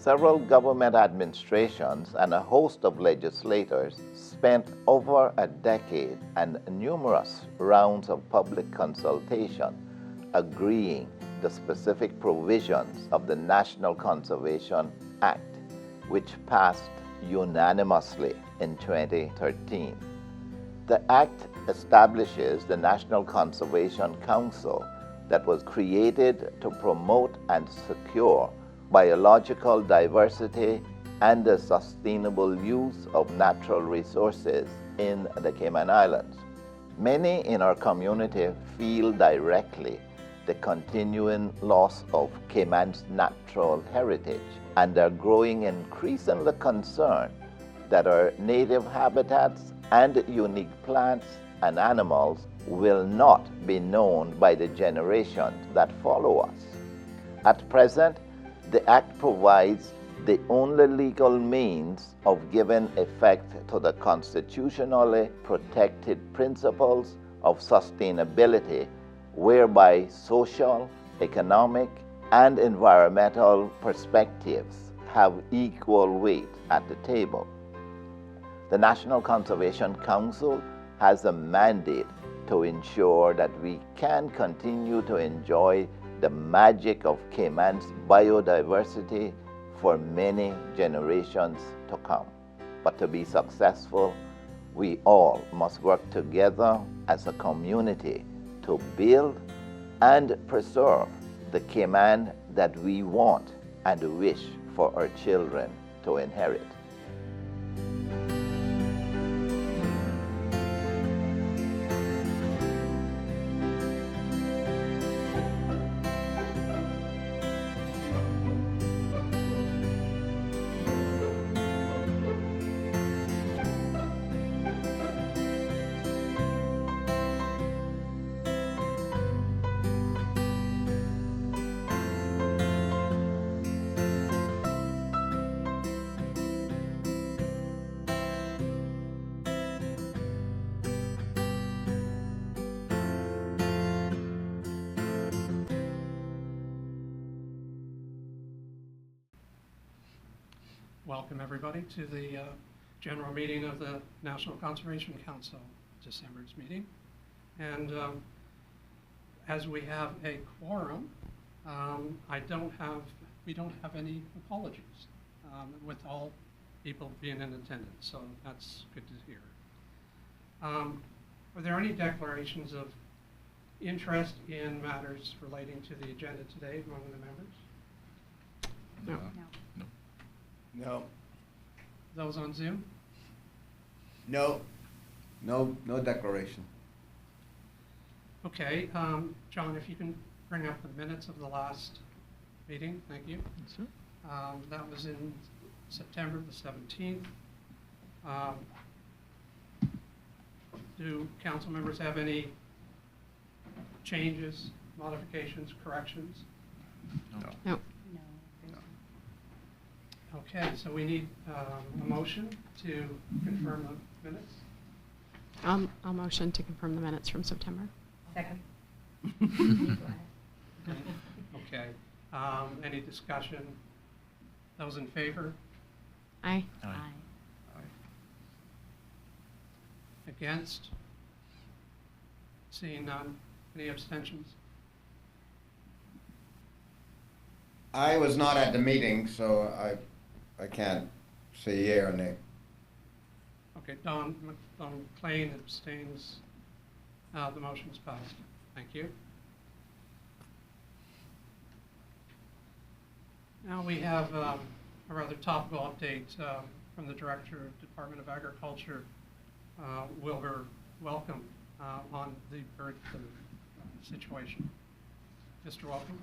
Several government administrations and a host of legislators spent over a decade and numerous rounds of public consultation agreeing the specific provisions of the National Conservation Act, which passed unanimously in 2013. The Act establishes the National Conservation Council that was created to promote and secure biological diversity and the sustainable use of natural resources in the Cayman Islands. Many in our community feel directly the continuing loss of Cayman's natural heritage and are growing increasingly concerned that our native habitats and unique plants and animals will not be known by the generations that follow us. At present, the Act provides the only legal means of giving effect to the constitutionally protected principles of sustainability, whereby social, economic, and environmental perspectives have equal weight at the table. The National Conservation Council has a mandate to ensure that we can continue to enjoy the magic of Cayman's biodiversity for many generations to come. But to be successful, we all must work together as a community to build and preserve the Cayman that we want and wish for our children to inherit. Welcome everybody to the general meeting of the National Conservation Council, December's meeting. And as we have a quorum, we don't have any apologies with all people being in attendance, so that's good to hear. Are there any declarations of interest in matters relating to the agenda today among the members? No. No. Those on Zoom? No. No declaration. Okay, John, if you can bring up the minutes of the last meeting, thank you. Yes, sir. That was in September the 17th. Do council members have any changes, modifications, corrections? No. Okay, so we need a motion to confirm the minutes. I'll motion to confirm the minutes from September. Second. Okay, any discussion? Those in favor? Aye. Against? Seeing none. Any abstentions? I was not at the meeting, so I can't say yea or nay. Okay, Don McLean abstains. The motion's passed. Thank you. Now we have a rather topical update from the Director of Department of Agriculture, Wilbur Welcome, on the bird flu situation. Mr. Welcome.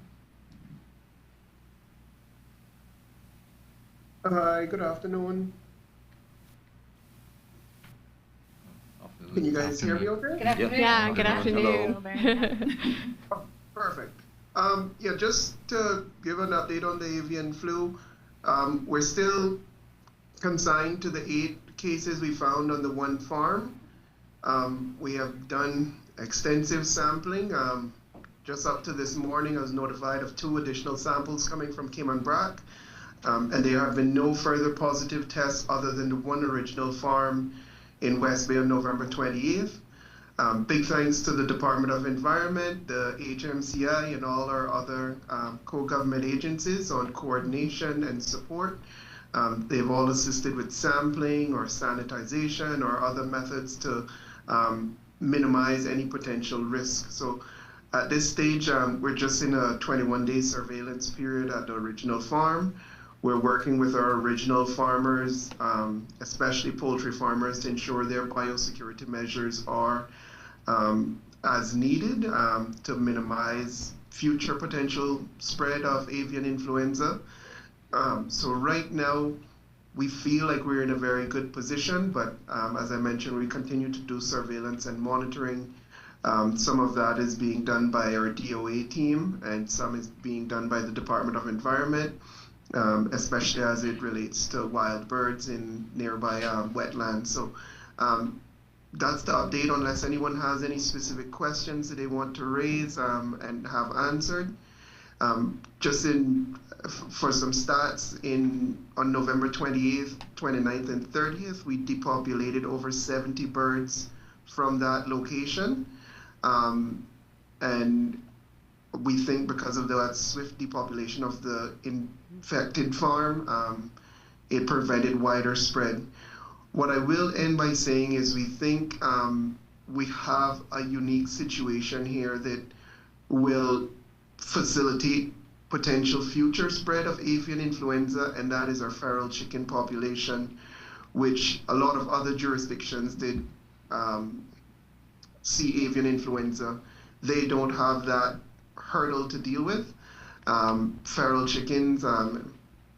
Hi, good afternoon. Can you guys hear me okay? Good afternoon. Yeah, good afternoon. Oh, perfect. Yeah, just to give an update on the avian flu, we're still consigned to the 8 cases we found on the one farm. We have done extensive sampling. Just up to this morning, I was notified of 2 additional samples coming from Cayman Brac. And there have been no further positive tests other than the one original farm in West Bay on November 28th. Big thanks to the Department of Environment, the HMCI, and all our other co-government agencies on coordination and support. They've all assisted with sampling or sanitization or other methods to minimize any potential risk. So at this stage, we're just in a 21-day surveillance period at the original farm. We're working with our original farmers, especially poultry farmers, to ensure their biosecurity measures are as needed to minimize future potential spread of avian influenza. So right now, we feel like we're in a very good position, but as I mentioned, we continue to do surveillance and monitoring. Some of that is being done by our DOA team, and some is being done by the Department of Environment, especially as it relates to wild birds in nearby wetlands. So that's the update, unless anyone has any specific questions that they want to raise and have answered. For some stats, on November 28th, 29th, and 30th, we depopulated over 70 birds from that location. And we think because of that swift depopulation of the infected farm, it prevented wider spread. What I will end by saying is we think we have a unique situation here that will facilitate potential future spread of avian influenza, and that is our feral chicken population, which a lot of other jurisdictions did see avian influenza. They don't have that hurdle to deal with. Feral chickens,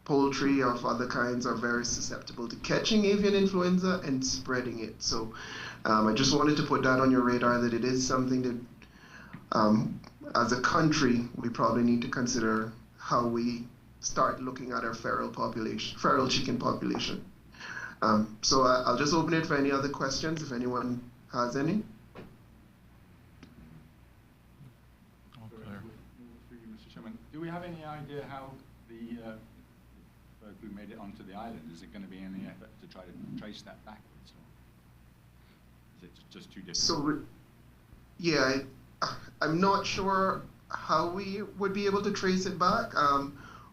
poultry of other kinds are very susceptible to catching avian influenza and spreading it. So I just wanted to put that on your radar, that it is something that as a country, we probably need to consider how we start looking at our feral chicken population. So I'll just open it for any other questions if anyone has any. Mr. Chairman, do we have any idea how the bird flu made it onto the island? Is it going to be any effort to try to trace that backwards, or is it just too difficult? So, yeah, I'm not sure how we would be able to trace it back.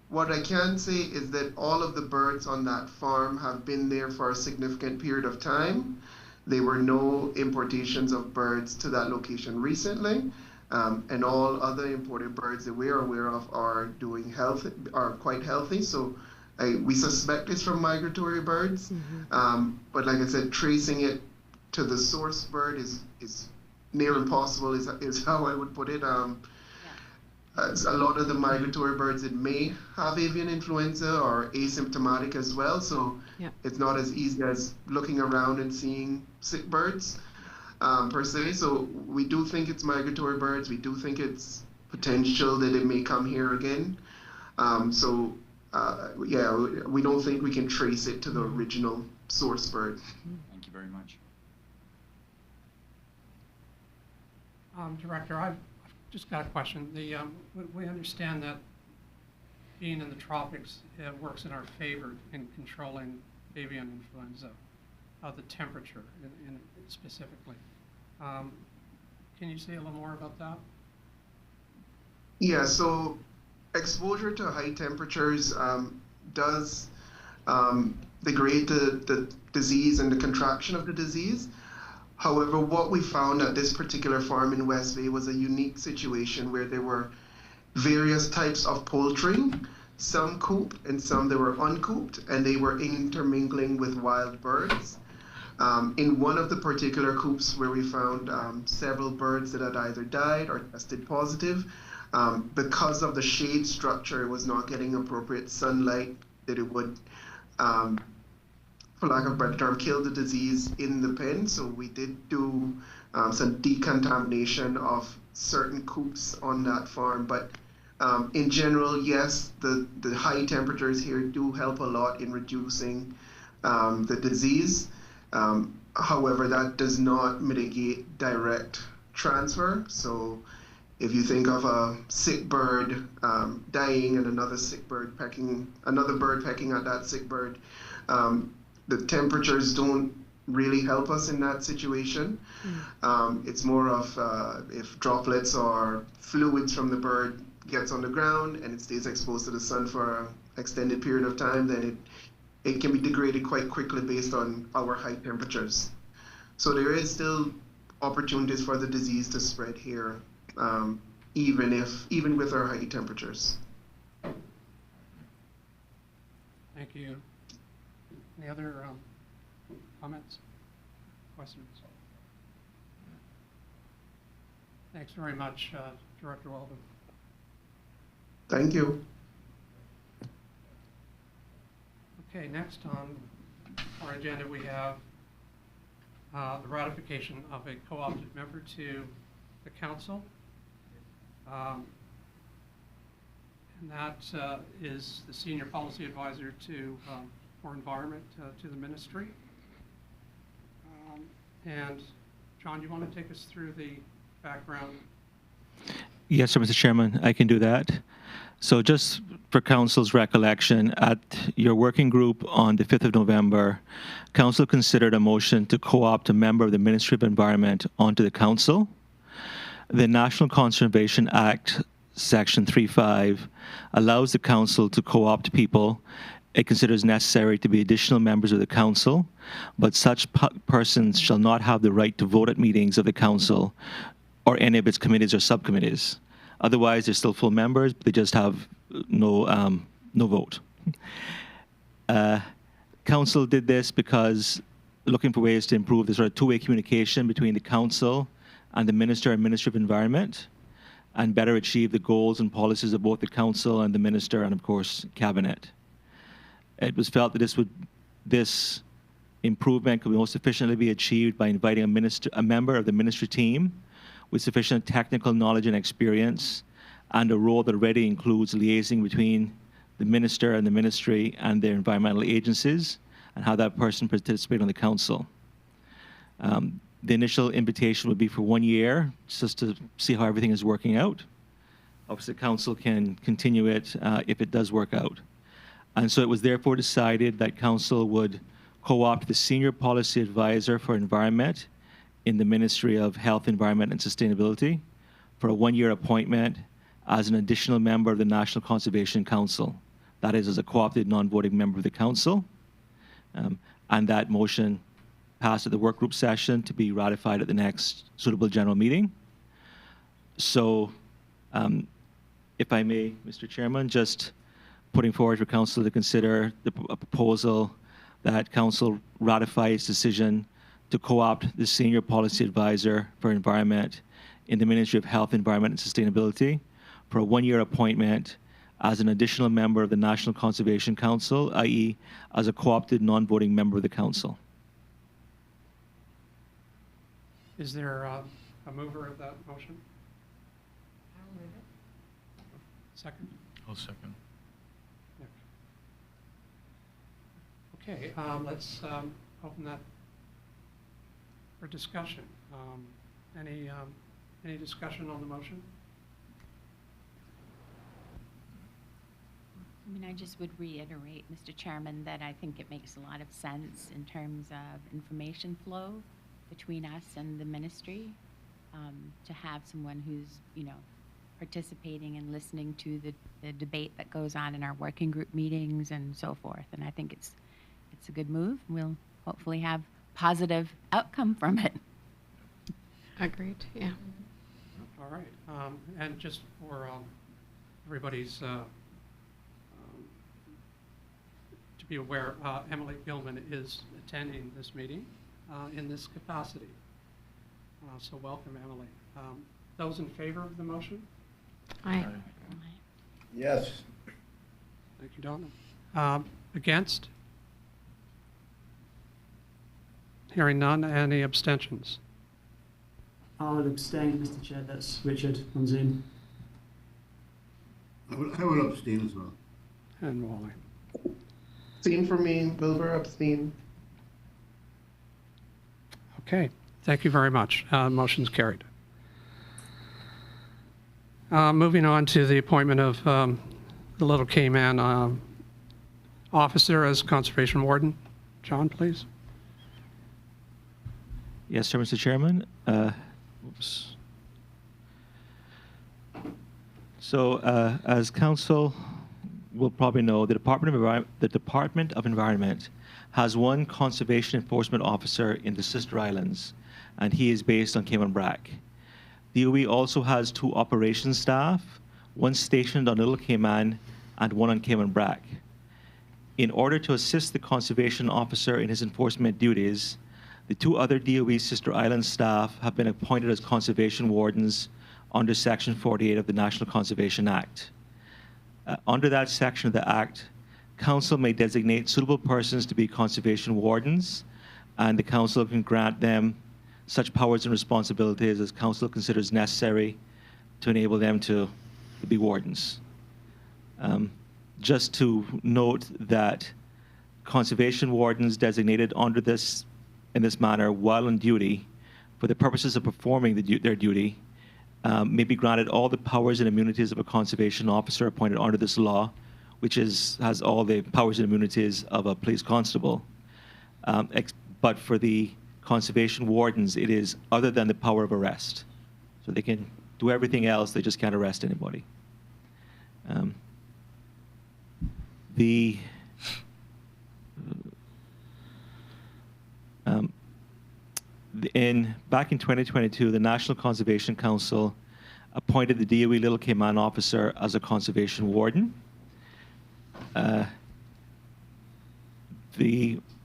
What I can say is that all of the birds on that farm have been there for a significant period of time. There were no importations of birds to that location recently, and all other imported birds that we're aware of are quite healthy. So we suspect it's from migratory birds, but like I said, tracing it to the source bird is near impossible, is how I would put it. A lot of the migratory birds that may have avian influenza are asymptomatic as well, so it's not as easy as looking around and seeing sick birds per se. So we do think it's migratory birds. We do think it's potential that it may come here again. We don't think we can trace it to the original source bird. Thank you very much. Director, I've just got a question. We understand that being in the tropics works in our favor in controlling avian influenza, the temperature specifically. Can you say a little more about that? Yeah, so exposure to high temperatures does degrade the disease and the contraction of the disease. However, what we found at this particular farm in West Bay was a unique situation where there were various types of poultry, some cooped and some that were uncooped, and they were intermingling with wild birds. In one of the particular coops where we found several birds that had either died or tested positive, because of the shade structure, it was not getting appropriate sunlight that it would, for lack of a better term, kill the disease in the pen. So we did do some decontamination of certain coops on that farm. But in general, yes, the high temperatures here do help a lot in reducing the disease. However, that does not mitigate direct transfer. So if you think of a sick bird dying and another bird pecking at that sick bird, the temperatures don't really help us in that situation. It's more of if droplets or fluids from the bird gets on the ground and it stays exposed to the sun for an extended period of time, then it can be degraded quite quickly based on our high temperatures. So there is still opportunities for the disease to spread here, even with our high temperatures. Thank you. Any other comments, questions? Thanks very much, Director Weldon. Thank you. Okay, next on our agenda we have the ratification of a co-opted member to the council. And that is the Senior Policy Advisor for Environment to the Ministry. And John, do you want to take us through the background? Yes, sir, Mr. Chairman, I can do that. So just for Council's recollection, at your working group on the 5th of November, Council considered a motion to co-opt a member of the Ministry of Environment onto the Council. The National Conservation Act, Section 3.5, allows the Council to co-opt people it considers necessary to be additional members of the Council, but such persons shall not have the right to vote at meetings of the Council or any of its committees or subcommittees. Otherwise, they're still full members, but they just have no vote. Council did this because looking for ways to improve the sort of two-way communication between the Council and the Minister and Ministry of Environment, and better achieve the goals and policies of both the Council and the Minister and, of course, Cabinet. It was felt that this improvement could most efficiently be achieved by inviting a member of the Ministry team with sufficient technical knowledge and experience, and a role that already includes liaising between the Minister and the Ministry and their environmental agencies, and how that person participates on the Council. The initial invitation would be for 1 year, just to see how everything is working out. Obviously, the Council can continue it if it does work out. And so it was therefore decided that Council would co-opt the Senior Policy Advisor for Environment in the Ministry of Health, Environment and Sustainability for a 1-year appointment as an additional member of the National Conservation Council. That is, as a co-opted non-voting member of the Council. And that motion passed at the work group session to be ratified at the next suitable general meeting. So, if I may, Mr. Chairman, just putting forward for Council to consider a proposal that Council ratify its decision to co-opt the Senior Policy Advisor for Environment in the Ministry of Health, Environment and Sustainability for a 1-year appointment as an additional member of the National Conservation Council, i.e. as a co-opted non-voting member of the Council. Is there a mover of that motion? I'll move it. Second? I'll second. Nick. Okay, let's open that for discussion. Any discussion on the motion? I mean, I just would reiterate, Mr. Chairman, that I think it makes a lot of sense in terms of information flow between us and the ministry, to have someone who's, participating and listening to the debate that goes on in our working group meetings and so forth. And I think it's a good move. We'll hopefully have positive outcome from it. Agreed, yeah. All right, and just for everybody's to be aware, Emily Gilman is attending this meeting in this capacity. So welcome, Emily. Those in favor of the motion? Aye. Yes. Thank you, Donna. Against? Hearing none. Any abstentions? I'll abstain, Mr. Chair. That's Richard on Zoom. I would abstain as well. And Wally. Abstain for me, Wilbur, abstain. Okay, thank you very much. Motion's carried. Moving on to the appointment of the Little Cayman officer as conservation warden. John, please. Yes, sir, Mr. Chairman. Oops. So, as council will probably know, the Department of Environment has one conservation enforcement officer in the Sister Islands, and he is based on Cayman Brac. DOE also has 2 operations staff, one stationed on Little Cayman and one on Cayman Brac. In order to assist the conservation officer in his enforcement duties, the 2 other DOE Sister Islands staff have been appointed as conservation wardens under Section 48 of the National Conservation Act. Under that section of the Act, Council may designate suitable persons to be conservation wardens, and the Council can grant them such powers and responsibilities as Council considers necessary to enable them to be wardens. Just to note that conservation wardens designated under this in this manner while on duty for the purposes of performing their duty may be granted all the powers and immunities of a conservation officer appointed under this law, which has all the powers and immunities of a police constable. But for the conservation wardens, it is other than the power of arrest. So they can do everything else, they just can't arrest anybody. Back in 2022, the National Conservation Council appointed the DOE Little Cayman officer as a conservation warden.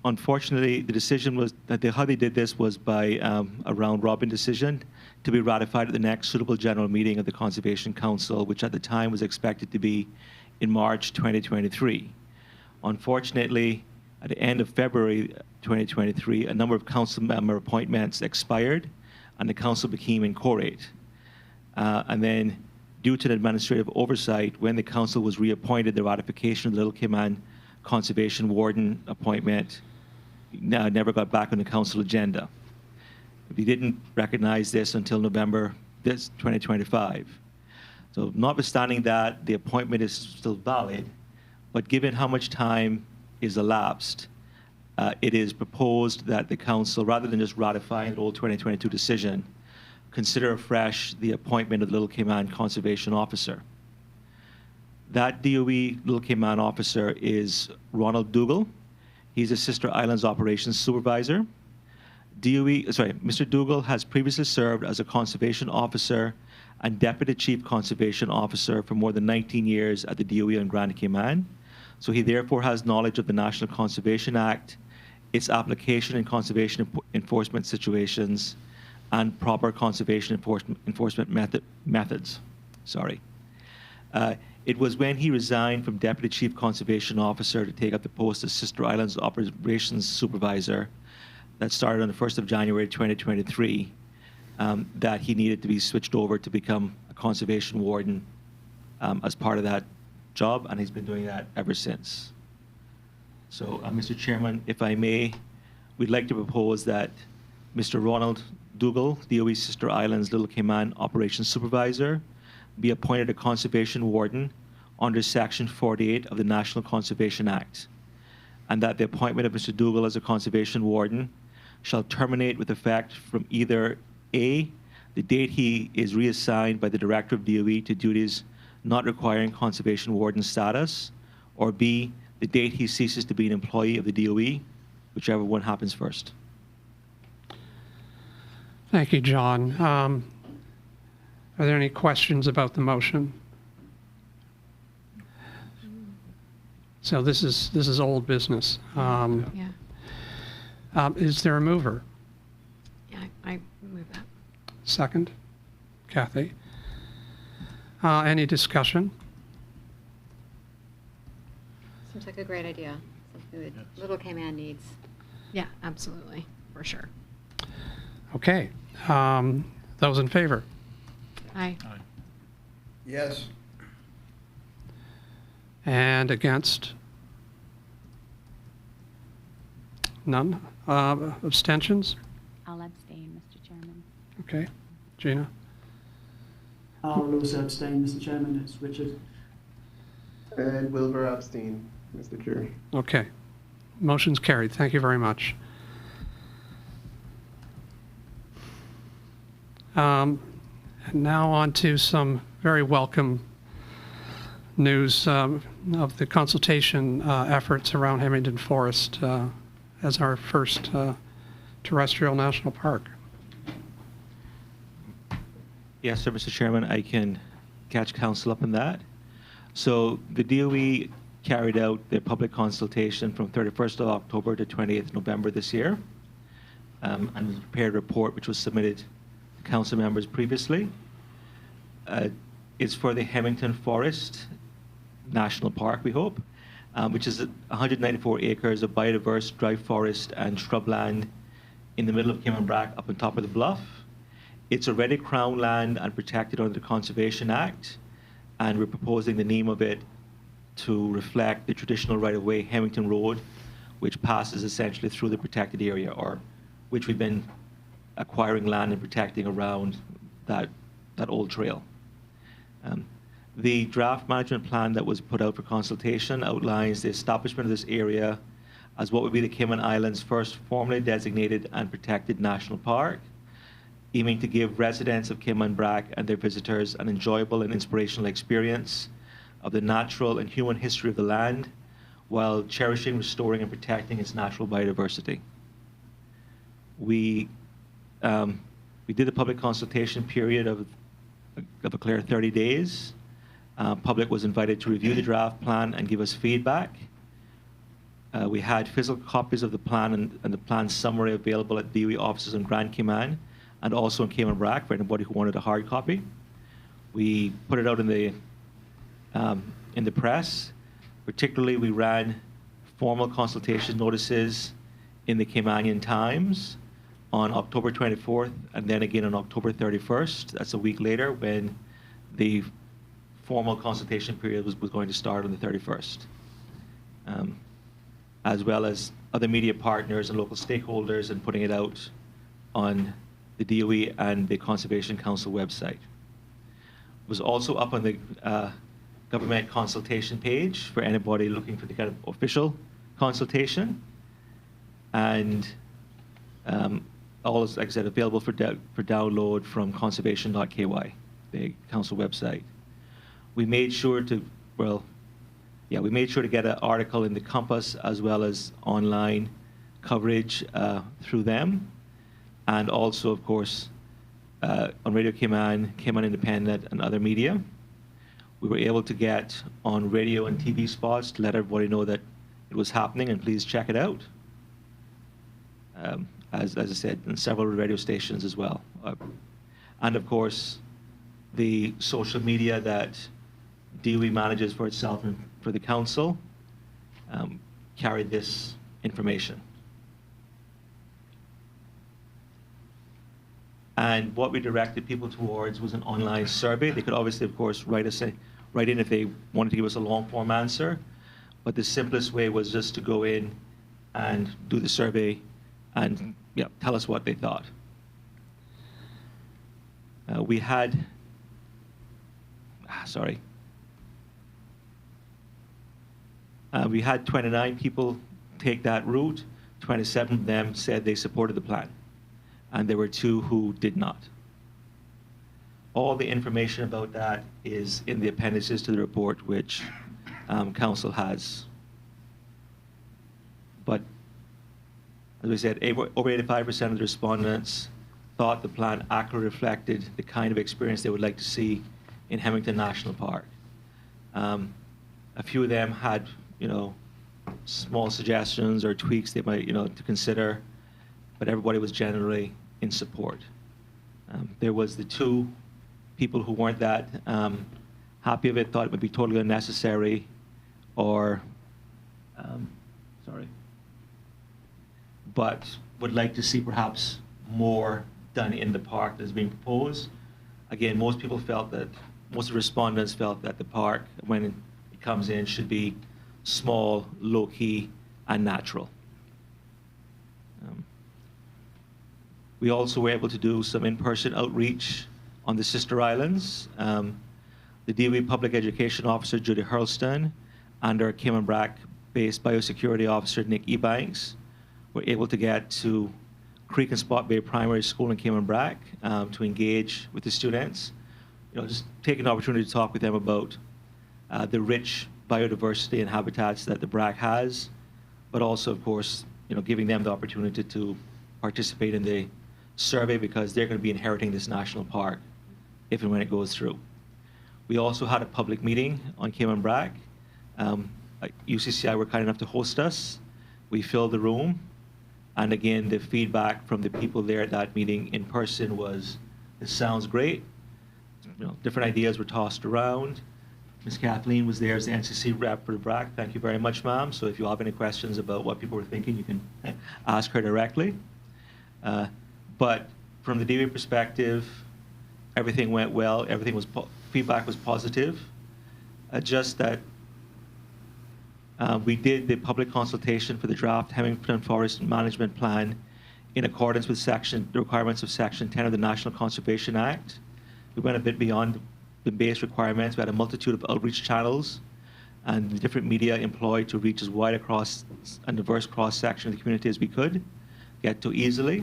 Unfortunately, the decision was that how they did this was by a round-robin decision to be ratified at the next suitable general meeting of the Conservation Council, which at the time was expected to be in March 2023. Unfortunately, at the end of February 2023, a number of council member appointments expired, and the council became inchoate. And then, due to the administrative oversight, when the council was reappointed, the ratification of the Little Cayman Conservation Warden appointment never got back on the council agenda. We didn't recognize this until November 2025. So notwithstanding that, the appointment is still valid, but given how much time is elapsed, it is proposed that the council, rather than just ratifying the old 2022 decision, consider afresh the appointment of the Little Cayman Conservation Officer. That DOE Little Cayman officer is Ronald Dougal. He's a Sister Islands Operations Supervisor. Mr. Dougal has previously served as a conservation officer and Deputy Chief Conservation Officer for more than 19 years at the DOE on Grand Cayman. So he therefore has knowledge of the National Conservation Act, its application in conservation enforcement situations, and proper conservation enforcement methods. It was when he resigned from Deputy Chief Conservation Officer to take up the post as Sister Islands Operations Supervisor that started on the 1st of January 2023 that he needed to be switched over to become a conservation warden as part of that job, and he's been doing that ever since. So, Mr. Chairman, if I may, we'd like to propose that Mr. Ronald Dougal, DOE Sister Islands Little Cayman Operations Supervisor, be appointed a conservation warden under Section 48 of the National Conservation Act, and that the appointment of Mr. Dougal as a conservation warden shall terminate with effect from either A, the date he is reassigned by the Director of DOE to duties not requiring conservation warden status, or B, the date he ceases to be an employee of the DOE, whichever one happens first. Thank you, John. Are there any questions about the motion? So this is old business. Yeah. Is there a mover? Yeah, I move that. Second? Kathy? Any discussion? Seems like a great idea. Something that Little Cayman needs. Yeah, absolutely, for sure. Okay. Those in favor? Aye. Yes. And against? None? Abstentions? I'll abstain, Mr. Chairman. Okay. Gina? I'll also abstain, Mr. Chairman. It's Richard. And Wilbur abstain, Mr. Chair. Okay. Motion's carried. Thank you very much. Now on to some very welcome news of the consultation efforts around Hemington Forest as our first terrestrial national park. Yes, sir, Mr. Chairman, I can catch council up on that. So the DOE carried out their public consultation from 31st of October to 20th November this year, and prepared a report which was submitted to council members previously. It's for the Hemington Forest National Park, we hope, which is 194 acres of biodiverse dry forest and shrubland in the middle of Kimmenbrack up on top of the bluff. It's already crown land and protected under the Conservation Act, and we're proposing the name of it to reflect the traditional right-of-way Hemington Road, which passes essentially through the protected area, or which we've been acquiring land and protecting around that old trail. The draft management plan that was put out for consultation outlines the establishment of this area as what would be the Cayman Islands' first formally designated and protected national park, aiming to give residents of Kimmenbrack and their visitors an enjoyable and inspirational experience of the natural and human history of the land, while cherishing, restoring, and protecting its natural biodiversity. We did a public consultation period of a clear 30 days. Public was invited to review the draft plan and give us feedback. We had physical copies of the plan and the plan summary available at DOE offices in Grand Cayman and also in Kimmenbrack for anybody who wanted a hard copy. We put it out in the press. Particularly, we ran formal consultation notices in the Caymanian Times on October 24th and then again on October 31st. That's a week later when the formal consultation period was going to start on the 31st. As well as other media partners and local stakeholders, and putting it out on the DOE and the Conservation Council website. It was also up on the government consultation page for anybody looking for the kind of official consultation. And all is, like I said, available for download from conservation.ky, the council website. We made sure to, we made sure to get an article in the Compass as well as online coverage through them. And also, of course, on Radio Cayman, Cayman Independent, and other media. We were able to get on radio and TV spots to let everybody know that it was happening, and please check it out. As I said, in several radio stations as well. And of course, the social media that DOE manages for itself and for the council carried this information. And what we directed people towards was an online survey. They could obviously, of course, write in if they wanted to give us a long-form answer. But the simplest way was just to go in and do the survey and tell us what they thought. We had 29 people take that route. 27 of them said they supported the plan, and there were 2 who did not. All the information about that is in the appendices to the report, which council has. But as we said, over 85% of the respondents thought the plan accurately reflected the kind of experience they would like to see in Hemington National Park. A few of them had, small suggestions or tweaks they might, to consider, but everybody was generally in support. There was the 2 people who weren't that happy of it, thought it would be totally unnecessary, or, but would like to see perhaps more done in the park that's being proposed. Again, most of the respondents felt that the park, when it comes in, should be small, low-key, and natural. We also were able to do some in-person outreach on the sister islands. The DOE Public Education Officer, Judy Hurlston, and our Cayman Brac-based Biosecurity Officer, Nick Ebanks, were able to get to Creek and Spot Bay Primary School in Cayman Brac to engage with the students. Just taking the opportunity to talk with them about the rich biodiversity and habitats that the Brac has, but also, of course, giving them the opportunity to participate in the survey because they're going to be inheriting this national park if and when it goes through. We also had a public meeting on Cayman Brac. UCCI were kind enough to host us. We filled the room. And again, the feedback from the people there at that meeting in person was, this sounds great. Different ideas were tossed around. Ms. Kathleen was there as the NCC rep for the BRAC. Thank you very much, ma'am. So if you have any questions about what people were thinking, you can ask her directly. But from the DOE perspective, everything went well. Feedback was positive. Just that we did the public consultation for the draft Hemington Forest Management Plan in accordance with the requirements of Section 10 of the National Conservation Act. We went a bit beyond the base requirements. We had a multitude of outreach channels and the different media employed to reach as wide across and diverse cross-section of the community as we could get to easily.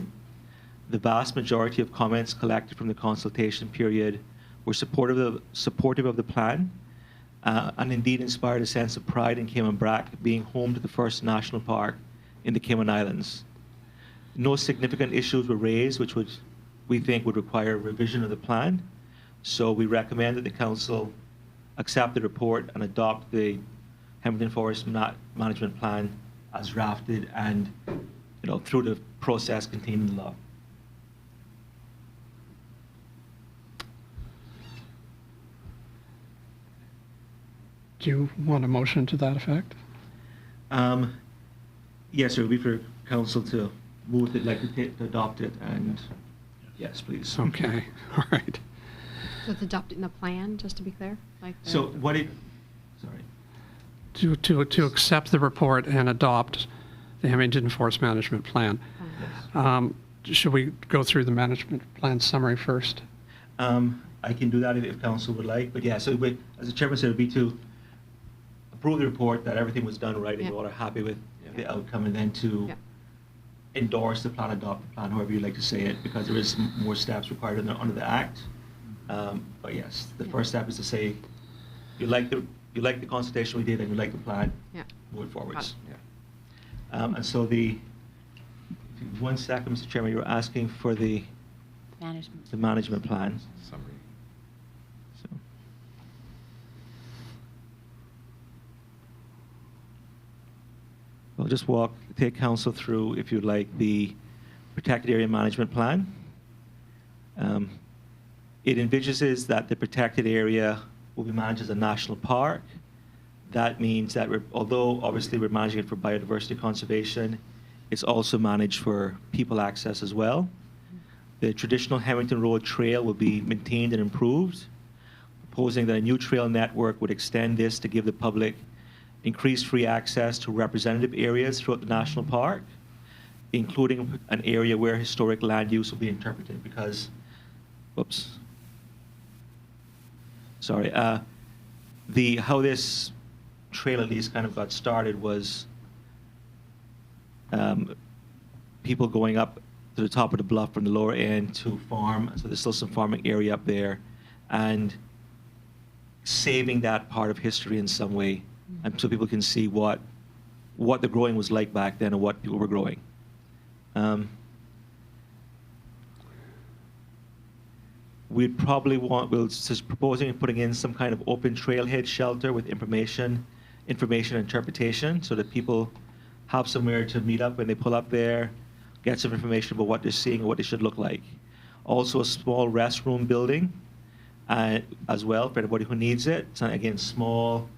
The vast majority of comments collected from the consultation period were supportive of the plan and indeed inspired a sense of pride in Cayman Brac being home to the first national park in the Cayman Islands. No significant issues were raised which we think would require revision of the plan. So we recommend that the Council accept the report and adopt the Hemington Forest Management Plan as drafted and through the process contained in the law. Do you want a motion to that effect? Yes, it would be for Council to move it, to adopt it, and yes, please. Okay, all right. So it's adopting the plan, just to be clear? So what it, sorry. To accept the report and adopt the Hemington Forest Management Plan. Should we go through the management plan summary first? I can do that if Council would like, but yeah, so as the Chairman said, it would be to approve the report that everything was done right and you all are happy with the outcome, and then to endorse the plan, adopt the plan, however you like to say it, because there is more steps required under the Act. But yes, the first step is to say you like the consultation we did and you like the plan. Move it forwards. And so one second, Mr. Chairman, you were asking for the management plan. Summary. So. I'll just take Council through, if you'd like, the protected area management plan. It envisages that the protected area will be managed as a national park. That means that although obviously we're managing it for biodiversity conservation, it's also managed for people access as well. The traditional Hemington Road Trail will be maintained and improved, proposing that a new trail network would extend this to give the public increased free access to representative areas throughout the national park, including an area where historic land use will be interpreted because, how this trail at least kind of got started was people going up to the top of the bluff from the lower end to farm, so there's still some farming area up there, and saving that part of history in some way, and so people can see what the growing was like back then and what people were growing. We're just proposing putting in some kind of open trailhead shelter with information interpretation so that people have somewhere to meet up when they pull up there, get some information about what they're seeing and what it should look like. Also a small restroom building as well for anybody who needs it. So again, small,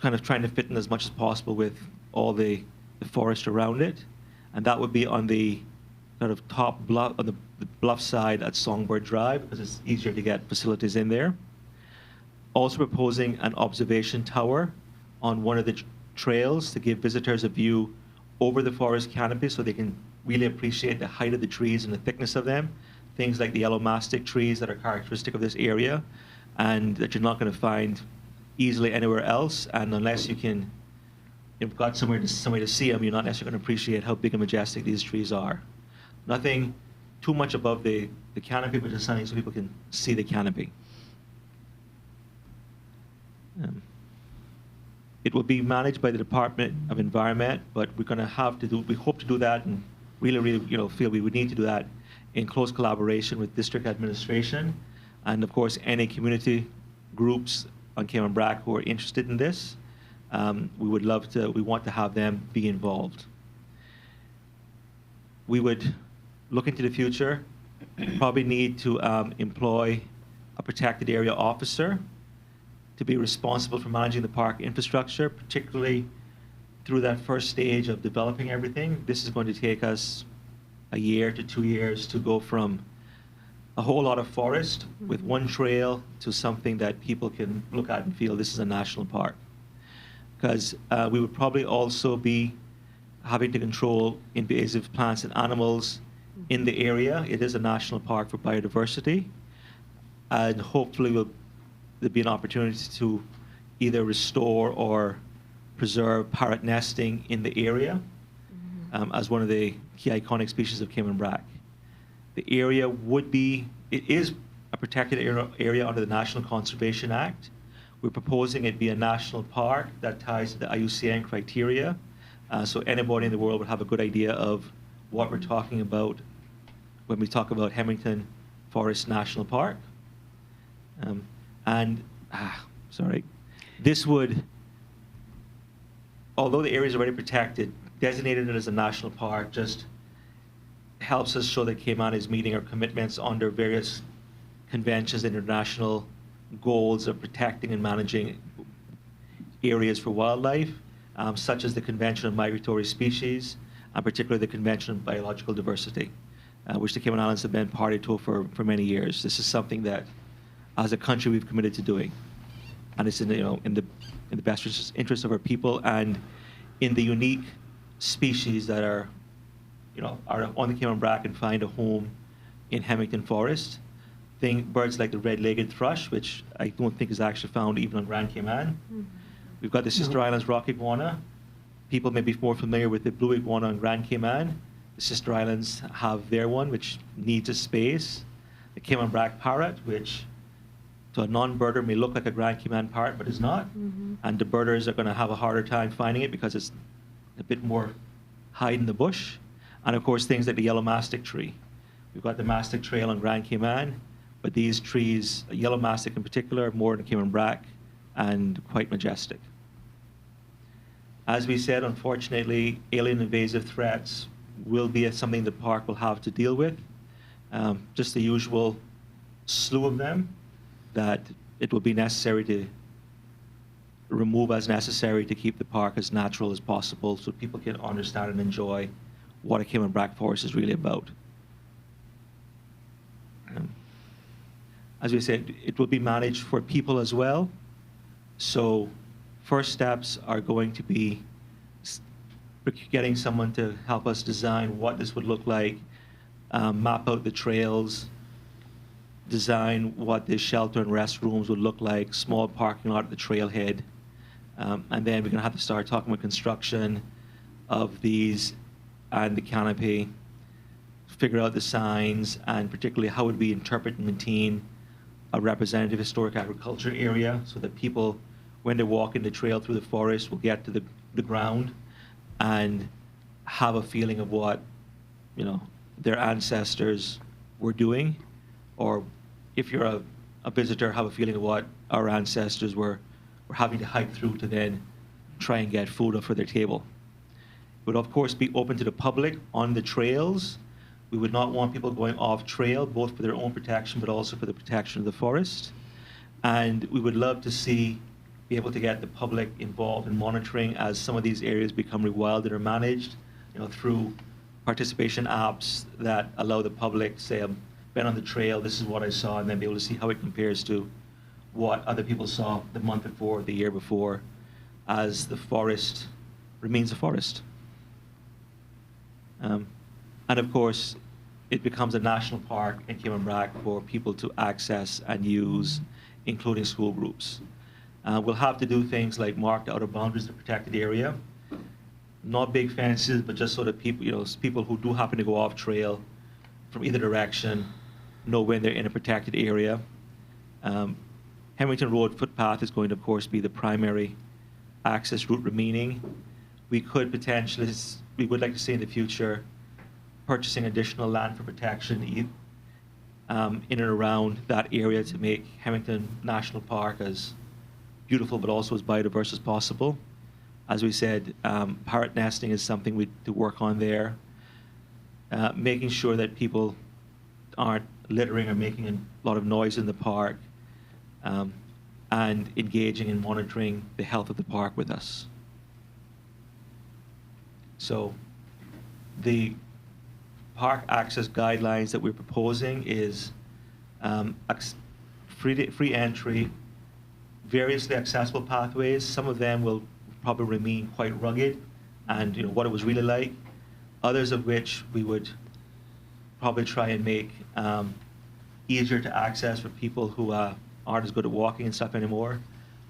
kind of trying to fit in as much as possible with all the forest around it. And that would be on the sort of top bluff, on the bluff side at Songbird Drive, because it's easier to get facilities in there. Also proposing an observation tower on one of the trails to give visitors a view over the forest canopy so they can really appreciate the height of the trees and the thickness of them. things like the yellow mastic trees that are characteristic of this area and that you're not going to find easily anywhere else. And unless you've got somewhere to see them, you're not necessarily going to appreciate how big and majestic these trees are. Nothing too much above the canopy, but just something so people can see the canopy. It will be managed by the Department of Environment, but we're going to have to we hope to do that, and really, feel we would need to do that in close collaboration with district administration, and of course, any community groups on Cayman Brac who are interested in this. We want to have them be involved. We would look into the future, probably need to employ a protected area officer to be responsible for managing the park infrastructure, particularly through that first stage of developing everything. This is going to take us a year to 2 years to go from a whole lot of forest with one trail to something that people can look at and feel this is a national park. Because we would probably also be having to control invasive plants and animals in the area. It is a national park for biodiversity, and hopefully there'll be an opportunity to either restore or preserve parrot nesting in the area as one of the key iconic species of Cayman Brac. The area it is a protected area under the National Conservation Act. We're proposing it be a national park that ties to the IUCN criteria, so anybody in the world would have a good idea of what we're talking about when we talk about Hemington Forest National Park. This would, although the area is already protected, designating it as a national park just helps us show that Cayman is meeting our commitments under various conventions, international goals of protecting and managing areas for wildlife, such as the Convention on Migratory Species, and particularly the Convention on Biological Diversity, which the Cayman Islands have been party to for many years. This is something that, as a country, we've committed to doing, and it's in the best interest of our people and in the unique species that are on the Cayman Brac and find a home in Hemington Forest. Birds like the red-legged thrush, which I don't think is actually found even on Grand Cayman. Mm-hmm. We've got the Sister Islands rock iguana. People may be more familiar with the blue iguana on Grand Cayman. The Sister Islands have their one, which needs a space. The Cayman Brac parrot, which to a non-birder may look like a Grand Cayman parrot, but is not. Mm-hmm. And the birders are going to have a harder time finding it because it's a bit more hide in the bush. And of course, things like the yellow mastic tree. We've got the mastic trail on Grand Cayman, but these trees, yellow mastic in particular, are more in Cayman Brac and quite majestic. As we said, unfortunately, alien invasive threats will be something the park will have to deal with. Just the usual slew of them that it will be necessary to remove as necessary to keep the park as natural as possible so people can understand and enjoy what a Cayman Brac forest is really about. As we said, it will be managed for people as well. So first steps are going to be getting someone to help us design what this would look like, map out the trails, design what the shelter and restrooms would look like, small parking lot at the trailhead. And then we're going to have to start talking about construction of these and the canopy, figure out the signs, and particularly how would we interpret and maintain a representative historic agriculture area so that people, when they walk in the trail through the forest, will get to the ground and have a feeling of what their ancestors were doing, or if you're a visitor, have a feeling of what our ancestors were having to hike through to then try and get food up for their table. It would of course be open to the public on the trails. We would not want people going off trail, both for their own protection, but also for the protection of the forest. And we would love to be able to get the public involved in monitoring as some of these areas become rewilded or managed, through participation apps that allow the public, say, I've been on the trail, this is what I saw, and then be able to see how it compares to what other people saw the month before, the year before, as the forest remains a forest. And of course, it becomes a national park in Cayman-Brac for people to access and use, including school groups. We'll have to do things like mark the outer boundaries of the protected area. Not big fences, but just so that people, people who do happen to go off trail from either direction know when they're in a protected area. Hemington Road footpath is going to, of course, be the primary access route remaining. We could potentially, we would like to see in the future, purchasing additional land for protection in and around that area to make Hemington National Park as beautiful but also as biodiverse as possible. As we said, parrot nesting is something we to work on there. Making sure that people aren't littering or making a lot of noise in the park, and engaging in monitoring the health of the park with us. So the park access guidelines that we're proposing is free entry, variously accessible pathways. Some of them will probably remain quite rugged and what it was really like. Others of which we would probably try and make easier to access for people who aren't as good at walking and stuff anymore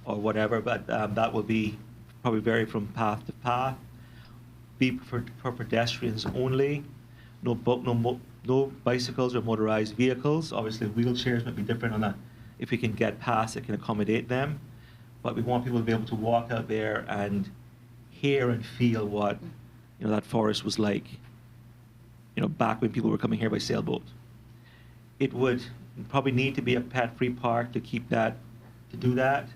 or whatever, but that will be probably vary from path to path. Be for pedestrians only. No bicycles or motorized vehicles. Obviously, wheelchairs might be different on that. If we can get past, it can accommodate them. But we want people to be able to walk out there and hear and feel what that forest was like. Back when people were coming here by sailboat. It would probably need to be a pet-free park to keep that, to do that.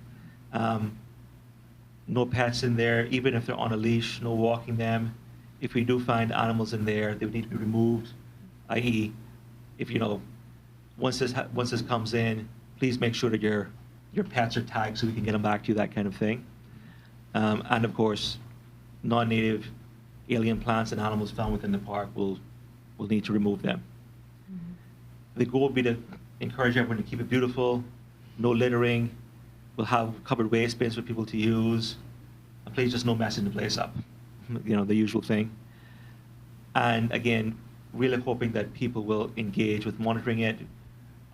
No pets in there, even if they're on a leash. No walking them. If we do find animals in there, they would need to be removed. I.e., if once this comes in, please make sure that your pets are tagged so we can get them back to you, that kind of thing. And of course, non-native alien plants and animals found within the park will need to remove them. Mm-hmm. The goal would be to encourage everyone to keep it beautiful, no littering. We'll have covered waste bins for people to use. And please just no messing the place up. The usual thing. And again, really hoping that people will engage with monitoring it.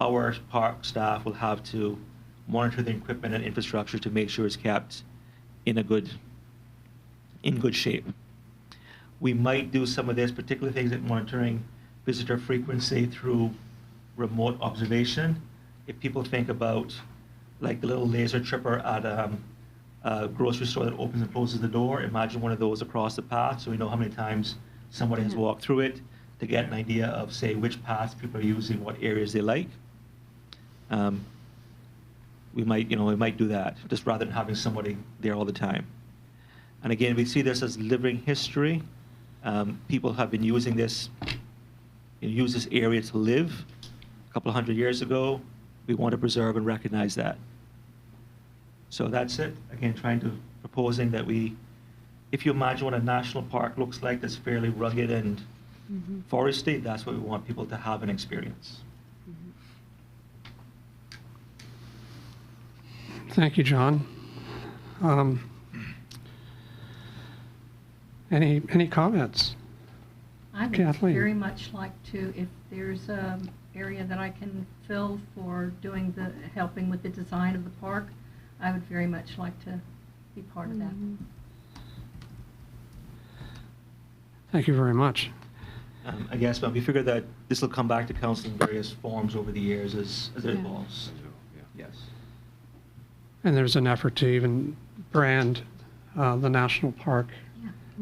Our park staff will have to monitor the equipment and infrastructure to make sure it's kept in good shape. We might do some of this, particularly things like monitoring visitor frequency through remote observation. If people think about like the little laser tripper at a grocery store that opens and closes the door, imagine one of those across the path so we know how many times somebody has walked through it to get an idea of, say, which paths people are using, what areas they like. We might do that, just rather than having somebody there all the time. And again, we see this as living history. People have been using this, use this area to live a couple of hundred years ago. We want to preserve and recognize that. So that's it. Again, proposing that if you imagine what a national park looks like that's fairly rugged and foresty, that's what we want people to have and experience. Thank you, John. Any comments? I would Kathleen? very much like to, if there's an area that I can fill for helping with the design of the park, I would very much like to be part of that. Thank you very much. I guess, but we figure that this will come back to council in various forms over the years as it evolves. Yes. And there's an effort to even brand the national park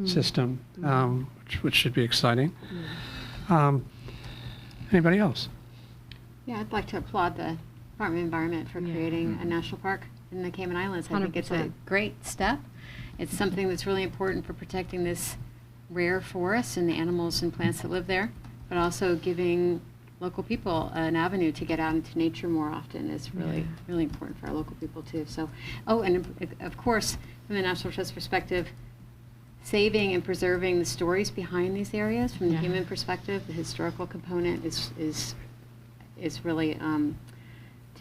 system, which should be exciting. Anybody else? Yeah, I'd like to applaud the Department of Environment for creating a national park in the Cayman Islands. I think it's a great step. It's something that's really important for protecting this rare forest and the animals and plants that live there, but also giving local people an avenue to get out into nature more often is really, really important for our local people too. So, and of course, from the National Trust perspective, saving and preserving the stories behind these areas from the human perspective, the historical component is really to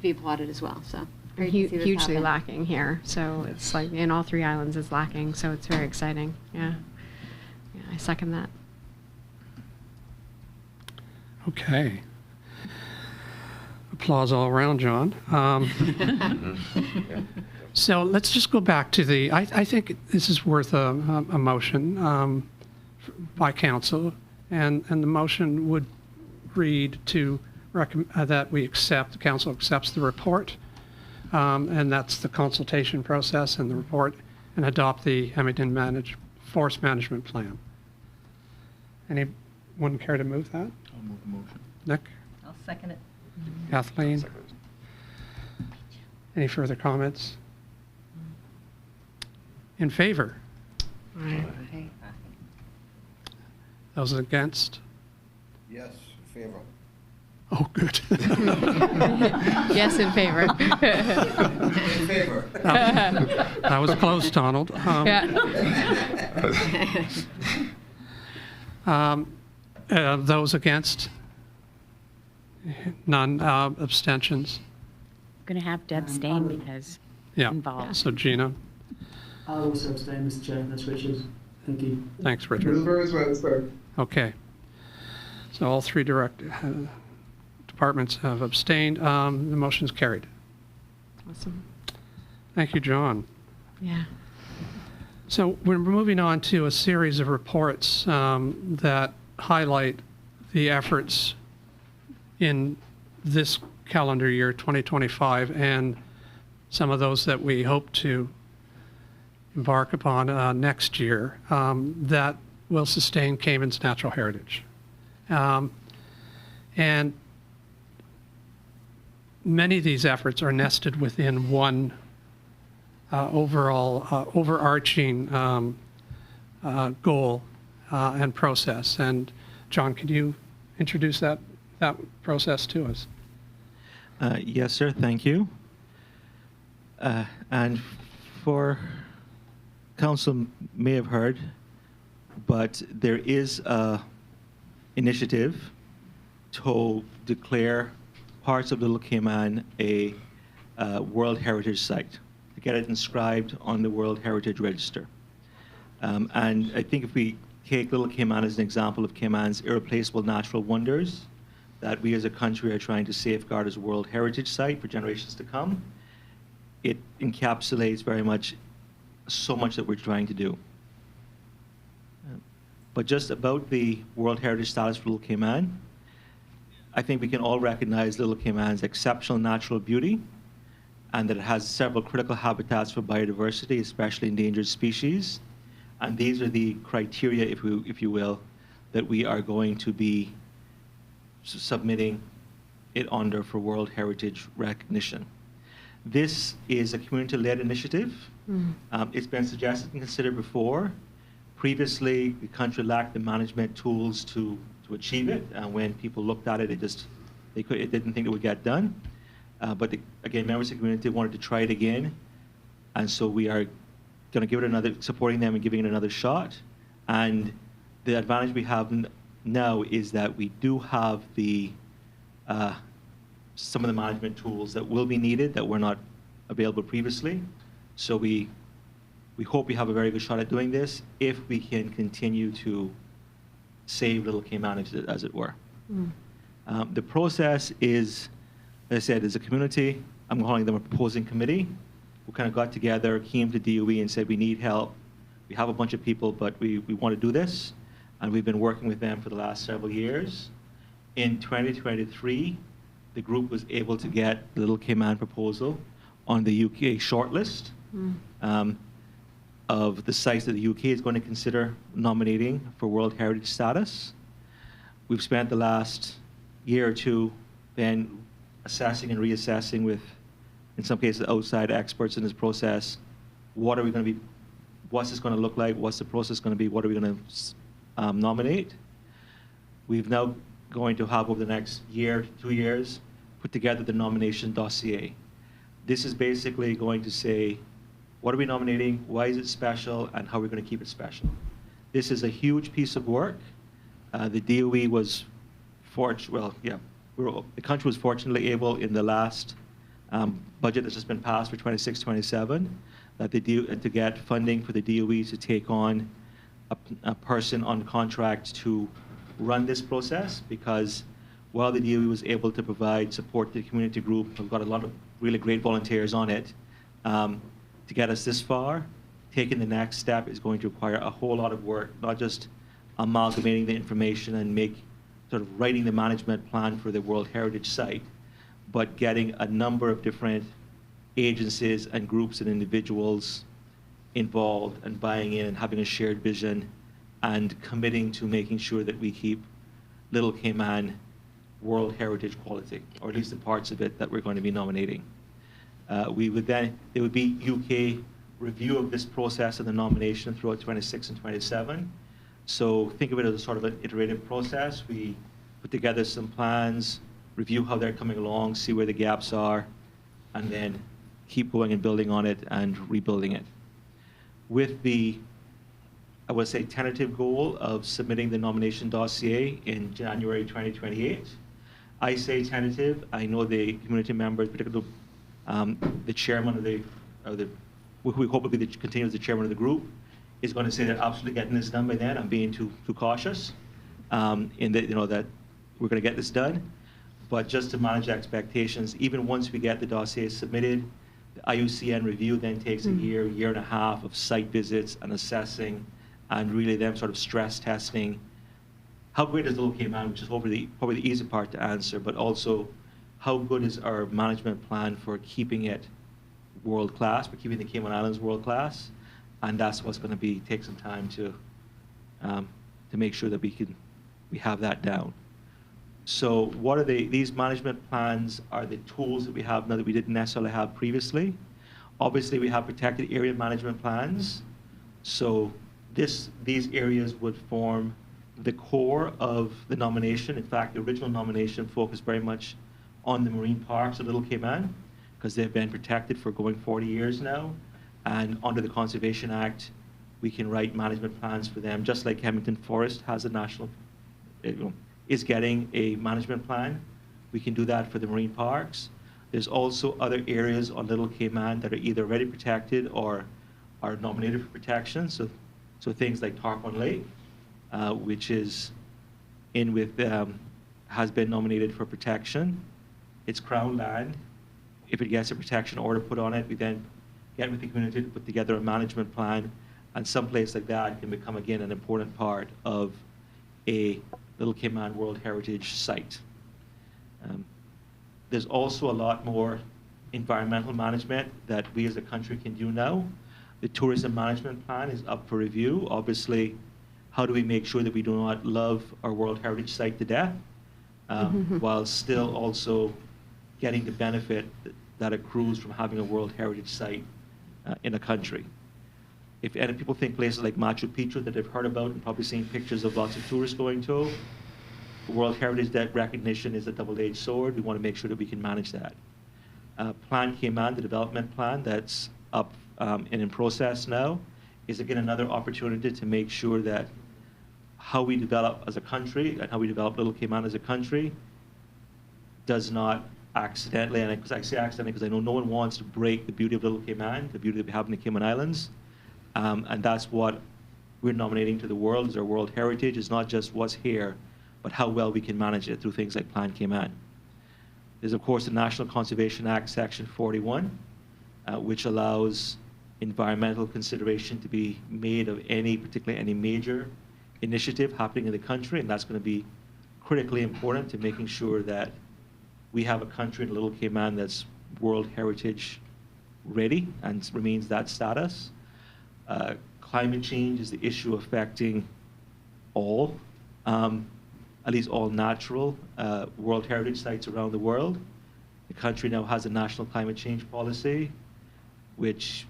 be applauded as well. So great to see this hugely happen. lacking here. So it's like in all three islands is lacking. So it's very exciting. Yeah, I second that. Okay. Applause all around, John. So let's just go back to the, I think this is worth a motion by council, and the motion would read to that we accept, the council accepts the report, and that's the consultation process and the report, and adopt the Edmonton Forest Management Plan. Anyone care to move that? I'll move the motion. Nick? I'll second it. Kathleen? Any further comments? In favor? Okay. Those against? Yes, in favor. Oh, good. Yes, in favor. In favor. That was close, Donald. Those against? None. Abstentions? Going to have to abstain because Yeah. involved. So Gina? I'll also abstain, Mr. Chair. That's Richard. Thank you. Thanks, Richard. Wilbur as well, sir. Okay. So all three departments have abstained. The motion's carried. Awesome. Thank you, John. Yeah. So we're moving on to a series of reports that highlight the efforts in this calendar year, 2025, and some of those that we hope to embark upon next year that will sustain Cayman's natural heritage. And many of these efforts are nested within one overall overarching goal and process. And John, could you introduce that process to us? Yes, sir. Thank you. And for council may have heard, but there is a initiative to declare parts of Little Cayman a World Heritage Site, to get it inscribed on the World Heritage Register. And I think if we take Little Cayman as an example of Cayman's irreplaceable natural wonders that we as a country are trying to safeguard as a World Heritage Site for generations to come, it encapsulates very much so much that we're trying to do. But just about the World Heritage status for Little Cayman, I think we can all recognize Little Cayman's exceptional natural beauty and that it has several critical habitats for biodiversity, especially endangered species. And these are the criteria, if you will, that we are going to be submitting it under for World Heritage recognition. This is a community-led initiative. It's been suggested and considered before. Previously, the country lacked the management tools to achieve it. When people looked at it, it didn't think it would get done. But again, members of the community wanted to try it again. And so we are going to give it supporting them and giving it another shot. And the advantage we have now is that we do have some of the management tools that will be needed that were not available previously. So we hope we have a very good shot at doing this if we can continue to save Little Cayman, as it were. The process is, as I said, as a community, I'm calling them a proposing committee. We kind of got together, came to DOE and said we need help. We have a bunch of people, but we want to do this. And we've been working with them for the last several years. In 2023, the group was able to get the Little Cayman proposal on the UK shortlist of the sites that the UK is going to consider nominating for World Heritage status. We've spent the last year or two then assessing and reassessing with, in some cases, outside experts in this process. What are we going to be, what's this going to look like? What's the process going to be? What are we going to nominate? We've now going to have over the next year to 2 years put together the nomination dossier. This is basically going to say, what are we nominating, why is it special, and how are we going to keep it special? This is a huge piece of work. The DOE was the country was fortunately able in the last budget that's just been passed for 26-27 to get funding for the DOE to take on a person on contract to run this process, because while the DOE was able to provide support to the community group, we've got a lot of really great volunteers on it, to get us this far, taking the next step is going to require a whole lot of work, not just amalgamating the information and sort of writing the management plan for the World Heritage Site, but getting a number of different agencies and groups and individuals involved and buying in and having a shared vision and committing to making sure that we keep Little Cayman World Heritage quality, or at least the parts of it that we're going to be nominating. There would be UK review of this process and the nomination throughout 26 and 27. So think of it as a sort of an iterative process. We put together some plans, review how they're coming along, see where the gaps are, and then keep going and building on it and rebuilding it. With the, I would say, tentative goal of submitting the nomination dossier in January 2028. I say tentative. I know the community members, particularly the chairman of who we hope will be continues the chairman of the group, is going to say they're absolutely getting this done by then. I'm being too cautious in that, that we're going to get this done. But just to manage expectations, even once we get the dossier submitted, the IUCN review then takes a year and a half of site visits and assessing, and really them sort of stress testing how great is Little Cayman, which is probably the easy part to answer, but also how good is our management plan for keeping it world class, for keeping the Cayman Islands world class, and that's what's going to take some time to make sure that we have that down. So what are these management plans are the tools that we have now that we didn't necessarily have previously. Obviously, we have protected area management plans. So these areas would form the core of the nomination. In fact, the original nomination focused very much on the marine parks of Little Cayman because they've been protected for going 40 years now. And under the Conservation Act, we can write management plans for them, just like Hemington Forest has a national, is getting a management plan. We can do that for the marine parks. There's also other areas on Little Cayman that are either already protected or are nominated for protection. So things like Tarpon Lake, which is has been nominated for protection. It's Crown land. If it gets a protection order put on it, we then get with the community to put together a management plan, and some place like that can become, again, an important part of a Little Cayman World Heritage Site. There's also a lot more environmental management that we as a country can do now. The tourism management plan is up for review. Obviously, how do we make sure that we do not love our World Heritage Site to death, while still also getting the benefit that accrues from having a World Heritage Site in a country. If any people think places like Machu Picchu that they've heard about and probably seen pictures of lots of tourists going to, World Heritage Debt recognition is a double-edged sword. We want to make sure that we can manage that. Plan Cayman, the development plan that's up and in process now, is again another opportunity to make sure that how we develop as a country and how we develop Little Cayman as a country does not accidentally, and I say accidentally because I know no one wants to break the beauty of Little Cayman, the beauty that we have in the Cayman Islands, and that's what we're nominating to the world as our World Heritage. Is not just what's here, but how well we can manage it through things like Plan Cayman. There's, of course, the National Conservation Act, Section 41, which allows environmental consideration to be made of particularly any major initiative happening in the country, and that's going to be critically important to making sure that we have a country in Little Cayman that's World Heritage ready and remains that status. Climate change is the issue affecting all, at least all natural World Heritage sites around the world. The country now has a national climate change policy, which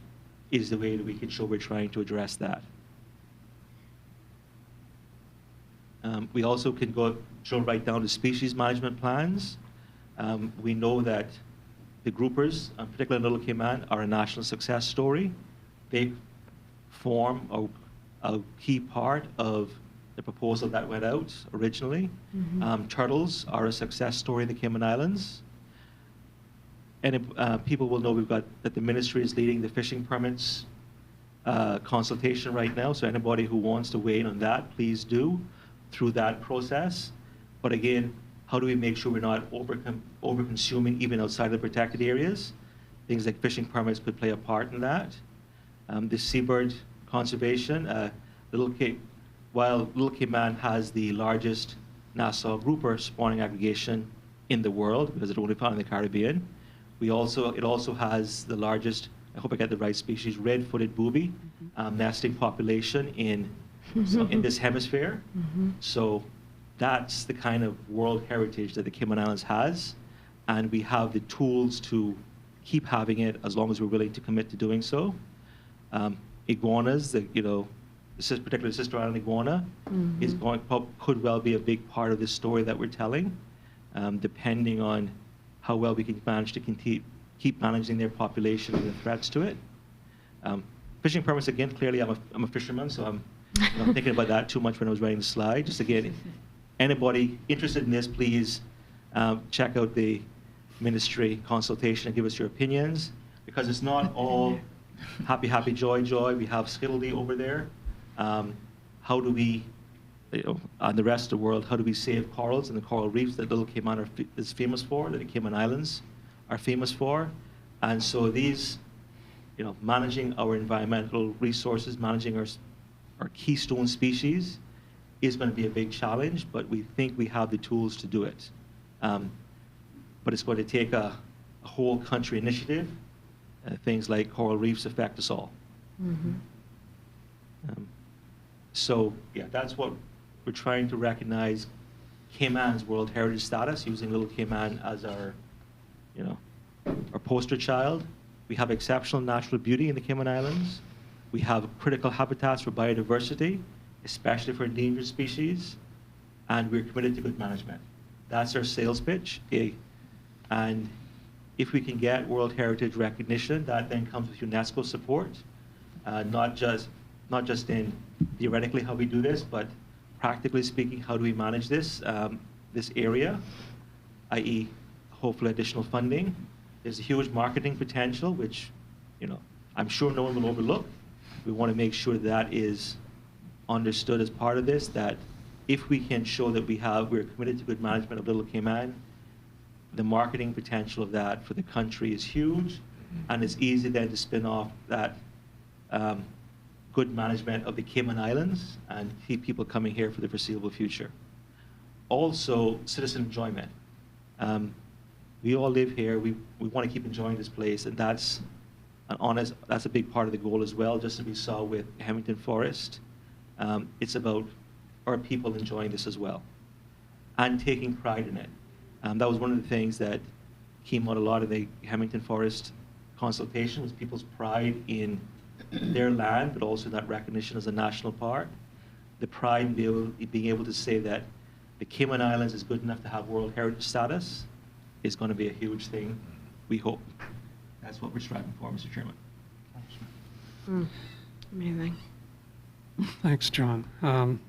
is the way that we can show we're trying to address that. We also can drill right down to species management plans. We know that the groupers, particularly in Little Cayman, are a national success story. They form a key part of the proposal that went out originally. Turtles are a success story in the Cayman Islands. And people will know that the ministry is leading the fishing permits consultation right now. So anybody who wants to weigh in on that, please do through that process. But again, how do we make sure we're not over-consuming even outside of the protected areas? Things like fishing permits could play a part in that. The seabird conservation, while Little Cayman has the largest Nassau grouper spawning aggregation in the world, because it's only found in the Caribbean, it also has the largest, I hope I get the right species, red-footed booby nesting population in this hemisphere. So that's the kind of world heritage that the Cayman Islands has, and we have the tools to keep having it as long as we're willing to commit to doing so. Iguanas, particularly sister island iguana, could well be a big part of this story that we're telling, depending on how well we can manage to keep managing their population and the threats to it. Fishing permits, again, clearly I'm a fisherman, so I'm not thinking about that too much when I was writing the slide. Just again, anybody interested in this, please check out the ministry consultation and give us your opinions, because it's not all happy, happy, joy, joy. We have skittledy over there. How do we, on the rest of the world, how do we save corals and the coral reefs that Little Cayman is famous for, that the Cayman Islands are famous for? And so these, managing our environmental resources, managing our keystone species is going to be a big challenge, but we think we have the tools to do it. But it's going to take a whole country initiative. Things like coral reefs affect us all. So yeah, that's what we're trying to recognize Cayman's World Heritage status, using Little Cayman as our poster child. We have exceptional natural beauty in the Cayman Islands. We have critical habitats for biodiversity, especially for endangered species, and we're committed to good management. That's our sales pitch. And if we can get World Heritage recognition, that then comes with UNESCO support, not just in theoretically how we do this, but practically speaking, how do we manage this area, i.e. hopefully additional funding. There's a huge marketing potential, which I'm sure no one will overlook. We want to make sure that is understood as part of this, that if we can show that we're committed to good management of Little Cayman, the marketing potential of that for the country is huge, and it's easy then to spin off that good management of the Cayman Islands and keep people coming here for the foreseeable future. Also, citizen enjoyment. We all live here. We want to keep enjoying this place, and that's a big part of the goal as well, just as we saw with Hemington Forest. It's about our people enjoying this as well and taking pride in it. That was one of the things that came out a lot of the Hemington Forest consultation, was people's pride in their land, but also that recognition as a national park. The pride in being able to say that the Cayman Islands is good enough to have World Heritage status is going to be a huge thing, we hope. That's what we're striving for, Mr. Chairman. Amazing. Thanks, John.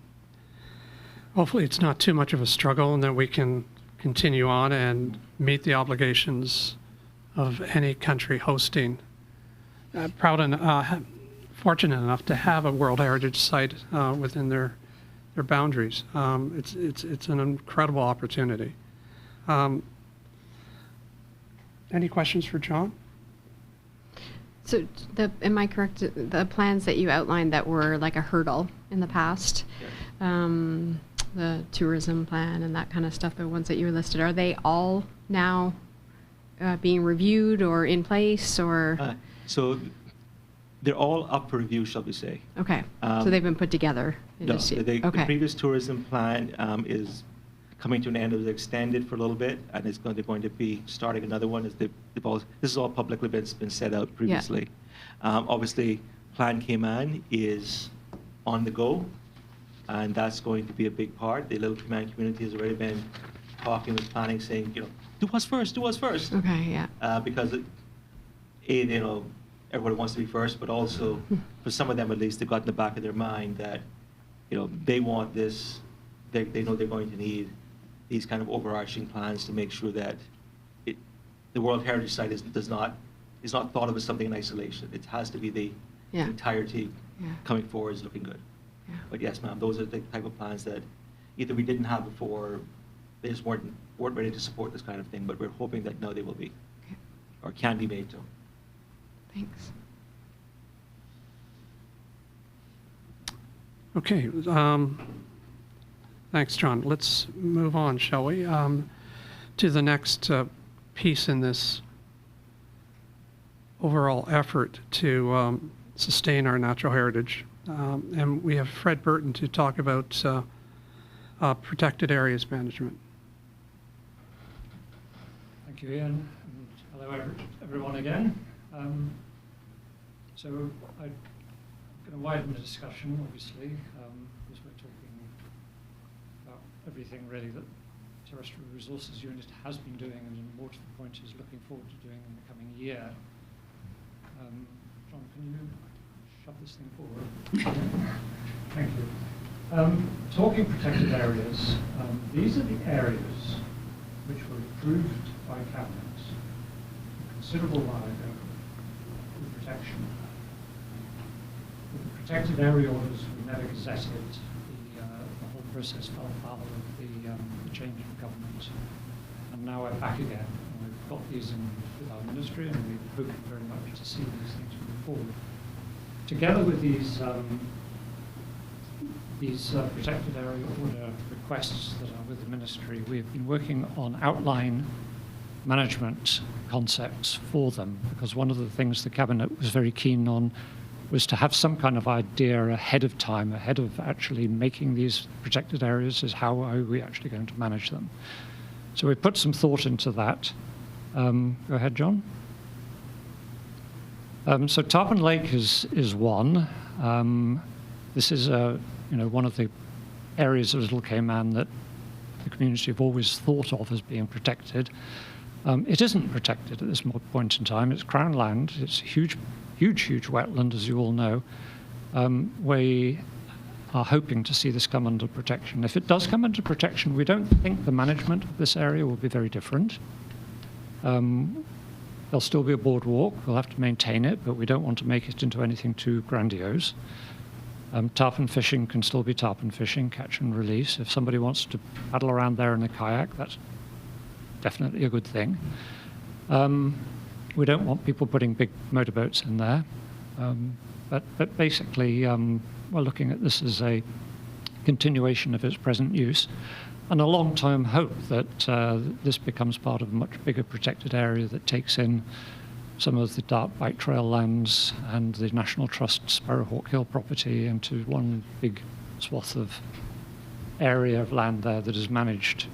Hopefully it's not too much of a struggle and that we can continue on and meet the obligations of any country hosting. Proud and fortunate enough to have a World Heritage site within their boundaries. It's an incredible opportunity. Any questions for John? So am I correct, the plans that you outlined that were like a hurdle in the past, the tourism plan and that kind of stuff, the ones that you listed, are they all now being reviewed or in place, or? So they're all up for review, shall we say. Okay, so they've been put together. The previous tourism plan is coming to an end. It was extended for a little bit, and they're going to be starting another one. This is all publicly been set out previously. Yeah. Obviously, Plan Cayman is on the go, and that's going to be a big part. The Little Cayman community has already been talking with planning, saying, do us first, do us first. Okay, yeah. Because everybody wants to be first, but also for some of them at least, they've got in the back of their mind that they want this. They know they're going to need these kind of overarching plans to make sure that the World Heritage Site is not thought of as something in isolation. It has to be the entirety coming forward is looking good. Yeah. But yes, ma'am, those are the type of plans that either we didn't have before, they just weren't ready to support this kind of thing, but we're hoping that now they will be, or can be made to. Thanks. Okay, thanks, John. Let's move on, shall we, to the next piece in this overall effort to sustain our natural heritage. And we have Fred Burton to talk about protected areas management. Thank you, Ian, and hello everyone again. So I'm going to widen the discussion, obviously, because we're talking about everything really that Terrestrial Resources Unit has been doing, and more to the point is looking forward to doing in the coming year. John, can you shove this thing forward? Thank you. Talking protected areas, these are the areas which were approved by Cabinet a considerable while ago for protection. With the protected area orders, we never gazetted. The whole process fell foul of the change in government. And now we're back again. And we've got these in with our ministry, and we're hoping very much to see these things move forward. Together with these protected area order requests that are with the ministry, we've been working on outline management concepts for them, because one of the things the Cabinet was very keen on was to have some kind of idea ahead of time, ahead of actually making these protected areas, is how are we actually going to manage them. So we put some thought into that. Go ahead, John. So Tarpon Lake is one. This is one of the areas of Little Cayman that the community have always thought of as being protected. It isn't protected at this point in time. It's Crown land. It's a huge wetland, as you all know. We are hoping to see this come under protection. If it does come under protection, we don't think the management of this area will be very different. There'll still be a boardwalk. We'll have to maintain it, but we don't want to make it into anything too grandiose. Tarpon fishing can still be tarpon fishing, catch and release. If somebody wants to paddle around there in a kayak, that's definitely a good thing. We don't want people putting big motorboats in there. But basically, we're looking at this as a continuation of its present use, and a long-term hope that this becomes part of a much bigger protected area that takes in some of the dark bike trail lands and the National Trust Sparrowhawk Hill property into one big swath of area of land there that is managed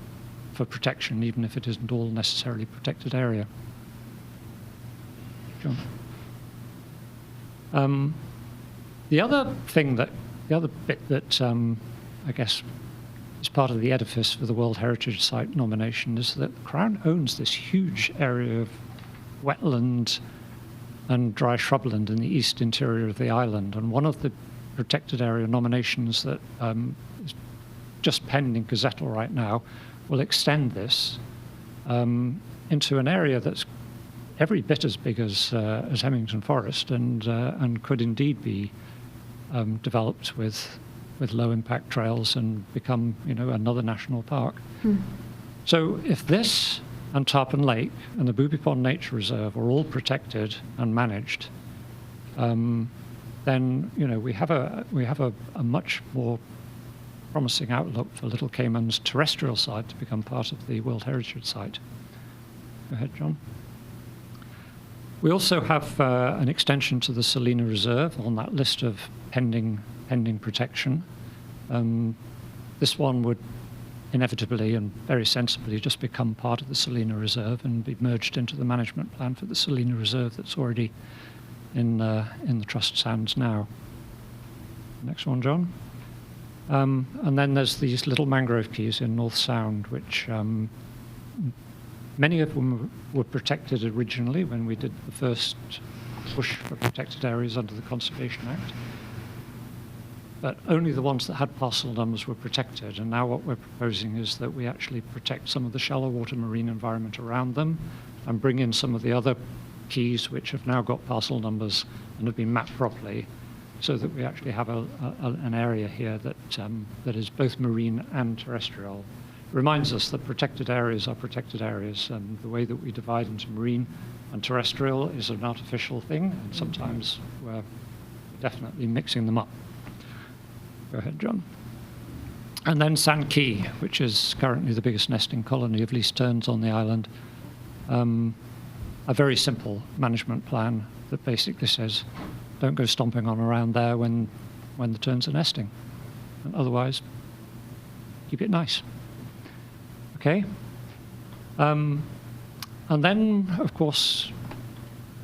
for protection, even if it isn't all necessarily protected area. John? The other bit that I guess is part of the edifice for the World Heritage Site nomination is that the Crown owns this huge area of wetland and dry shrubland in the east interior of the island. And one of the protected area nominations that is just pending gazettal right now will extend this into an area that's every bit as big as Hemington Forest, and could indeed be developed with low impact trails and become another national park. So if this and Tarpon Lake and the Booby Pond Nature Reserve are all protected and managed, then we have a much more promising outlook for Little Cayman's terrestrial site to become part of the World Heritage Site. Go ahead, John. We also have an extension to the Salina Reserve on that list of pending protection. This one would inevitably and very sensibly just become part of the Salina Reserve and be merged into the management plan for the Salina Reserve that's already in the Trust's hands now. Next one, John. And then there's these little mangrove keys in North Sound, which many of them were protected originally when we did the first push for protected areas under the Conservation Act. But only the ones that had parcel numbers were protected, and now what we're proposing is that we actually protect some of the shallow water marine environment around them and bring in some of the other keys which have now got parcel numbers and have been mapped properly, so that we actually have an area here that is both marine and terrestrial, reminds us that protected areas are protected areas, and the way that we divide into marine and terrestrial is an artificial thing, and sometimes we're definitely mixing them up. Go ahead, John. And then Sand Key, which is currently the biggest nesting colony of least terns on the island. A very simple management plan that basically says, don't go stomping on around there when the terns are nesting. And otherwise, keep it nice. Okay? And then, of course,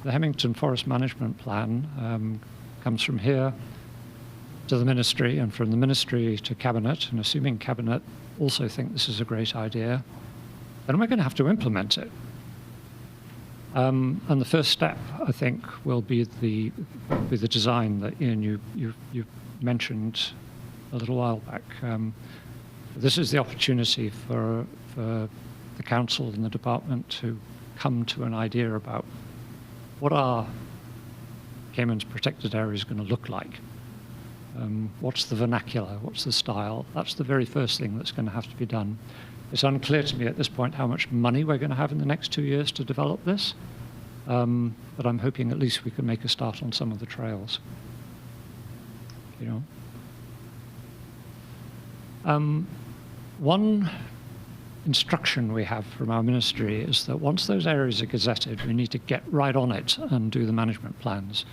the Hemington Forest Management Plan comes from here to the Ministry, and from the Ministry to Cabinet, and assuming Cabinet also think this is a great idea, then we're going to have to implement it. And the first step, I think, will be the design that, Ian, you mentioned a little while back. This is the opportunity for the Council and the Department to come to an idea about what are Cayman's protected areas going to look like. What's the vernacular? What's the style? That's the very first thing that's going to have to be done. It's unclear to me at this point how much money we're going to have in the next 2 years to develop this, but I'm hoping at least we can make a start on some of the trails. You know, one instruction we have from our ministry is that once those areas are gazetted, we need to get right on it and do the management plans.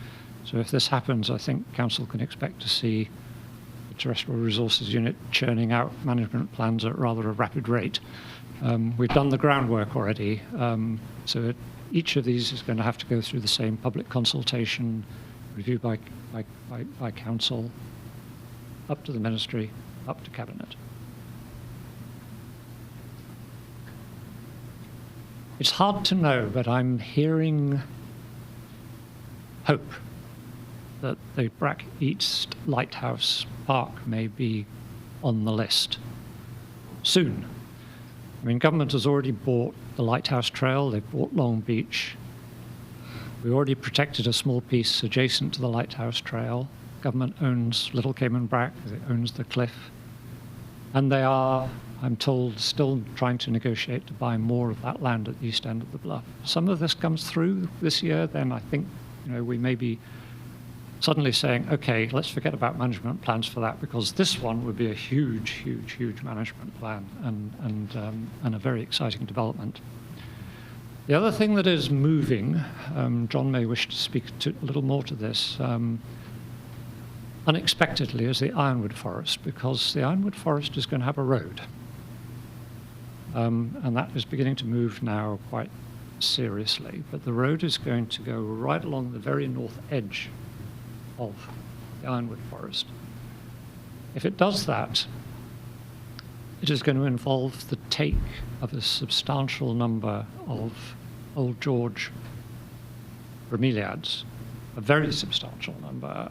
So if this happens, I think Council can expect to see the Terrestrial Resources Unit churning out management plans at rather a rapid rate. We've done the groundwork already, so each of these is going to have to go through the same public consultation, review by Council, up to the Ministry, up to Cabinet. It's hard to know, but I'm hearing hope that the Brack East Lighthouse Park may be on the list soon. I mean, government has already bought the Lighthouse Trail, they've bought Long Beach. We already protected a small piece adjacent to the Lighthouse Trail. Government owns Little Cayman Brack, it owns the cliff. And they are, I'm told, still trying to negotiate to buy more of that land at the east end of the bluff. Some of this comes through this year, then I think, you know, we may be suddenly saying, okay, let's forget about management plans for that, because this one would be a huge, huge, huge management plan and a very exciting development. The other thing that is moving, John may wish to speak a little more to this, unexpectedly, is the Ironwood Forest, because the Ironwood Forest is going to have a road. And that is beginning to move now quite seriously, but the road is going to go right along the very north edge of the Ironwood Forest. If it does that, it is going to involve the take of a substantial number of Old George bromeliads, a very substantial number,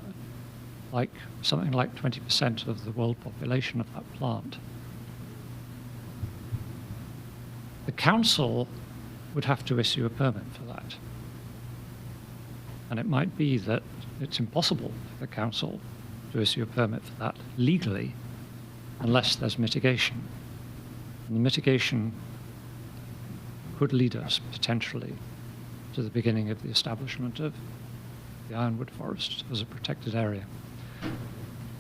like something like 20% of the world population of that plant. The council would have to issue a permit for that. And it might be that it's impossible for the council to issue a permit for that legally unless there's mitigation. And the mitigation could lead us potentially to the beginning of the establishment of the Ironwood Forest as a protected area.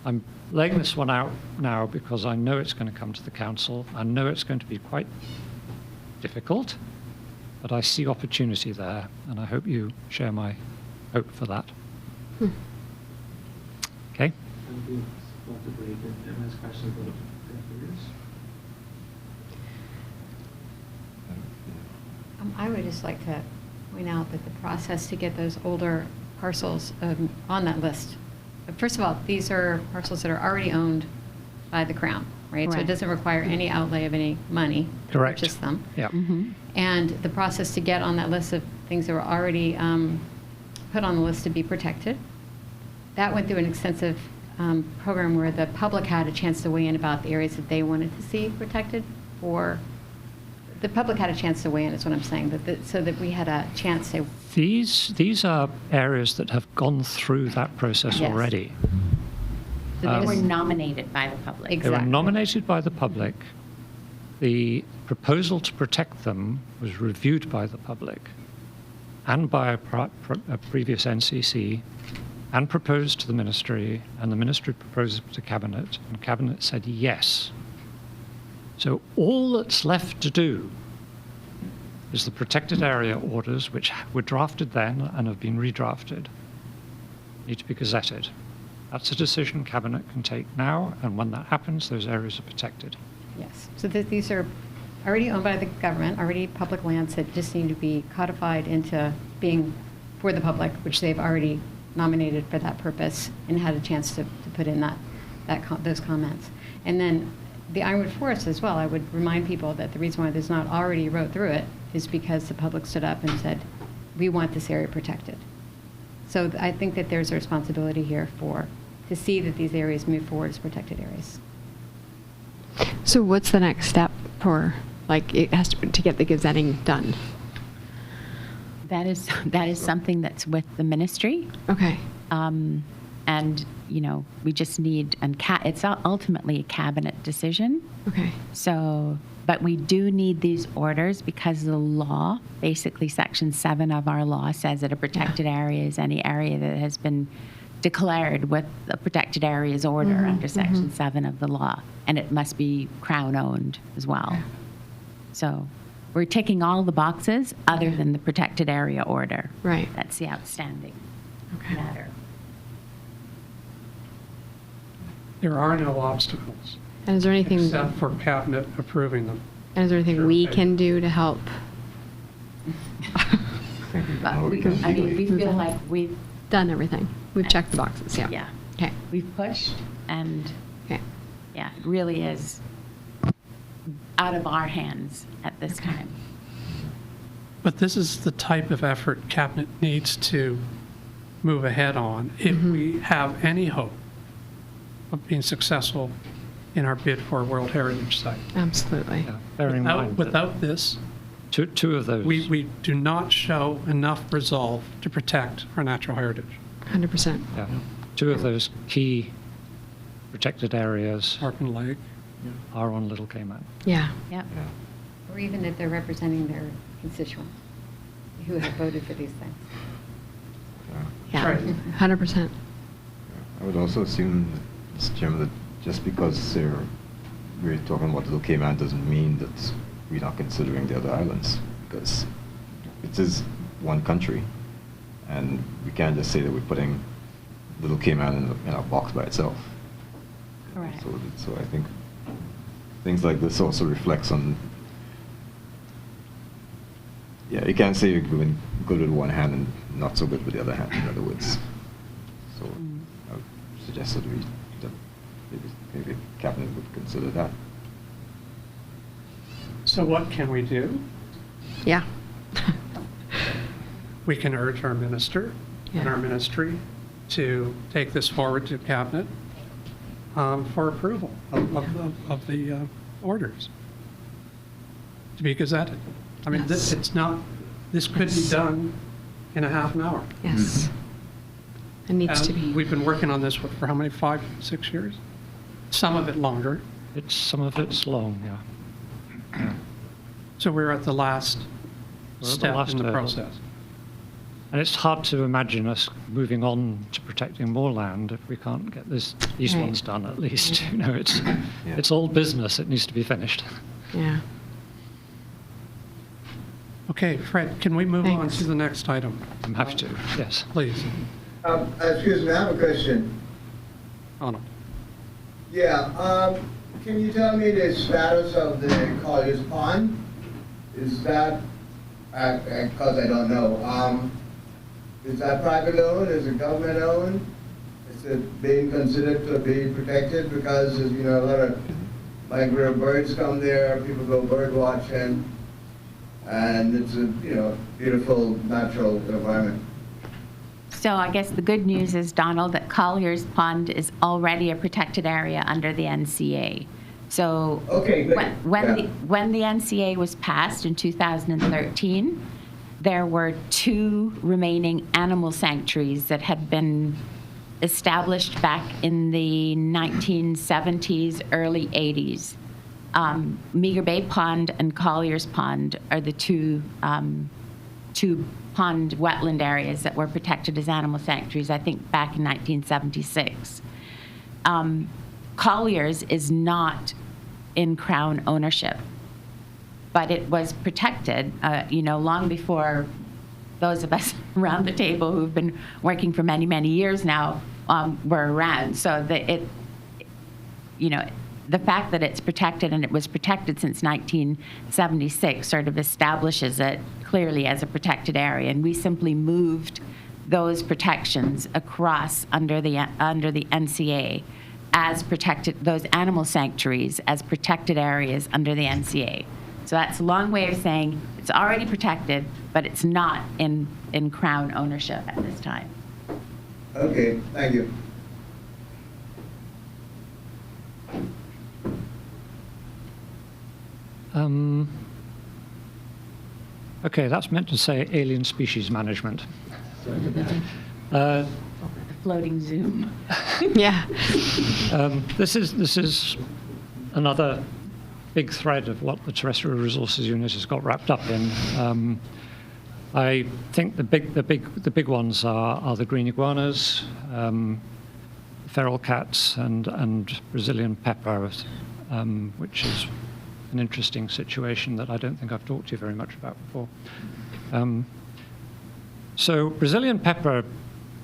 I'm laying this one out now because I know it's going to come to the council. I know it's going to be quite difficult, but I see opportunity there, and I hope you share my hope for that. Okay? I would just like to point out that the process to get those older parcels on that list, first of all, these are parcels that are already owned by the Crown, right? So it doesn't require any outlay of any money to purchase them. Yeah. Mm-hmm. And the process to get on that list of things that were already put on the list to be protected, that went through an extensive program where the public had a chance to weigh in about the areas that they wanted to see protected, or the public had a chance to weigh in, is what I'm saying, so that we had a chance to... These are areas that have gone through that process already. So they were nominated by the public. Exactly. They were nominated by the public. the proposal to protect them was reviewed by the public and by a previous NCC and proposed to the ministry, and the ministry proposed it to cabinet, and cabinet said yes. So all that's left to do is the protected area orders, which were drafted then and have been redrafted, need to be gazetted. That's a decision cabinet can take now, and when that happens, those areas are protected. Yes. So these are already owned by the government, already public lands that just need to be codified into being for the public, which they've already nominated for that purpose and had a chance to put in those comments. And then the Ironwood Forest as well, I would remind people that the reason why there's not already wrote through it is because the public stood up and said, we want this area protected. So I think that there's a responsibility here to see that these areas move forward as protected areas. So what's the next step for, like, it has to get the gazetting done? That is something that's with the ministry. Okay. And, you know, we just need, it's ultimately a cabinet decision. Okay. So, but we do need these orders because the law, basically Section 7 of our law, says that a protected area is any area that has been declared with a protected areas order under Section 7 of the law. And it must be Crown-owned as well. Okay. So we're ticking all the boxes other than the protected area order. Right. That's the outstanding matter. There are no obstacles, And is there anything, except for cabinet approving them. and is there anything Sure. we can do to help? But we feel like we've Done everything. We've checked the boxes, yeah. Yeah. Okay. We've pushed, and Okay. yeah, it really is out of our hands at this time. But this is the type of effort cabinet needs to move ahead on if we have any hope of being successful in our bid for a World Heritage Site. Absolutely. Yeah, bearing in mind that Without this, two of those. we do not show enough resolve to protect our natural heritage. 100%. Yeah. Two of those key protected areas Harpin Lake. are on Little Cayman. Yeah. Yep. Or even if they're representing their constituents who have voted for these things. Yeah. Right. 100%. I would also assume, Mr. Chairman, that just because we're talking about Little Cayman doesn't mean that we're not considering the other islands, because it is one country, and we can't just say that we're putting Little Cayman in a box by itself. Correct. So I think things like this also reflects on, you can't say you're going good with one hand and not so good with the other hand, in other words. So I would suggest that maybe cabinet would consider that. So what can we do? Yeah. We can urge our minister and Yeah. our ministry to take this forward to cabinet for approval of the orders to be gazetted. I mean, Yes. this could be done in a half an hour. Yes. It needs to And be. we've been working on this for how many, 5, 6 years? Some of it longer. Some of it's long, yeah. So we're at the last We're at the step last in the hurdle. process. And it's hard to imagine us moving on to protecting more land if we can't get these Right. ones done at least. You know, it's old business. It needs to be finished. Yeah. Okay, Fred, can we move on Thanks. to the next item, I'm happy to, yes. please? Excuse me, I have a question. Oh, no. Yeah, can you tell me the status of the Collier's Pond? Is that, because I don't know, is that private owned, is it government owned? Is it being considered to be protected? Because, you know, a lot of migratory birds come there, people go bird watching, and it's a, beautiful natural environment. So I guess the good news is, Donald, that Collier's Pond is already a protected area under the NCA. So Okay, good. when the NCA was passed in 2013, there were 2 remaining animal sanctuaries that had been established back in the 1970s, early 80s. Meager Bay Pond and Collier's Pond are the two pond wetland areas that were protected as animal sanctuaries, I think, back in 1976. Collier's is not in Crown ownership, but it was protected, long before those of us around the table who've been working for many, many years now were around. So the fact that it's protected, and it was protected since 1976, sort of establishes it clearly as a protected area. And we simply moved those protections across under the NCA as protected, those animal sanctuaries as protected areas under the NCA. So that's a long way of saying it's already protected, but it's not in Crown ownership at this time. Okay, thank you. Okay, that's meant to say alien species management. The floating Zoom. Yeah. This is another big thread of what the Terrestrial Resources Unit has got wrapped up in. I think the big ones are the green iguanas, feral cats, and Brazilian pepper, which is an interesting situation that I don't think I've talked to you very much about before. So Brazilian pepper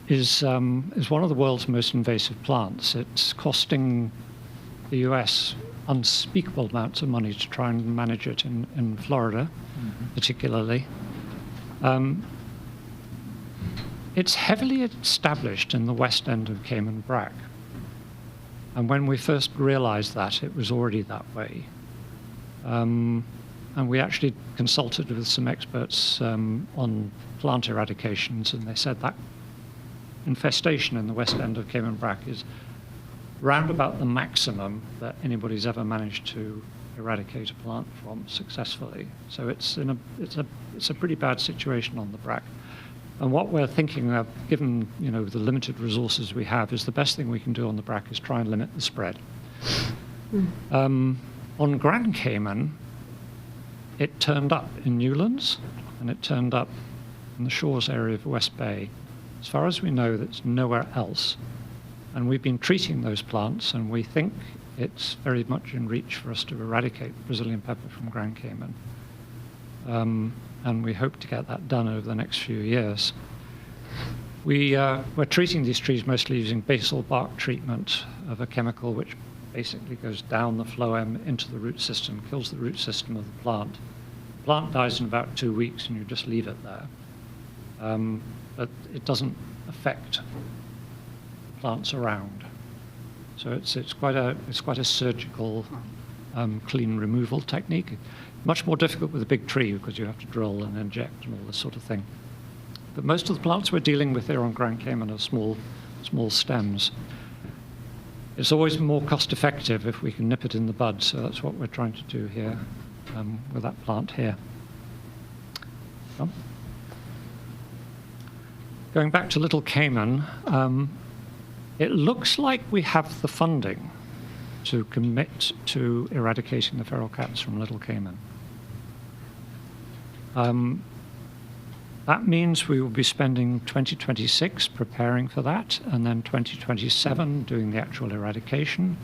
is one of the world's most invasive plants. It's costing the US unspeakable amounts of money to try and manage it in Florida, particularly. It's heavily established in the west end of Cayman Brac. And when we first realized that, it was already that way. And we actually consulted with some experts on plant eradications, and they said that infestation in the west end of Cayman Brac is round about the maximum that anybody's ever managed to eradicate a plant from successfully. So it's a pretty bad situation on the Brac. And what we're thinking of, given the limited resources we have, is the best thing we can do on the Brac is try and limit the spread. On Grand Cayman, it turned up in Newlands, and it turned up in the shores area of West Bay. As far as we know, that's nowhere else. And we've been treating those plants, and we think it's very much in reach for us to eradicate Brazilian pepper from Grand Cayman. And we hope to get that done over the next few years. We're treating these trees mostly using basal bark treatment of a chemical which basically goes down the phloem into the root system, kills the root system of the plant. The plant dies in about 2 weeks, and you just leave it there. But it doesn't affect the plants around. So it's quite a surgical, clean removal technique. Much more difficult with a big tree because you have to drill and inject and all this sort of thing. But most of the plants we're dealing with here on Grand Cayman are small stems. It's always more cost effective if we can nip it in the bud, so that's what we're trying to do here with that plant here. Going back to Little Cayman, it looks like we have the funding to commit to eradicating the feral cats from Little Cayman. That means we will be spending 2026 preparing for that, and then 2027 doing the actual eradication.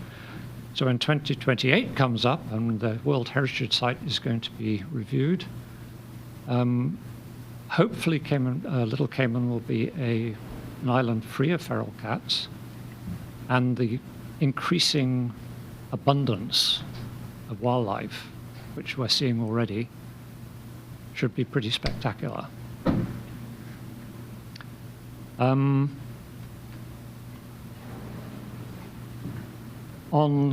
So when 2028 comes up and the World Heritage Site is going to be reviewed, hopefully Little Cayman will be an island free of feral cats, and the increasing abundance of wildlife, which we're seeing already, should be pretty spectacular. On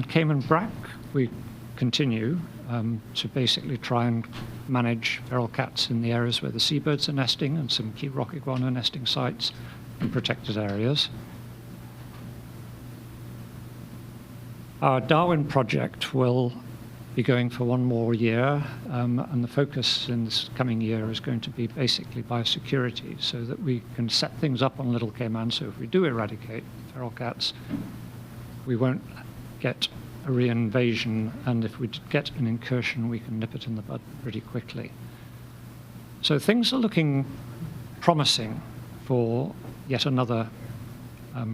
Cayman Brac, we continue to basically try and manage feral cats in the areas where the seabirds are nesting and some key rock iguana nesting sites in protected areas. Our Darwin project will be going for 1 more year, and the focus in this coming year is going to be basically biosecurity, so that we can set things up on Little Cayman, so if we do eradicate feral cats, we won't get a reinvasion, and if we get an incursion, we can nip it in the bud pretty quickly. So things are looking promising for yet another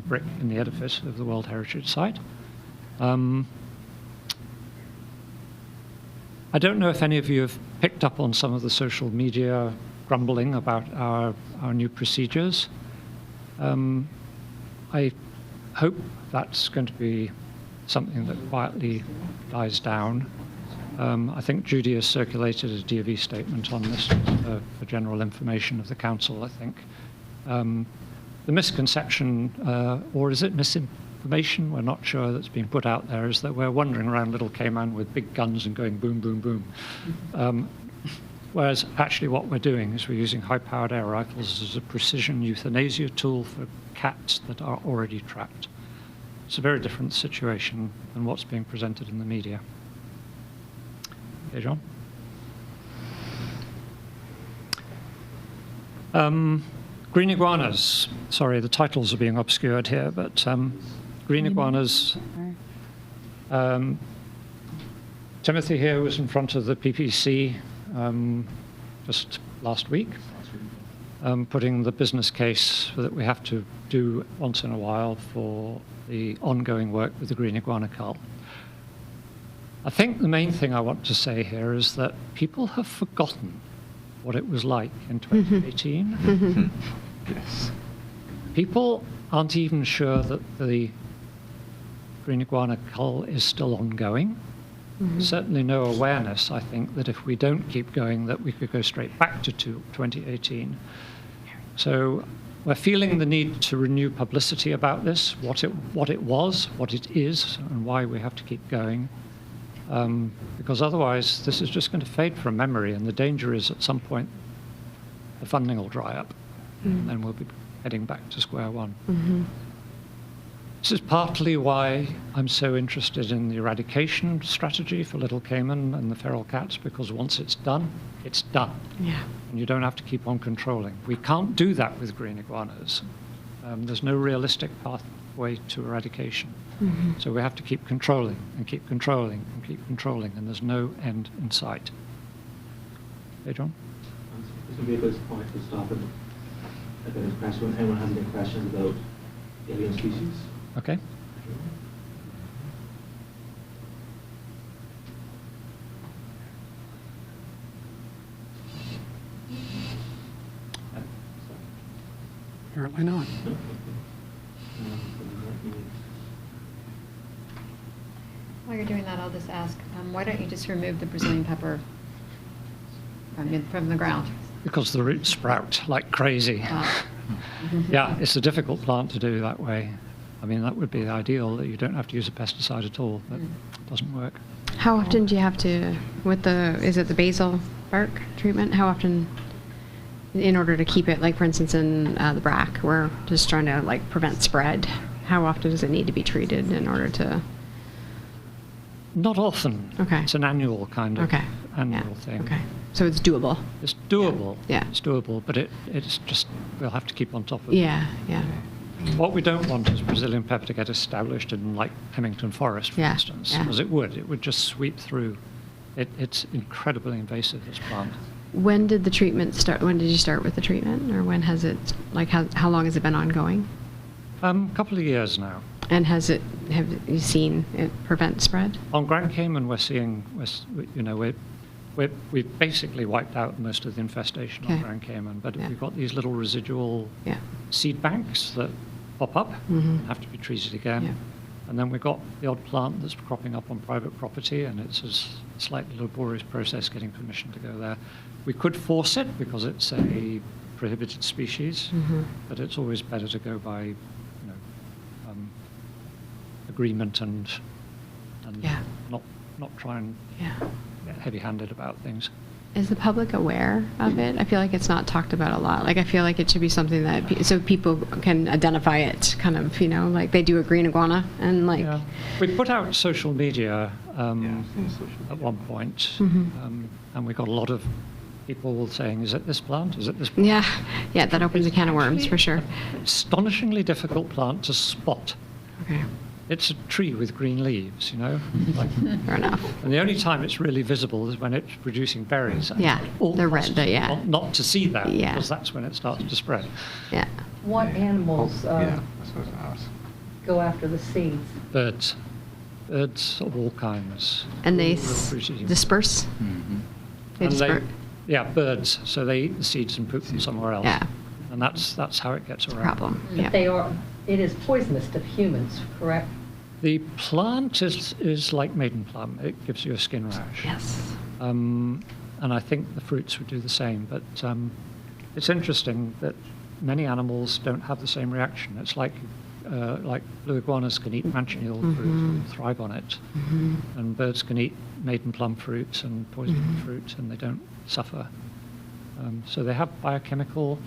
brick in the edifice of the World Heritage Site. I don't know if any of you have picked up on some of the social media grumbling about our new procedures. I hope that's going to be something that quietly dies down. I think Judy has circulated a DOV statement on this for general information of the council, I think. The misconception, or is it misinformation, we're not sure, that's been put out there, is that we're wandering around Little Cayman with big guns and going boom, boom, boom. Whereas actually what we're doing is we're using high-powered air rifles as a precision euthanasia tool for cats that are already trapped. It's a very different situation than what's being presented in the media. Okay, John? Green iguanas. Sorry, the titles are being obscured here, but green iguanas. Timothy here was in front of the PPC just last week, putting the business case that we have to do once in a while for the ongoing work with the green iguana cull. I think the main thing I want to say here is that people have forgotten what it was like in 2018. Yes. People aren't even sure that the green iguana cull is still ongoing. Certainly no awareness, I think, that if we don't keep going, that we could go straight back to 2018. So we're feeling the need to renew publicity about this, what it was, what it is, and why we have to keep going. Because otherwise, this is just going to fade from memory, and the danger is at some point the funding will dry up, and then we'll be heading back to square one. This is partly why I'm so interested in the eradication strategy for Little Cayman and the feral cats, because once it's done, it's done. Yeah. And you don't have to keep on controlling. We can't do that with green iguanas. There's no realistic pathway to eradication. So we have to keep controlling and keep controlling and keep controlling, and there's no end in sight. Hey, John? This would be a good point to stop and a bit of question when anyone has any questions about alien species. Okay. Apparently not. While you're doing that, I'll just ask, why don't you just remove the Brazilian pepper from the ground? Because the roots sprout like crazy. Yeah, it's a difficult plant to do that way. I mean, that would be the ideal, that you don't have to use a pesticide at all, but it doesn't work. How often do you have to, with the, is it the basil bark treatment? How often, in order to keep it, like for instance in the brack, we're just trying to like prevent spread. How often does it need to be treated in order to? Not often. Okay. It's an annual kind of annual thing. Okay. So it's doable. It's doable. Yeah. It's doable, but it's just, we'll have to keep on top of it. Yeah, yeah. What we don't want is Brazilian pepper to get established in like Hemington Forest, for instance, because it would just sweep through. It's incredibly invasive, this plant. When did the treatment start? When did you start with the treatment, or when has it, like how long has it been ongoing? A couple of years now. And have you seen it prevent spread? On Grand Cayman, we're seeing, we've basically wiped out most of the infestation on Grand Cayman, but we've got these little residual seed banks that pop up and have to be treated again. And then we've got the odd plant that's cropping up on private property, and it's a slightly laborious process getting permission to go there. We could force it because it's a prohibited species, but it's always better to go by agreement and not try and get heavy-handed about things. Is the public aware of it? I feel like it's not talked about a lot. Like I feel like it should be something that so people can identify it, kind of, like they do a green iguana and like. Yeah. We put out social media at one point, and we got a lot of people saying, "Is it this plant? Is it this plant?" Yeah, that opens a can of worms for sure. Astonishingly difficult plant to spot. Okay. it's a tree with green leaves, you know. Like, Fair enough. and the only time it's really visible is when it's producing berries. Yeah, All the red, possible yeah. not to see that, Yeah. because that's when it starts to spread. Yeah. What animals Yeah, that's what I asked. go after the seeds? Birds of all kinds. And they All fruity. disperse? Mm-hmm. They And disperse? yeah, birds. So they eat the seeds and poop them somewhere else. Yeah. And that's how it gets around. Problem, But yeah. it is poisonous to humans, correct? The plant is like maiden plum. It gives you a skin rash. Yes. And I think the fruits would do the same. But it's interesting that many animals don't have the same reaction. It's like blue iguanas can eat manchineel fruit and thrive on it. And birds can eat maiden plum fruit and poison fruit, and they don't suffer. So they have biochemical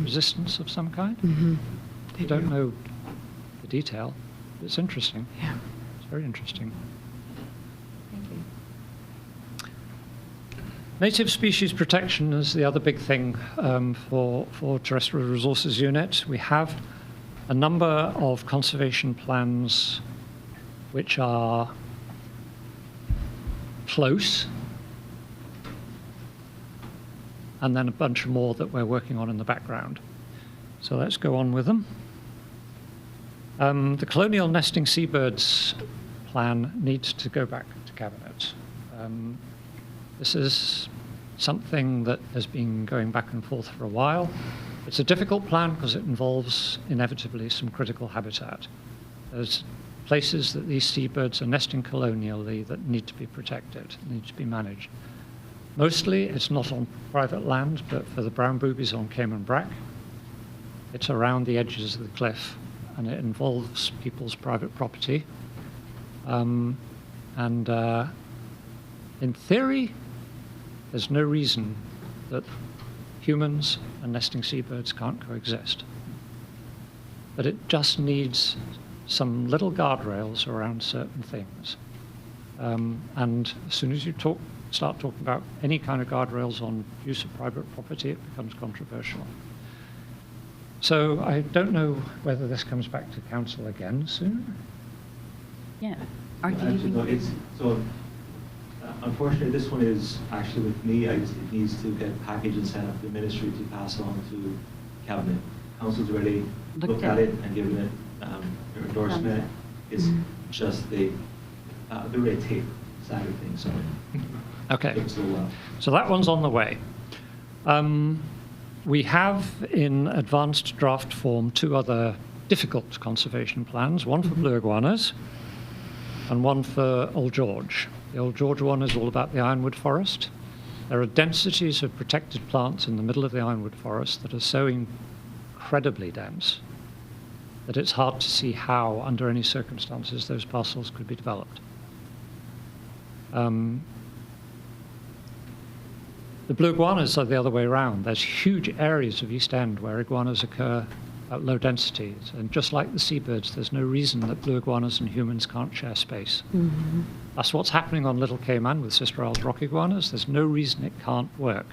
resistance of some kind. I don't know the detail. It's interesting. Yeah. It's very interesting. Thank you. Native species protection is the other big thing for Terrestrial Resources Unit. We have a number of conservation plans which are close, and then a bunch more that we're working on in the background. So let's go on with them. The colonial nesting seabirds plan needs to go back to Cabinet. This is something that has been going back and forth for a while. It's a difficult plan because it involves inevitably some critical habitat. There's places that these seabirds are nesting colonially that need to be protected, need to be managed. Mostly it's not on private land, but for the brown boobies on Cayman Brack, it's around the edges of the cliff, and it involves people's private property. In theory, there's no reason that humans and nesting seabirds can't coexist. But it just needs some little guardrails around certain things. And as soon as you start talking about any kind of guardrails on use of private property, it becomes controversial. So I don't know whether this comes back to council again soon. Yeah. Or do you Actually, think? no, unfortunately, this one is actually with me. It needs to get packaged and sent up to the ministry to pass on to cabinet. Council's already looked at it and given it their endorsement. It's just the red tape side of things. So Okay. it's a little while. So that one's on the way. We have in advanced draft form 2 other difficult conservation plans, one for blue iguanas and one for Old George. The Old George one is all about the ironwood forest. There are densities of protected plants in the middle of the ironwood forest that are so incredibly dense that it's hard to see how, under any circumstances, those parcels could be developed. The blue iguanas are the other way around. There's huge areas of East End where iguanas occur at low densities. And just like the seabirds, there's no reason that blue iguanas and humans can't share space. That's what's happening on Little Cayman with Sister Isles rock iguanas. There's no reason it can't work.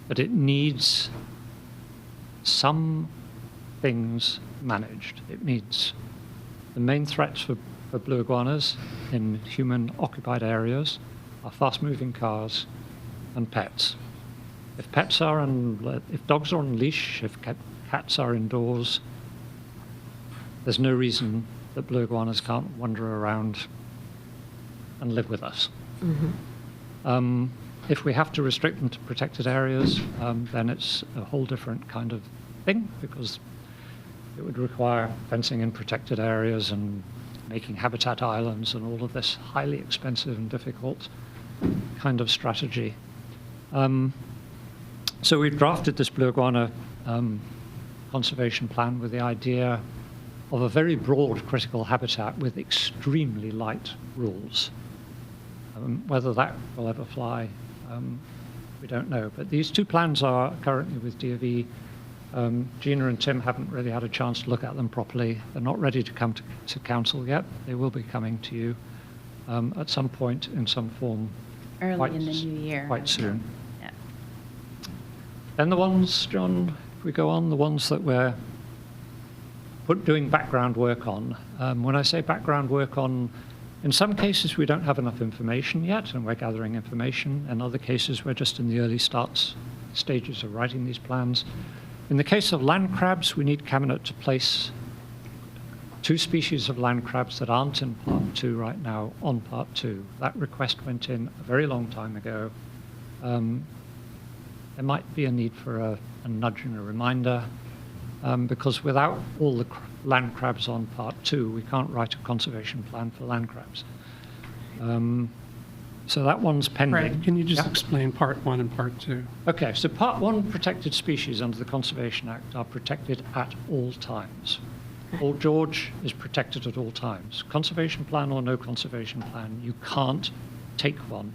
But it needs some things managed. It needs the main threats for blue iguanas in human-occupied areas are fast-moving cars and pets. If dogs are on leash, if cats are indoors, there's no reason that blue iguanas can't wander around and live with us. If we have to restrict them to protected areas, then it's a whole different kind of thing, because it would require fencing in protected areas and making habitat islands and all of this highly expensive and difficult kind of strategy. So we've drafted this blue iguana conservation plan with the idea of a very broad critical habitat with extremely light rules. Whether that will ever fly, we don't know. But these 2 plans are currently with DOE. Gina and Tim haven't really had a chance to look at them properly. They're not ready to come to council yet. They will be coming to you at some point in some form. Early in the new year. Quite soon. Yeah. Then the ones, John, if we go on, the ones that we're doing background work on. When I say background work on, in some cases we don't have enough information yet, and we're gathering information. In other cases, we're just in the early stages of writing these plans. In the case of land crabs, we need Cabinet to place 2 species of land crabs that aren't in Part 2 right now on Part 2. That request went in a very long time ago. There might be a need for a nudge and a reminder, because without all the land crabs on Part 2, we can't write a conservation plan for land crabs. So that one's pending. Right, can you just explain Part 1 and Part 2? Okay, so Part 1 protected species under the Conservation Act are protected at all times. Old George is protected at all times. Conservation plan or no conservation plan, you can't take one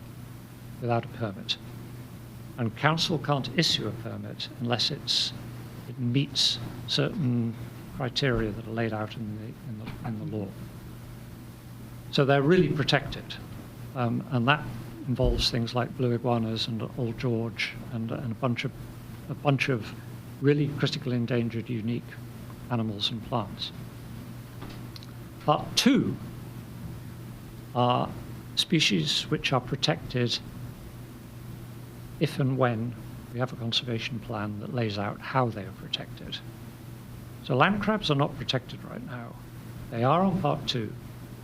without a permit. And council can't issue a permit unless it meets certain criteria that are laid out in the law. So they're really protected. And that involves things like blue iguanas and Old George and a bunch of really critically endangered, unique animals and plants. Part 2 are species which are protected if and when we have a conservation plan that lays out how they are protected. So land crabs are not protected right now. They are on Part 2.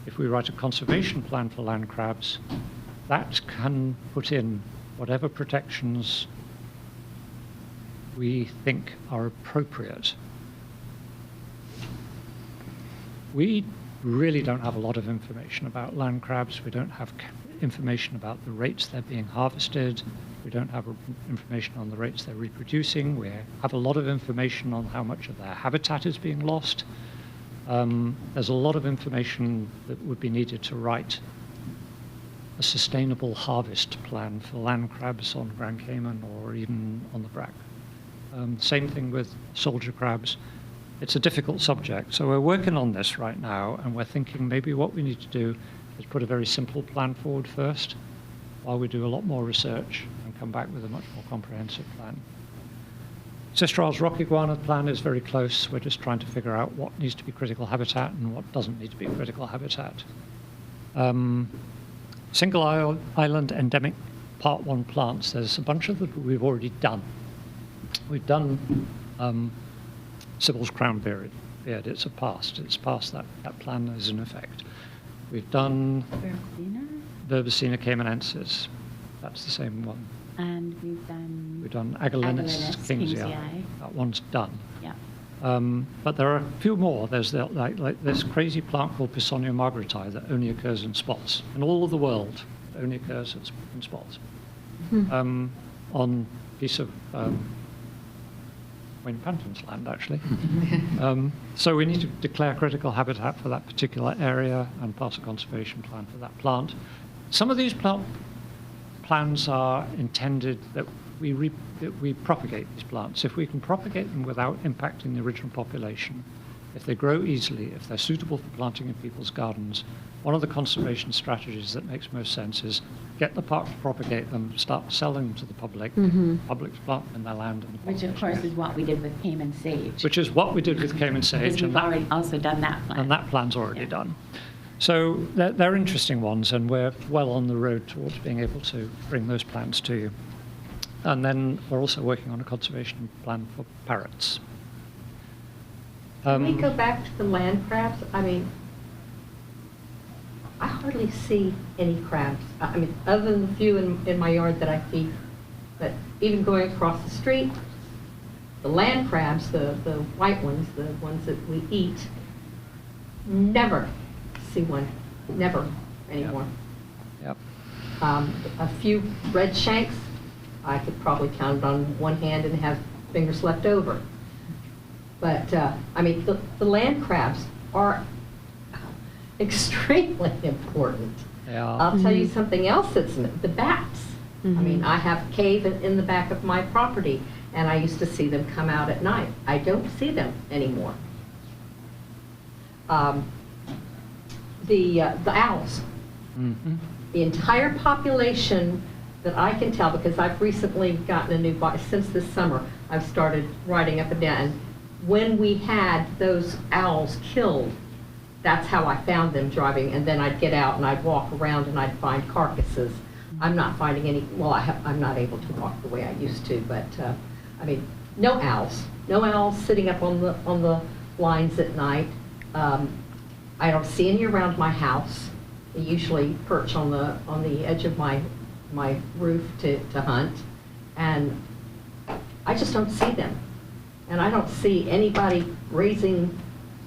If we write a conservation plan for land crabs, that can put in whatever protections we think are appropriate. We really don't have a lot of information about land crabs. We don't have information about the rates they're being harvested. We don't have information on the rates they're reproducing. We have a lot of information on how much of their habitat is being lost. There's a lot of information that would be needed to write a sustainable harvest plan for land crabs on Grand Cayman or even on the Brac. Same thing with soldier crabs. It's a difficult subject. So we're working on this right now, and we're thinking maybe what we need to do is put a very simple plan forward first while we do a lot more research and come back with a much more comprehensive plan. Sister Isles rock iguana plan is very close. We're just trying to figure out what needs to be critical habitat and what doesn't need to be critical habitat. Single island endemic Part 1 plants, there's a bunch of them we've already done. We've done Sybil's crown beard. It's passed. That plan is in effect. We've done Verbicina caymanensis. That's the same one. And we've done Agalenus kingsii. That one's done. Yeah. But there are a few more. There's like this crazy plant called Pisonia margaritae that only occurs in spots. In all of the world, it only occurs in spots. On a piece of Wayne Panton's land, actually. So we need to declare critical habitat for that particular area and pass a conservation plan for that plant. Some of these plans are intended that we propagate these plants. If we can propagate them without impacting the original population, if they grow easily, if they're suitable for planting in people's gardens, one of the conservation strategies that makes most sense is get the park to propagate them, start selling them to the public, public's plant them in their land. And the which, of course, is what we did with Cayman sage. Which is what we did with Cayman sage. We've already also done that plan. And that plan's already done. So they're interesting ones, and we're well on the road towards being able to bring those plans to you. And then we're also working on a conservation plan for parrots. Can we go back to the land crabs? I mean, I hardly see any crabs. I mean, other than the few in my yard that I feed. But even going across the street, the land crabs, the white ones, the ones that we eat, never see one. Never anymore. Yep. A few red shanks, I could probably count it on one hand and have fingers left over. But, I mean, the land crabs are extremely important. Yeah. I'll tell you something else that's the bats. I mean, I have a cave in the back of my property, and I used to see them come out at night. I don't see them anymore. The owls. The entire population that I can tell, because I've recently gotten a new box, since this summer, I've started riding up and down. And when we had those owls killed, that's how I found them driving, and then I'd get out and I'd walk around and I'd find carcasses. I'm not finding any, well, I'm not able to walk the way I used to, but, I mean, no owls sitting up on the lines at night. I don't see any around my house. They usually perch on the edge of my roof to hunt, and I just don't see them. And I don't see anybody raising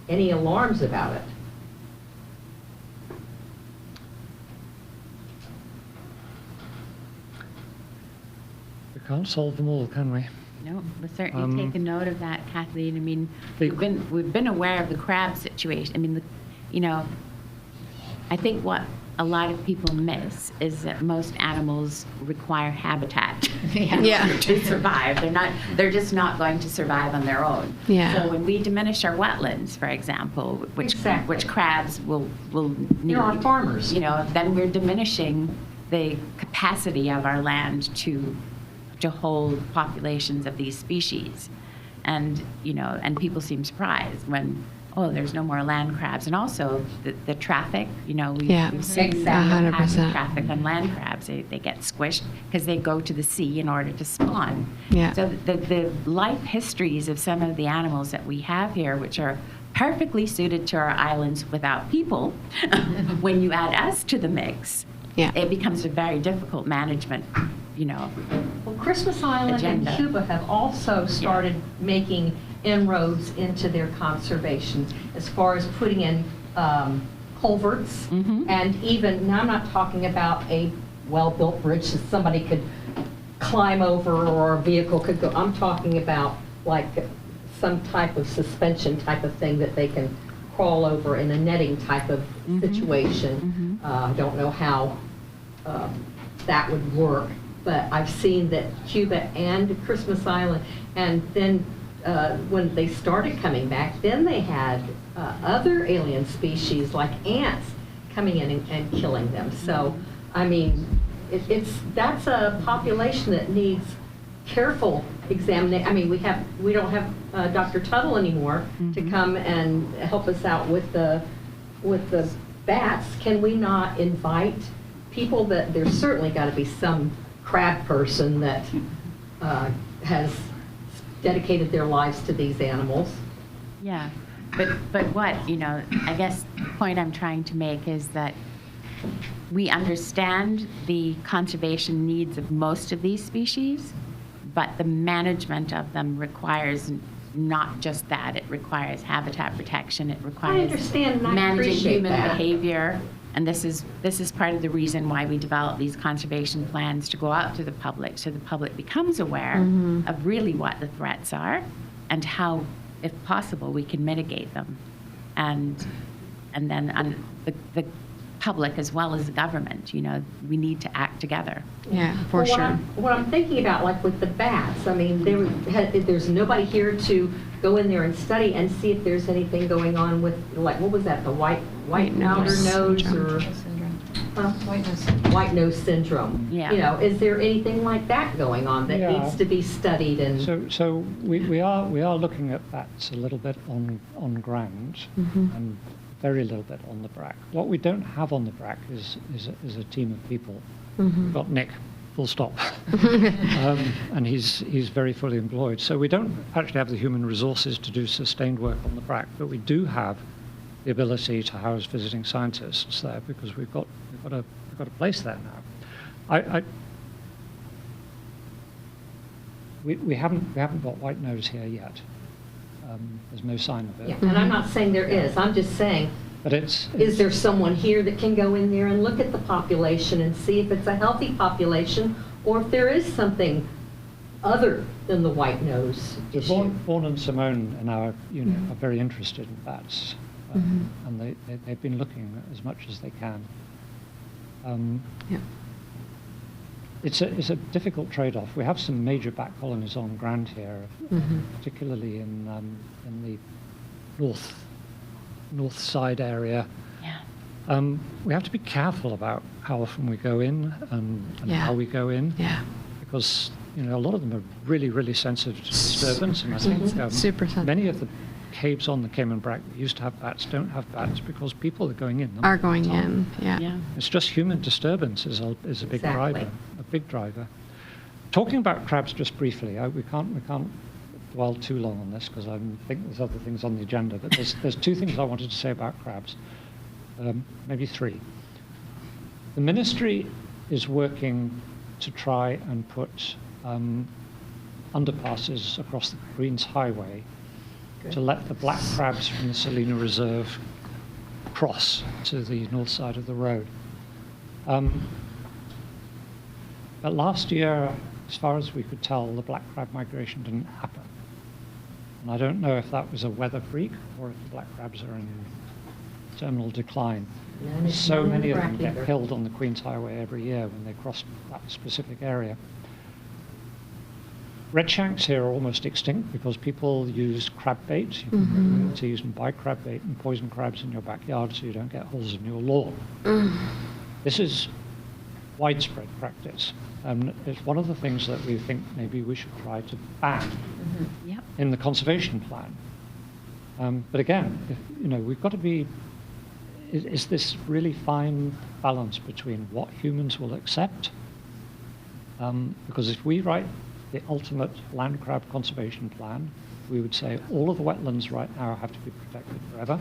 any alarms about it. We can't solve them all, can we? No, we'll certainly take a note of that, Kathleen. I mean, we've been aware of the crab situation. I mean, I think what a lot of people miss is that most animals require habitat to survive. They're just not going to survive on their own. Yeah. So when we diminish our wetlands, for example, which crabs will need, You're our farmers. Then we're diminishing the capacity of our land to hold populations of these species. And people seem surprised when, there's no more land crabs. And also the traffic, we've seen 100% traffic on land crabs. They get squished because they go to the sea in order to spawn. Yeah. So the life histories of some of the animals that we have here, which are perfectly suited to our islands without people, when you add us to the mix, it becomes a very difficult management, Well, Christmas Island agenda. and Cuba have also started making inroads into their conservation as far as putting in culverts, and even, now I'm not talking about a well-built bridge that somebody could climb over or a vehicle could go. I'm talking about like some type of suspension type of thing that they can crawl over in a netting type of situation. I don't know how that would work. But I've seen that Cuba and Christmas Island, and then when they started coming back, then they had other alien species like ants coming in and killing them. So, I mean, that's a population that needs careful examination. I mean, we don't have Dr. Tuttle anymore to come and help us out with the bats. Can we not invite people that there's certainly got to be some crab person that has dedicated their lives to these animals. Yeah, but what, I guess the point I'm trying to make is that we understand the conservation needs of most of these species, but the management of them requires not just that. It requires habitat protection. It requires I understand and I managing appreciate human that. behavior. And this is part of the reason why we develop these conservation plans to go out to the public, so the public becomes aware of really what the threats are and how, if possible, we can mitigate them. And then the public as well as the government, we need to act together. Yeah, for sure. What I'm thinking about, like with the bats, I mean, there's nobody here to go in there and study and see if there's anything going on with, like, what was that, the white outer nose or white nose syndrome. Yeah. Is there anything like that going on that needs to be studied? And so we are looking at bats a little bit on ground and very little bit on the BRAC. What we don't have on the BRAC is a team of people. We've got Nick, full stop, and he's very fully employed. So we don't actually have the human resources to do sustained work on the BRAC, but we do have the ability to house visiting scientists there because we've got a place there now. We haven't got white nose here yet. There's no sign of it. yeah, and I'm not saying there is. I'm just saying, but is there someone here that can go in there and look at the population and see if it's a healthy population or if there is something other than the white nose issue? Vaughan and Simone and are very interested in bats, and they've been looking as much as they can. It's a difficult trade-off. We have some major bat colonies on ground here, particularly in the north side area. Yeah. We have to be careful about how often we go in and how we go in. Yeah. because a lot of them are really, really sensitive to disturbance, and I think Super sensitive. many of the caves on the Cayman Brac that used to have bats don't have bats because people are going in them. Are going in, yeah. It's just human disturbance is a big Exactly. driver. Talking about crabs just briefly, we can't dwell too long on this because I think there's other things on the agenda, but there's two things I wanted to say about crabs, maybe three. The ministry is working to try and put underpasses across the Queen's Highway to let the black crabs from the Salina Reserve cross to the north side of the road. But last year, as far as we could tell, the black crab migration didn't happen. And I don't know if that was a weather freak or if the black crabs are in terminal decline. So many of them get killed on the Queen's Highway every year when they cross that specific area. Redshanks here are almost extinct because people use crab bait. You can go to use and buy crab bait and poison crabs in your backyard so you don't get holes in your lawn. This is widespread practice. It's one of the things that we think maybe we should try to ban in the conservation plan. But again, we've got to be, is this really fine balance between what humans will accept? Because if we write the ultimate land crab conservation plan, we would say all of the wetlands right now have to be protected forever.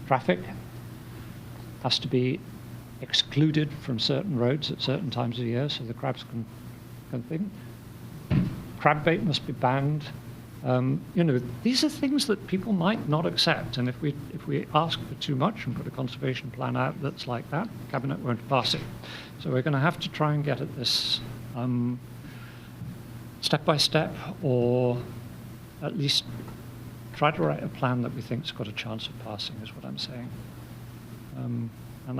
Traffic has to be excluded from certain roads at certain times of the year so the crabs can think. Crab bait must be banned. These are things that people might not accept, and if we ask for too much and put a conservation plan out that's like that, the Cabinet won't pass it. So we're going to have to try and get at this step by step, or at least try to write a plan that we think's got a chance of passing, is what I'm saying. And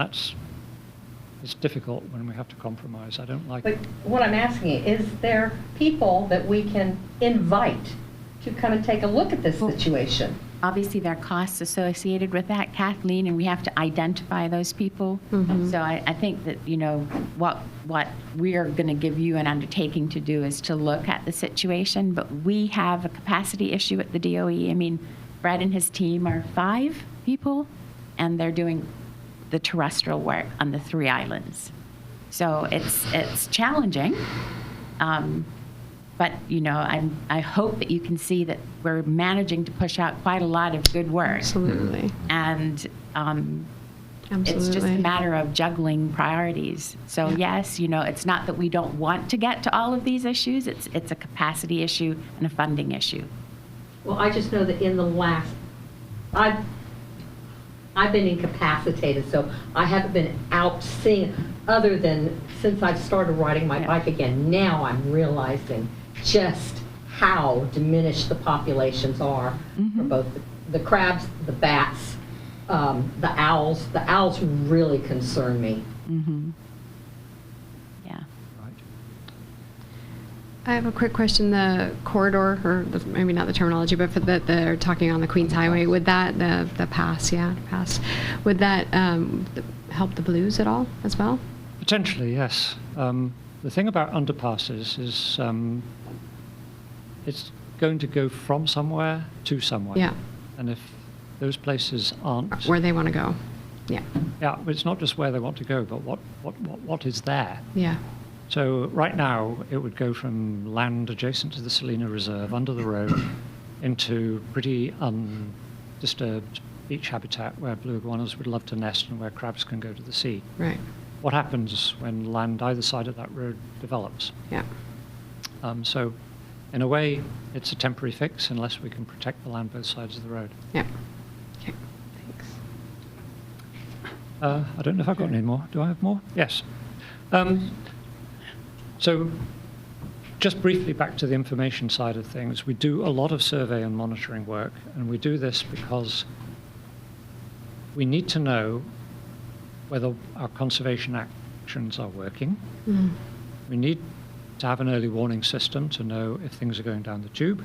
it's difficult when we have to compromise. I don't like But it. what I'm asking is there people that we can invite to come and take a look at this situation? Obviously, there are costs associated with that, Kathleen, and we have to identify those people. So I think that, what we are going to give you an undertaking to do is to look at the situation, but we have a capacity issue at the DOE. I mean, Brad and his team are 5 people, and they're doing the terrestrial work on the 3 islands. So it's challenging. But, I hope that you can see that we're managing to push out quite a lot of good work. Absolutely. And it's just a matter of juggling priorities. So, yes, it's not that we don't want to get to all of these issues. It's a capacity issue and a funding issue. Well, I just know that in the last, I've been incapacitated, so I haven't been out seeing, other than since I've started riding my bike again. Now I'm realizing just how diminished the populations are for both the crabs, the bats, the owls. The owls really concern me. Yeah. I have a quick question. The corridor, or maybe not the terminology, but that they're talking on the Queen's Highway, would that, the pass, would that help the blues at all as well? Potentially, yes. The thing about underpasses is it's going to go from somewhere to somewhere. Yeah. And if those places aren't where they want to go. Yeah. Yeah, but it's not just where they want to go, but what is there. Yeah. So right now, it would go from land adjacent to the Salina Reserve, under the road, into pretty undisturbed beach habitat where blue iguanas would love to nest and where crabs can go to the sea. Right. What happens when land either side of that road develops? Yeah. So, in a way, it's a temporary fix unless we can protect the land both sides of the road. Yeah. Okay. Thanks. I don't know if I've got any more. Do I have more? Yes. So, just briefly back to the information side of things, we do a lot of survey and monitoring work, and we do this because we need to know whether our conservation actions are working. We need to have an early warning system to know if things are going down the tube.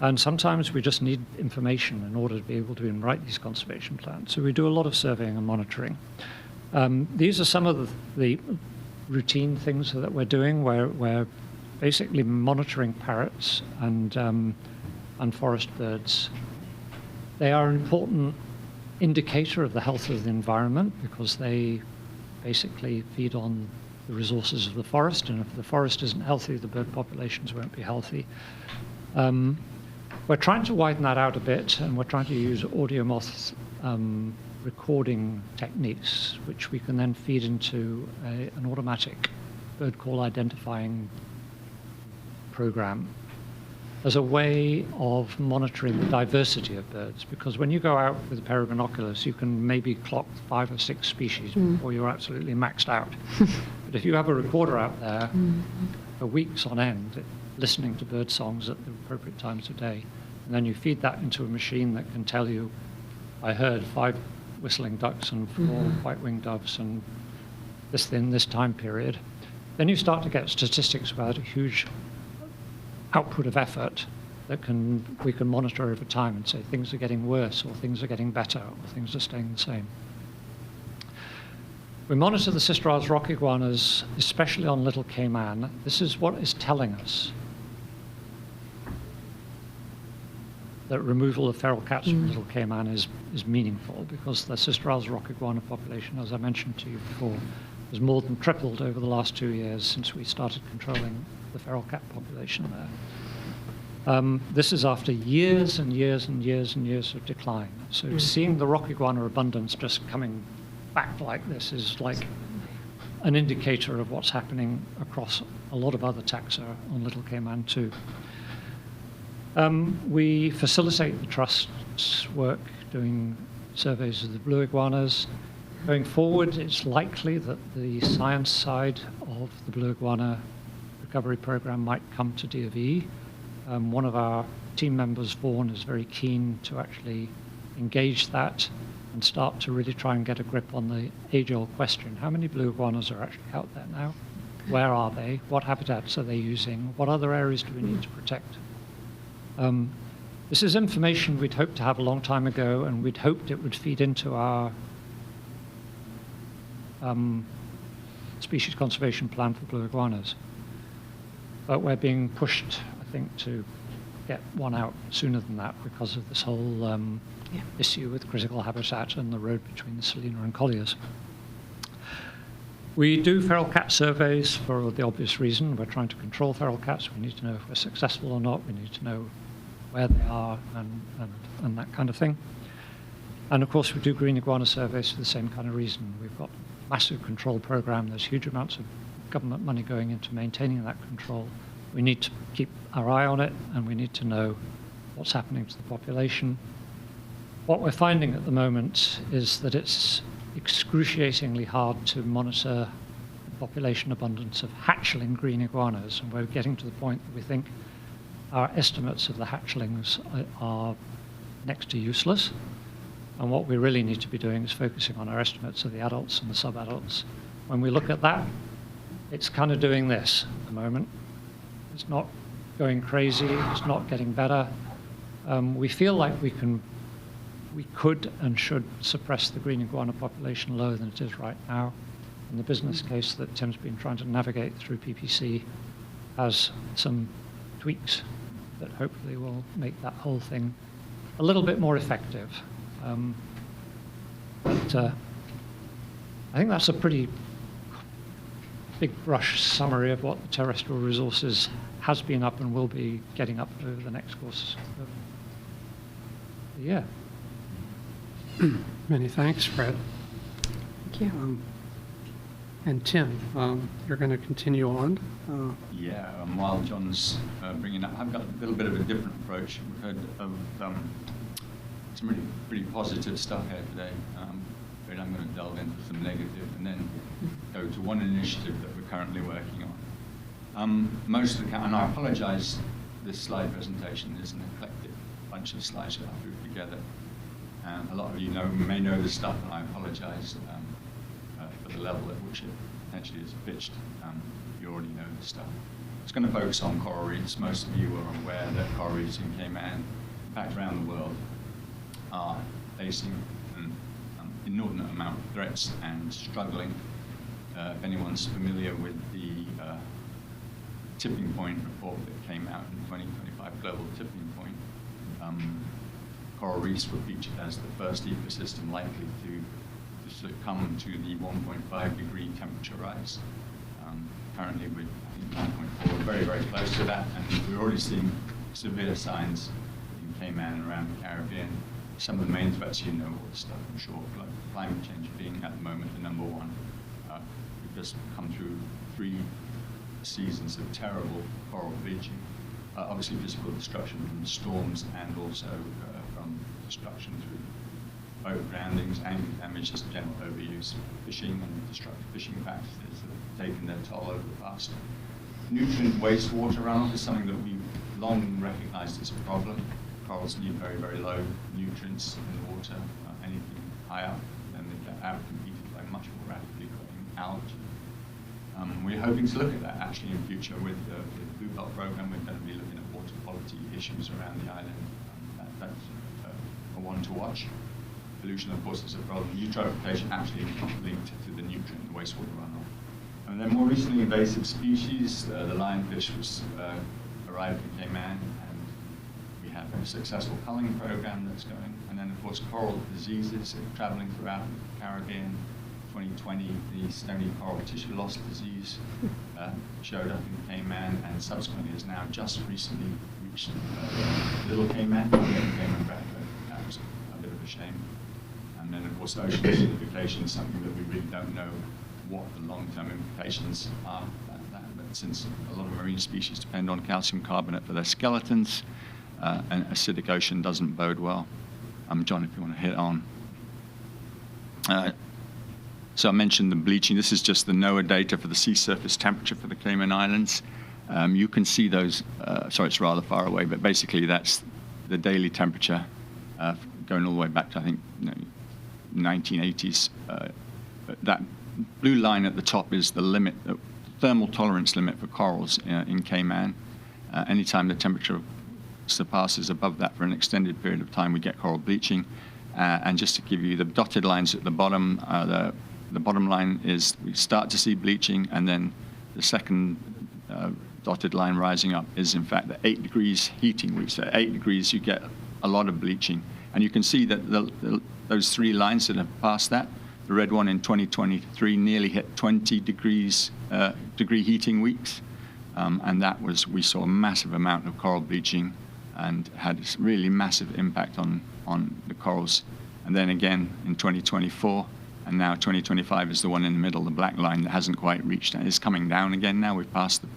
And sometimes we just need information in order to be able to even write these conservation plans. So we do a lot of surveying and monitoring. These are some of the routine things that we're doing. We're basically monitoring parrots and forest birds. They are an important indicator of the health of the environment because they basically feed on the resources of the forest, and if the forest isn't healthy, the bird populations won't be healthy. We're trying to widen that out a bit, and we're trying to use audio moth recording techniques, which we can then feed into an automatic bird call identifying program as a way of monitoring the diversity of birds. Because when you go out with a pair of binoculars, you can maybe clock 5 or 6 species before you're absolutely maxed out. But if you have a recorder out there for weeks on end, listening to bird songs at the appropriate times of day, and then you feed that into a machine that can tell you, I heard 5 whistling ducks and 4 white-winged doves and this in this time period, then you start to get statistics about a huge output of effort that we can monitor over time and say things are getting worse or things are getting better or things are staying the same. We monitor the Cistrals rock iguanas, especially on Little Cayman. This is what is telling us that removal of feral cats from Little Cayman is meaningful, because the Cistrals rock iguana population, as I mentioned to you before, has more than tripled over the last 2 years since we started controlling the feral cat population there. This is after years and years and years and years of decline. So seeing the rock iguana abundance just coming back like this is like an indicator of what's happening across a lot of other taxa on Little Cayman too. We facilitate the Trust's work doing surveys of the blue iguanas. Going forward, it's likely that the science side of the blue iguana recovery program might come to DofE. One of our team members, Vaughan, is very keen to actually engage that and start to really try and get a grip on the age-old question. How many blue iguanas are actually out there now? Where are they? What habitats are they using? What other areas do we need to protect? This is information we'd hoped to have a long time ago, and we'd hoped it would feed into our species conservation plan for blue iguanas. But we're being pushed, I think, to get one out sooner than that because of this whole issue with critical habitat and the road between the Salina and Colliers. We do feral cat surveys for the obvious reason. We're trying to control feral cats. We need to know if we're successful or not. We need to know where they are and that kind of thing. And of course, we do green iguana surveys for the same kind of reason. We've got a massive control program. There's huge amounts of government money going into maintaining that control. We need to keep our eye on it, and we need to know what's happening to the population. What we're finding at the moment is that it's excruciatingly hard to monitor the population abundance of hatchling green iguanas, and we're getting to the point that we think our estimates of the hatchlings are next to useless. And what we really need to be doing is focusing on our estimates of the adults and the sub-adults. When we look at that, it's kind of doing this at the moment. It's not going crazy, it's not getting better. We feel like we could and should suppress the green iguana population lower than it is right now. And the business case that Tim's been trying to navigate through PPC has some tweaks that hopefully will make that whole thing a little bit more effective. But I think that's a pretty big brush summary of what the terrestrial resources has been up and will be getting up over the next course of the year. Many thanks, Fred. Thank you. And Tim, you're going to continue on. While John's bringing up, I've got a little bit of a different approach. We've heard of some really pretty positive stuff here today. But I'm going to delve into some negative and then go to one initiative that we're currently working on. Most of the, and I apologize, this slide presentation is an eclectic bunch of slides that I've grouped together. A lot of you may know this stuff, and I apologize for the level at which it potentially is pitched. You already know this stuff. It's going to focus on coral reefs. Most of you are aware that coral reefs in Cayman, in fact around the world, are facing an inordinate amount of threats and struggling if anyone's familiar with the tipping point report that came out in 2025, Global Tipping Point, coral reefs were featured as the first ecosystem likely to succumb to the 1.5 degree temperature rise. Currently we're, I think, 1.4, we're very, very close to that, and we're already seeing severe signs in Cayman and around the Caribbean. Some of the main threats, you know, all the stuff, I'm sure, climate change being at the moment the number one. We've just come through 3 seasons of terrible coral bleaching. Obviously visible destruction from storms and also from destruction through boat groundings, anchor damage, just general overuse, fishing and destructive fishing practices that have taken their toll over the past. Nutrient wastewater runoff is something that we've long recognized as a problem. Corals need very, very low nutrients in the water. Anything higher, then they get out-competed by much more rapidly growing algae. We're hoping to look at that actually in future with the Blue Belt program. We're going to be looking at water quality issues around the island. That's a one to watch. Pollution, of course, is a problem. Eutrophication actually linked to the nutrient, the wastewater runoff. And then more recently, invasive species. The lionfish was arrived in Cayman, and we have a successful culling program that's going. And then, of course, coral diseases traveling throughout the Caribbean. 2020, the stony coral tissue loss disease showed up in Cayman, and subsequently has now just recently reached Little Cayman. Cayman graduate. That was a bit of a shame. And then, of course, ocean acidification is something that we really don't know what the long-term implications are. But since a lot of marine species depend on calcium carbonate for their skeletons, an acidic ocean doesn't bode well. John, if you want to hit on. So I mentioned the bleaching. This is just the NOAA data for the sea surface temperature for the Cayman Islands. You can see those, sorry, it's rather far away, but basically that's the daily temperature going all the way back to, I think, 1980s. That blue line at the top is the limit, the thermal tolerance limit for corals in Cayman. Anytime the temperature surpasses above that for an extended period of time, we get coral bleaching. And just to give you the dotted lines at the bottom, the bottom line is we start to see bleaching, and then the second dotted line rising up is in fact the 8 degrees heating week. So at 8 degrees you get a lot of bleaching. And you can see that those 3 lines that have passed that, the red one in 2023 nearly hit 20 degree heating weeks. And that was, we saw a massive amount of coral bleaching and had this really massive impact on the corals. And then again in 2024, and now 2025 is the one in the middle, the black line that hasn't quite reached. It's coming down again now. We've passed the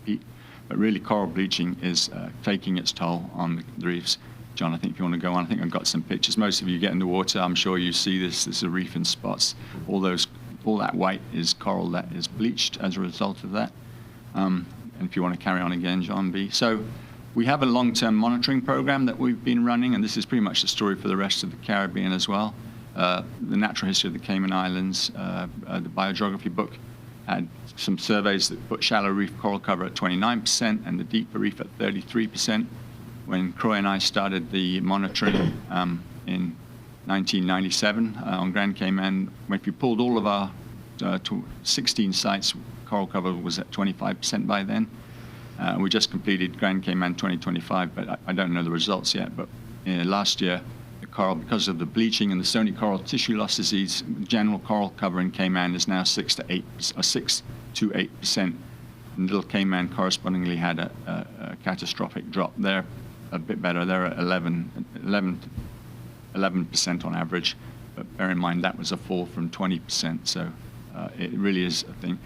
peak. But really, coral bleaching is taking its toll on the reefs. John, I think if you want to go on, I think I've got some pictures. Most of you get in the water, I'm sure you see this. There's a reef in spots. All that white is coral that is bleached as a result of that. And if you want to carry on again, John B. So we have a long-term monitoring program that we've been running, and this is pretty much the story for the rest of the Caribbean as well. The natural history of the Cayman Islands, the biogeography book had some surveys that put shallow reef coral cover at 29% and the deeper reef at 33%. When Croy and I started the monitoring in 1997 on Grand Cayman, if you pulled all of our 16 sites, coral cover was at 25% by then. We just completed Grand Cayman 2025, but I don't know the results yet. But last year, the coral, because of the bleaching and the stony coral tissue loss disease, general coral cover in Cayman is now 6 to 8%. And Little Cayman correspondingly had a catastrophic drop. They're a bit better. They're at 11% on average. But bear in mind that was a fall from 20%. So it really is a thing.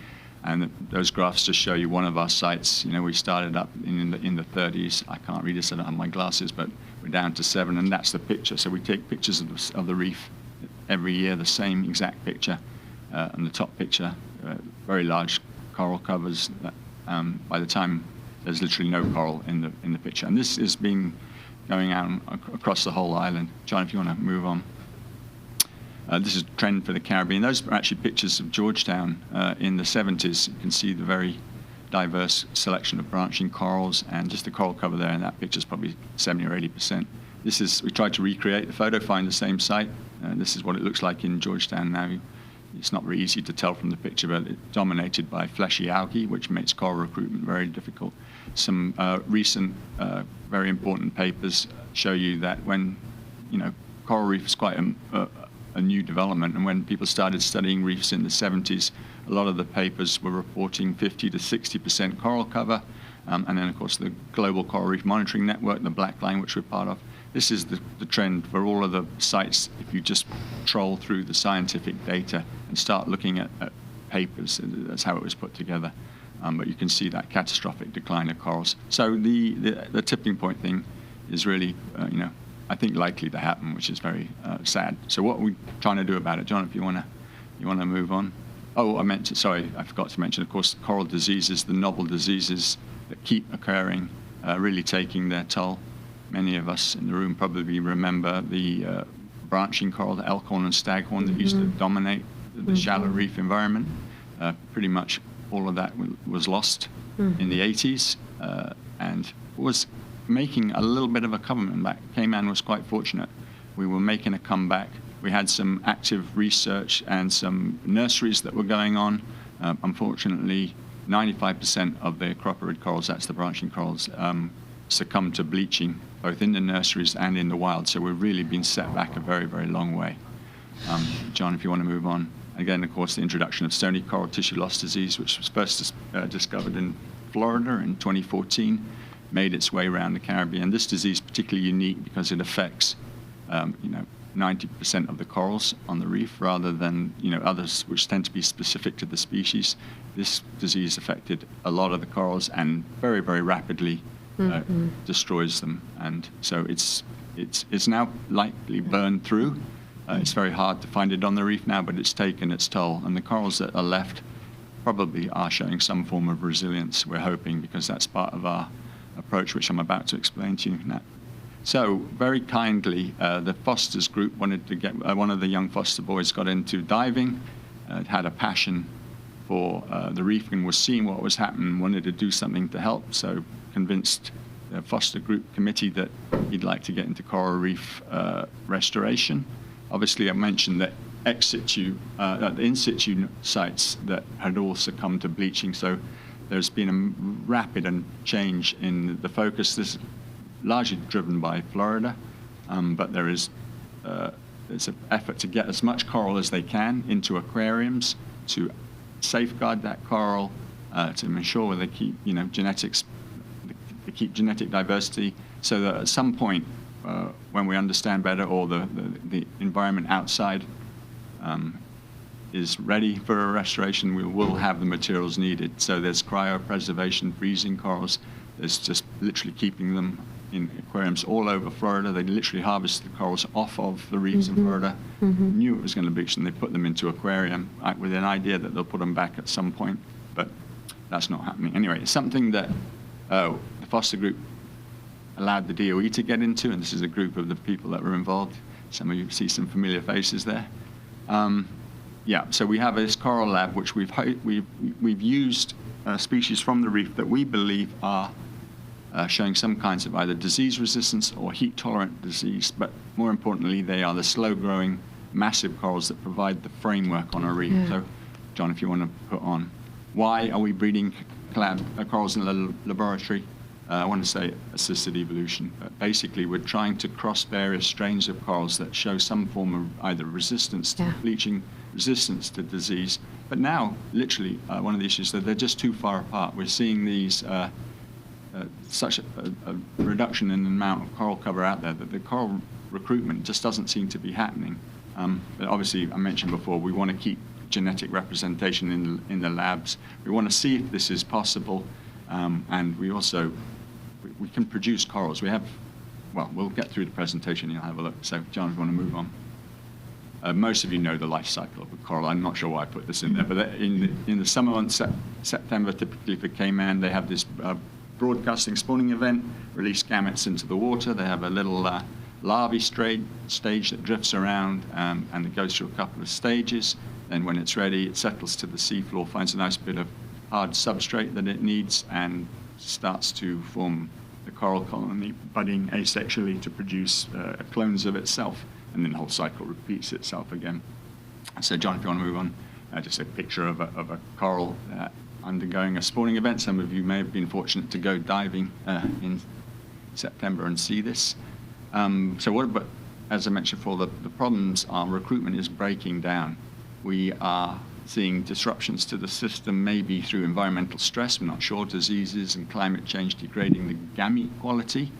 And those graphs just show you one of our sites. You know, we started up in the 30s. I can't read this, I don't have my glasses, but we're down to 7, and that's the picture. So we take pictures of the reef every year, the same exact picture. And the top picture, very large coral covers. By the time there's literally no coral in the picture, and this has been going out across the whole island. John, if you want to move on. This is a trend for the Caribbean. Those are actually pictures of Georgetown in the 70s. You can see the very diverse selection of branching corals, and just the coral cover there in that picture is probably 70 or 80%. We tried to recreate the photo, find the same site. This is what it looks like in Georgetown now. it's not very easy to tell from the picture, but it's dominated by fleshy algae, which makes coral recruitment very difficult. Some recent very important papers show you that when, coral reef is quite a new development, and when people started studying reefs in the 70s, a lot of the papers were reporting 50 to 60% coral cover, and then of course the Global Coral Reef Monitoring Network, the Black Line, which we're part of. This is the trend for all of the sites. If you just troll through the scientific data and start looking at papers, that's how it was put together. But you can see that catastrophic decline of corals. So the tipping point thing is really, I think likely to happen, which is very sad. So what are we trying to do about it, John? If you want to move on. Oh, I forgot to mention, of course, coral diseases, the novel diseases that keep occurring, really taking their toll. Many of us in the room probably remember the branching coral, the elkhorn and staghorn that used to dominate the shallow reef environment. Pretty much all of that was lost in the 80s and was making a little bit of a comeback. Cayman was quite fortunate. We were making a comeback. We had some active research and some nurseries that were going on. Unfortunately, 95% of the cropperid corals, that's the branching corals, succumbed to bleaching, both in the nurseries and in the wild. So we've really been set back a very, very long way. John, if you want to move on. Again, of course, the introduction of stony coral tissue loss disease, which was first discovered in Florida in 2014, made its way around the Caribbean. This disease is particularly unique because it affects, 90% of the corals on the reef rather than, others which tend to be specific to the species. This disease affected a lot of the corals and very, very rapidly destroys them. And so it's now likely burned through. It's very hard to find it on the reef now, but it's taken its toll. And the corals that are left probably are showing some form of resilience, we're hoping, because that's part of our approach, which I'm about to explain to you now. So very kindly, the Fosters group wanted to get, one of the young Foster boys got into diving, had a passion for the reef and was seeing what was happening, wanted to do something to help, so convinced the Foster group committee that he'd like to get into coral reef restoration. Obviously, I mentioned that the in situ sites that had all succumbed to bleaching, so there's been a rapid change in the focus. This is largely driven by Florida, but there's an effort to get as much coral as they can into aquariums to safeguard that coral, to ensure they keep, genetics, they keep genetic diversity, so that at some point, when we understand better, or the environment outside is ready for a restoration, we will have the materials needed. So there's cryopreservation, freezing corals. There's just literally keeping them in aquariums all over Florida. They literally harvest the corals off of the reefs in Florida, knew it was going to bleach, and they put them into aquarium with an idea that they'll put them back at some point, but that's not happening. Anyway, it's something that the Foster group allowed the DOE to get into, and this is a group of the people that were involved. Some of you see some familiar faces there. So we have this coral lab, which we've used species from the reef that we believe are showing some kinds of either disease resistance or heat tolerant disease, but more importantly, they are the slow growing massive corals that provide the framework on a reef. Yeah. So, John, if you want to put on, why are we breeding corals in the laboratory? I want to say assisted evolution, but basically we're trying to cross various strains of corals that show some form of either resistance to bleaching, resistance to disease. But now, literally, one of the issues is that they're just too far apart. We're seeing these such a reduction in the amount of coral cover out there that the coral recruitment just doesn't seem to be happening. But obviously, I mentioned before, we want to keep genetic representation in the labs. We want to see if this is possible, and we also we can produce corals. We'll get through the presentation and you'll have a look. So, John, if you want to move on. Most of you know the life cycle of a coral. I'm not sure why I put this in there, but in the summer months, September, typically for Cayman, they have this broadcasting spawning event, release gametes into the water. They have a little larvae stage that drifts around, and it goes through a couple of stages. Then when it's ready, it settles to the seafloor, finds a nice bit of hard substrate that it needs, and starts to form the coral colony, budding asexually to produce clones of itself. And then the whole cycle repeats itself again. So John, if you want to move on, just a picture of a coral undergoing a spawning event. Some of you may have been fortunate to go diving in September and see this. But as I mentioned before, the problems are recruitment is breaking down. We are seeing disruptions to the system, maybe through environmental stress, we're not sure, diseases and climate change degrading the gamete quality.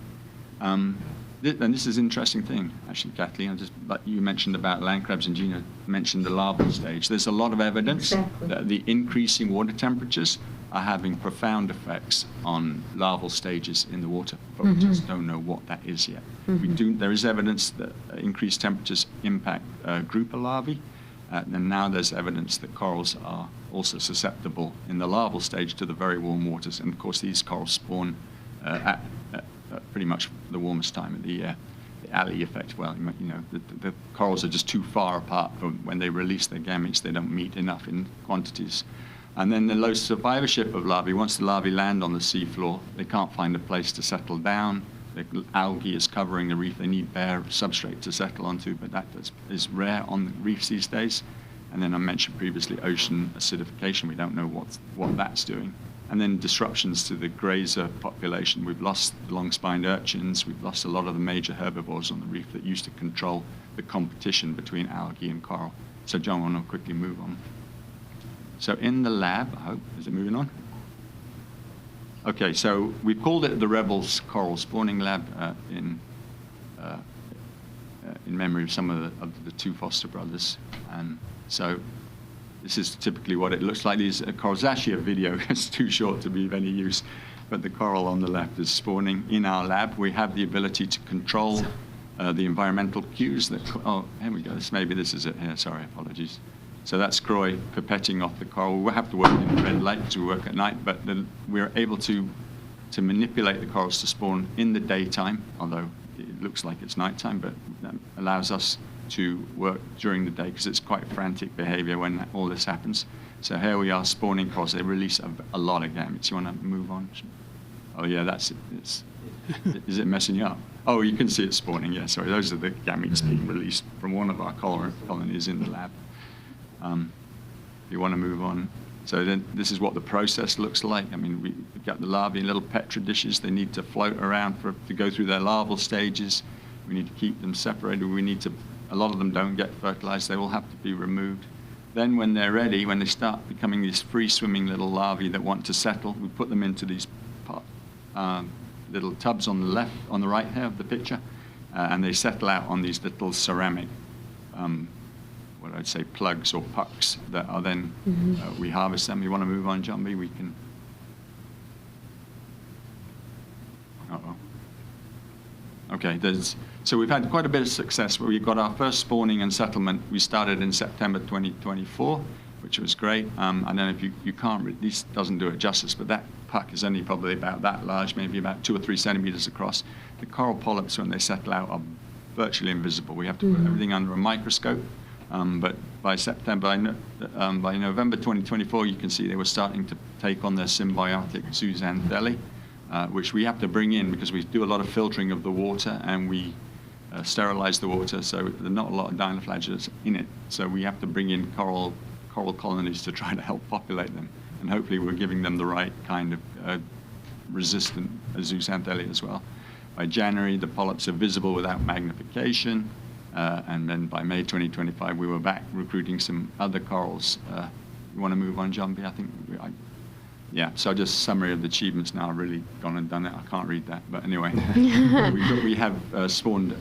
And this is an interesting thing, actually, Kathleen. Like you mentioned about land crabs, and Gina mentioned the larval stage. There's a lot of evidence that the increasing water temperatures are having profound effects on larval stages in the water, but we just don't know what that is yet. There is evidence that increased temperatures impact grouper larvae, and now there's evidence that corals are also susceptible in the larval stage to the very warm waters. And of course, these corals spawn at pretty much the warmest time of the year. The alley effect, well, you know, the corals are just too far apart from when they release their gametes, they don't meet enough in quantities. And then the low survivorship of larvae, once the larvae land on the seafloor, they can't find a place to settle down. The algae is covering the reef. They need bare substrate to settle onto, but that is rare on the reefs these days. And then I mentioned previously ocean acidification. We don't know what that's doing. And then disruptions to the grazer population. We've lost the long-spined urchins. We've lost a lot of the major herbivores on the reef that used to control the competition between algae and coral. So John, I want to quickly move on. So in the lab, I hope, is it moving on? Okay, so we called it the Rebels Coral Spawning Lab in memory of some of the two foster brothers. And so this is typically what it looks like. These corals, actually a video, it's too short to be of any use, but the coral on the left is spawning in our lab. We have the ability to control the environmental cues that, oh, here we go, maybe this is it here, sorry, apologies. So that's Croy pipetting off the coral. We'll have to work in the red light because we work at night, but we're able to manipulate the corals to spawn in the daytime, although it looks like it's nighttime, but that allows us to work during the day because it's quite frantic behavior when all this happens. So here we are spawning corals. They release a lot of gametes. You want to move on? Oh yeah, that's it. Is it messing you up? Oh, you can see it spawning. Yeah, sorry. Those are the gametes being released from one of our colonies in the lab. If you want to move on. So then this is what the process looks like. I mean, we've got the larvae in little Petri dishes. They need to float around to go through their larval stages. We need to keep them separated. A lot of them don't get fertilized. They will have to be removed. Then when they're ready, when they start becoming these free-swimming little larvae that want to settle, we put them into these little tubs on the right here of the picture, and they settle out on these little ceramic what I'd say plugs or pucks that are then we harvest them. You want to move on, John B? We can. Okay, so we've had quite a bit of success where we've got our first spawning and settlement. We started in September 2024, which was great. I don't know if you can't, this doesn't do it justice, but that puck is only probably about that large, maybe about 2 or 3 centimeters across. The coral polyps, when they settle out, are virtually invisible. We have to put everything under a microscope. But by November 2024, you can see they were starting to take on their symbiotic zooxanthellae, which we have to bring in because we do a lot of filtering of the water and we sterilize the water, so there's not a lot of dinoflagellates in it. So we have to bring in coral colonies to try to help populate them. And hopefully we're giving them the right kind of resistant zooxanthellae as well. By January, the polyps are visible without magnification. And then by May 2025, we were back recruiting some other corals. You want to move on, John B? I think, yeah, so just a summary of the achievements now. I've really gone and done it. I can't read that, but anyway. we have spawned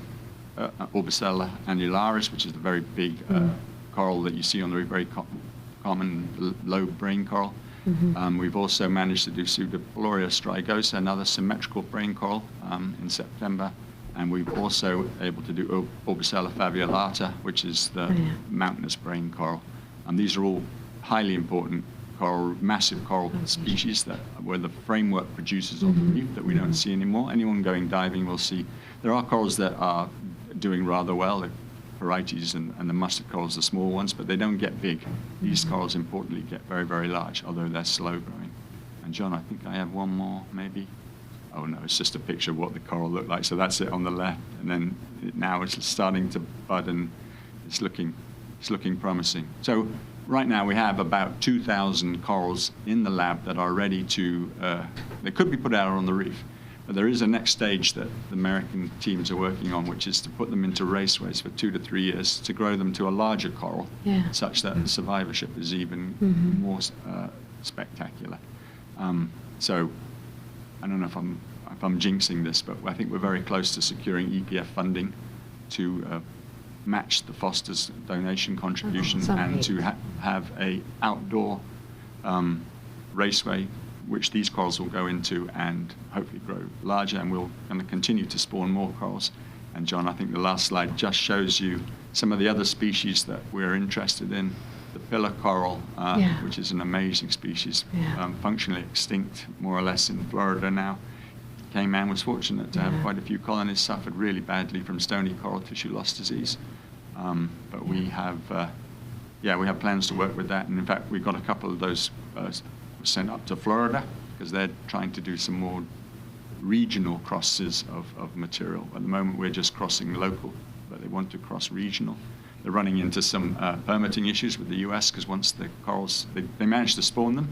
Orbicella annularis, which is the very big coral that you see on the reef, very common low brain coral. We've also managed to do Pseudoploria strigosa, another symmetrical brain coral, in September. And we've also able to do Orbicella faviolata, which is the mountainous brain coral. And these are all highly important coral, massive coral species that were the framework producers on the reef that we don't see anymore. Anyone going diving will see there are corals that are doing rather well, the Porites and the mustard corals, the small ones, but they don't get big. These corals, importantly, get very, very large, although they're slow growing. And John, I think I have one more, maybe. Oh no, it's just a picture of what the coral looked like. So that's it on the left. And then now it's starting to bud and it's looking it's looking promising. So right now we have about 2,000 corals in the lab that are ready to, they could be put out on the reef. But there is a next stage that the American teams are working on, which is to put them into raceways for 2 to 3 years to grow them to a larger coral, such that survivorship is even more spectacular. So I don't know if I'm jinxing this, but I think we're very close to securing EPF funding to match the Foster's donation contribution and to have a outdoor raceway which these corals will go into and hopefully grow larger, and we're going to continue to spawn more corals. And John, I think the last slide just shows you some of the other species that we're interested in. The pillar coral, which is an amazing species, functionally extinct more or less in Florida now. Cayman was fortunate to have quite a few colonies suffered really badly from stony coral tissue loss disease. But we have plans to work with that, and in fact we've got a couple of those sent up to Florida because they're trying to do some more regional crosses of material. At the moment we're just crossing local, but they want to cross regional. They're running into some permitting issues with the US because once the corals, they manage to spawn them,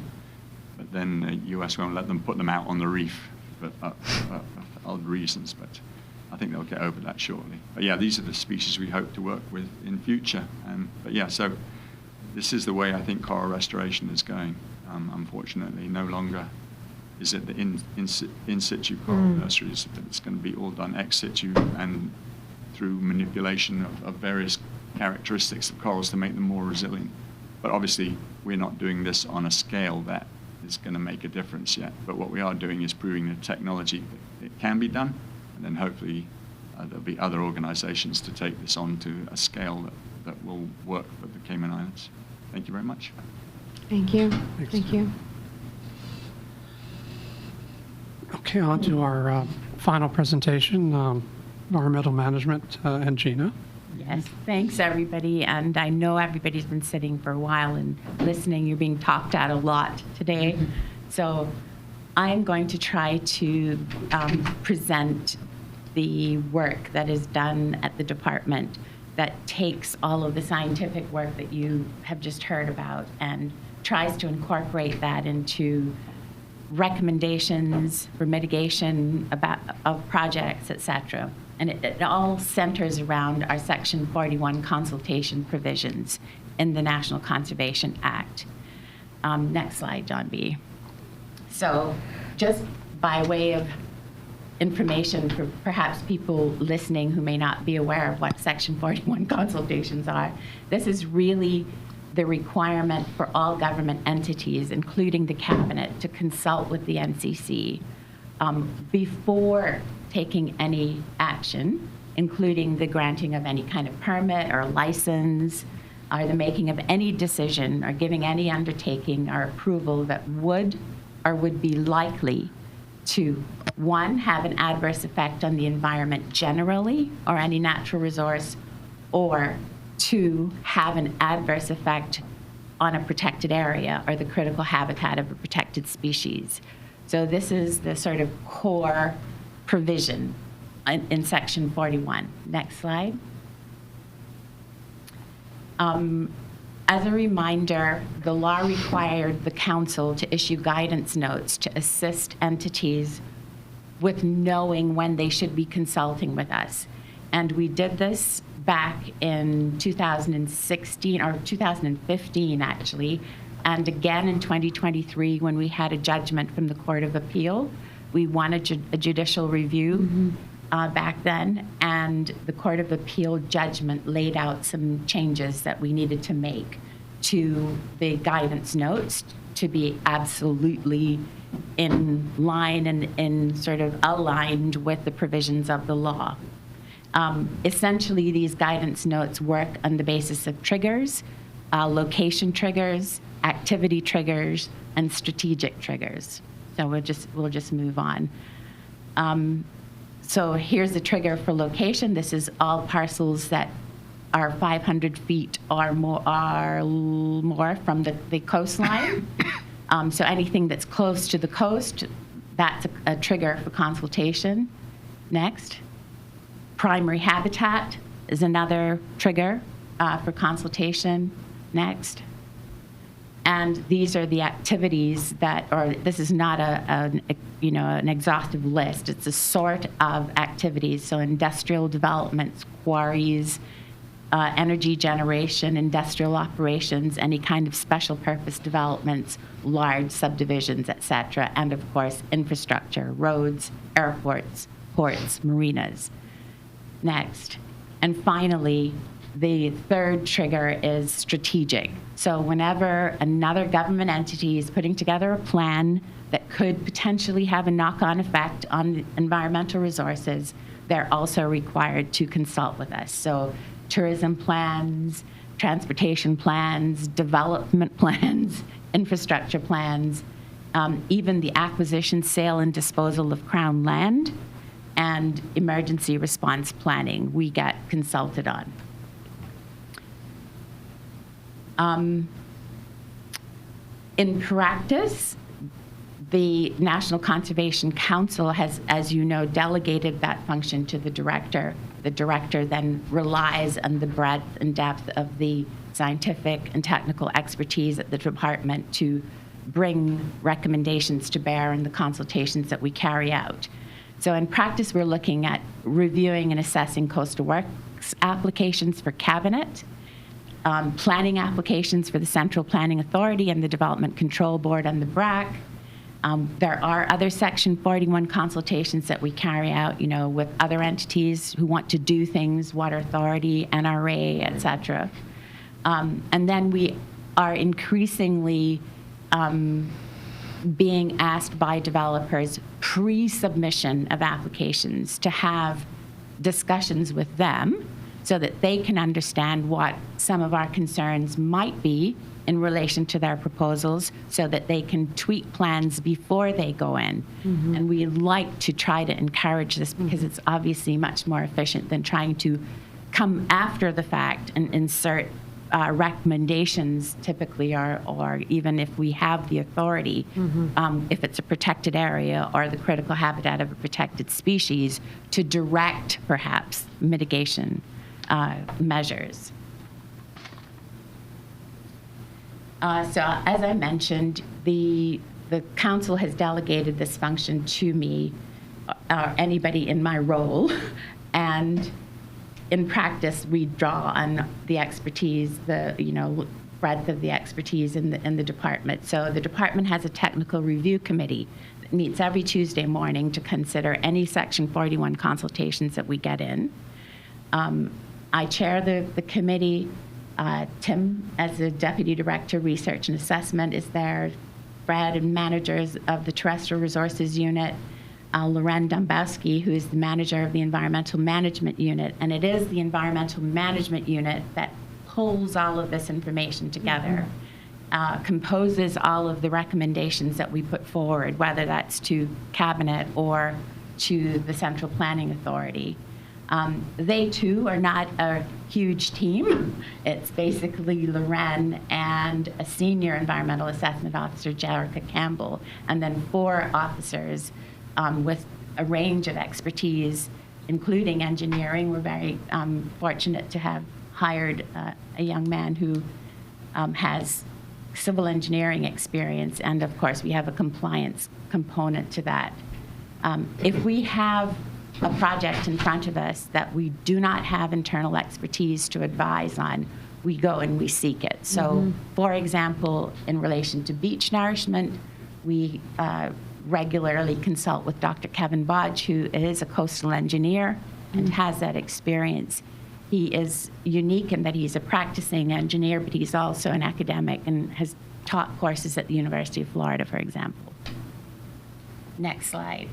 but then the US won't let them put them out on the reef for odd reasons, but I think they'll get over that shortly. But yeah, these are the species we hope to work with in future. But yeah, so this is the way I think coral restoration is going. Unfortunately, no longer is it the in situ coral nurseries, but it's going to be all done ex situ and through manipulation of various characteristics of corals to make them more resilient. But obviously, we're not doing this on a scale that is going to make a difference yet. But what we are doing is proving the technology that it can be done, and then hopefully there'll be other organizations to take this on to a scale that will work for the Cayman Islands. Thank you very much. Thank you. Thank you. Okay, on to our final presentation, environmental management, and Gina. Yes, thanks everybody. And I know everybody's been sitting for a while and listening. You're being talked at a lot today. So I'm going to try to present the work that is done at the department that takes all of the scientific work that you have just heard about and tries to incorporate that into recommendations for mitigation of projects, etc. And it all centers around our Section 41 consultation provisions in the National Conservation Act. Next slide, John B. So just by way of information for perhaps people listening who may not be aware of what Section 41 consultations are, this is really the requirement for all government entities, including the Cabinet, to consult with the NCC before taking any action, including the granting of any kind of permit or license, or the making of any decision or giving any undertaking or approval that would be likely to, one, have an adverse effect on the environment generally or any natural resource, or two, have an adverse effect on a protected area or the critical habitat of a protected species. So this is the sort of core provision in Section 41. Next slide. As a reminder, the law required the Council to issue guidance notes to assist entities with knowing when they should be consulting with us. And we did this back in 2016, or 2015 actually, and again in 2023 when we had a judgment from the Court of Appeal. We won a judicial review back then, and the Court of Appeal judgment laid out some changes that we needed to make to the guidance notes to be absolutely in line and in sort of aligned with the provisions of the law. Essentially, these guidance notes work on the basis of triggers, location triggers, activity triggers, and strategic triggers. So we'll just move on. So here's the trigger for location. This is all parcels that are 500 feet or more from the coastline. So anything that's close to the coast, that's a trigger for consultation. Next. Primary habitat is another trigger for consultation. Next. And these are the activities that, or this is not an exhaustive list. It's a sort of activities. So industrial developments, quarries, energy generation, industrial operations, any kind of special purpose developments, large subdivisions, etc. And of course, infrastructure, roads, airports, ports, marinas. Next. And finally, the third trigger is strategic. So whenever another government entity is putting together a plan that could potentially have a knock-on effect on environmental resources, they're also required to consult with us. So tourism plans, transportation plans, development plans, infrastructure plans, even the acquisition, sale, and disposal of Crown land, and emergency response planning we get consulted on. In practice, the National Conservation Council has, as you know, delegated that function to the director. The director then relies on the breadth and depth of the scientific and technical expertise at the department to bring recommendations to bear in the consultations that we carry out. So in practice, we're looking at reviewing and assessing coastal works applications for cabinet, planning applications for the Central Planning Authority and the Development Control Board and the BRAC. There are other Section 41 consultations that we carry out, with other entities who want to do things, Water Authority, NRA, etc. And then we are increasingly being asked by developers pre-submission of applications to have discussions with them so that they can understand what some of our concerns might be in relation to their proposals so that they can tweak plans before they go in. Mm-hmm. And we like to try to encourage this because it's obviously much more efficient than trying to come after the fact and insert recommendations typically, or even if we have the authority, if it's a protected area or the critical habitat of a protected species, to direct perhaps mitigation measures. So as I mentioned, the council has delegated this function to me, or anybody in my role, and in practice, we draw on the expertise, the breadth of the expertise in the department. So the department has a technical review committee that meets every Tuesday morning to consider any Section 41 consultations that we get in. I chair the committee. Tim, as the Deputy Director, Research and Assessment, is there. Brad and managers of the Terrestrial Resources Unit. Loren Dombowski, who is the manager of the Environmental Management Unit. And it is the Environmental Management Unit that pulls all of this information together, composes all of the recommendations that we put forward, whether that's to Cabinet or to the Central Planning Authority. They, too, are not a huge team. It's basically Loren and a senior environmental assessment officer, Jerica Campbell, and then 4 officers with a range of expertise, including engineering. We're very fortunate to have hired a young man who has civil engineering experience, and of course we have a compliance component to that. If we have a project in front of us that we do not have internal expertise to advise on, we go and we seek it. So, for example, in relation to beach nourishment, we regularly consult with Dr. Kevin Bodge, who is a coastal engineer and has that experience. He is unique in that he's a practicing engineer, but he's also an academic and has taught courses at the University of Florida, for example. Next slide.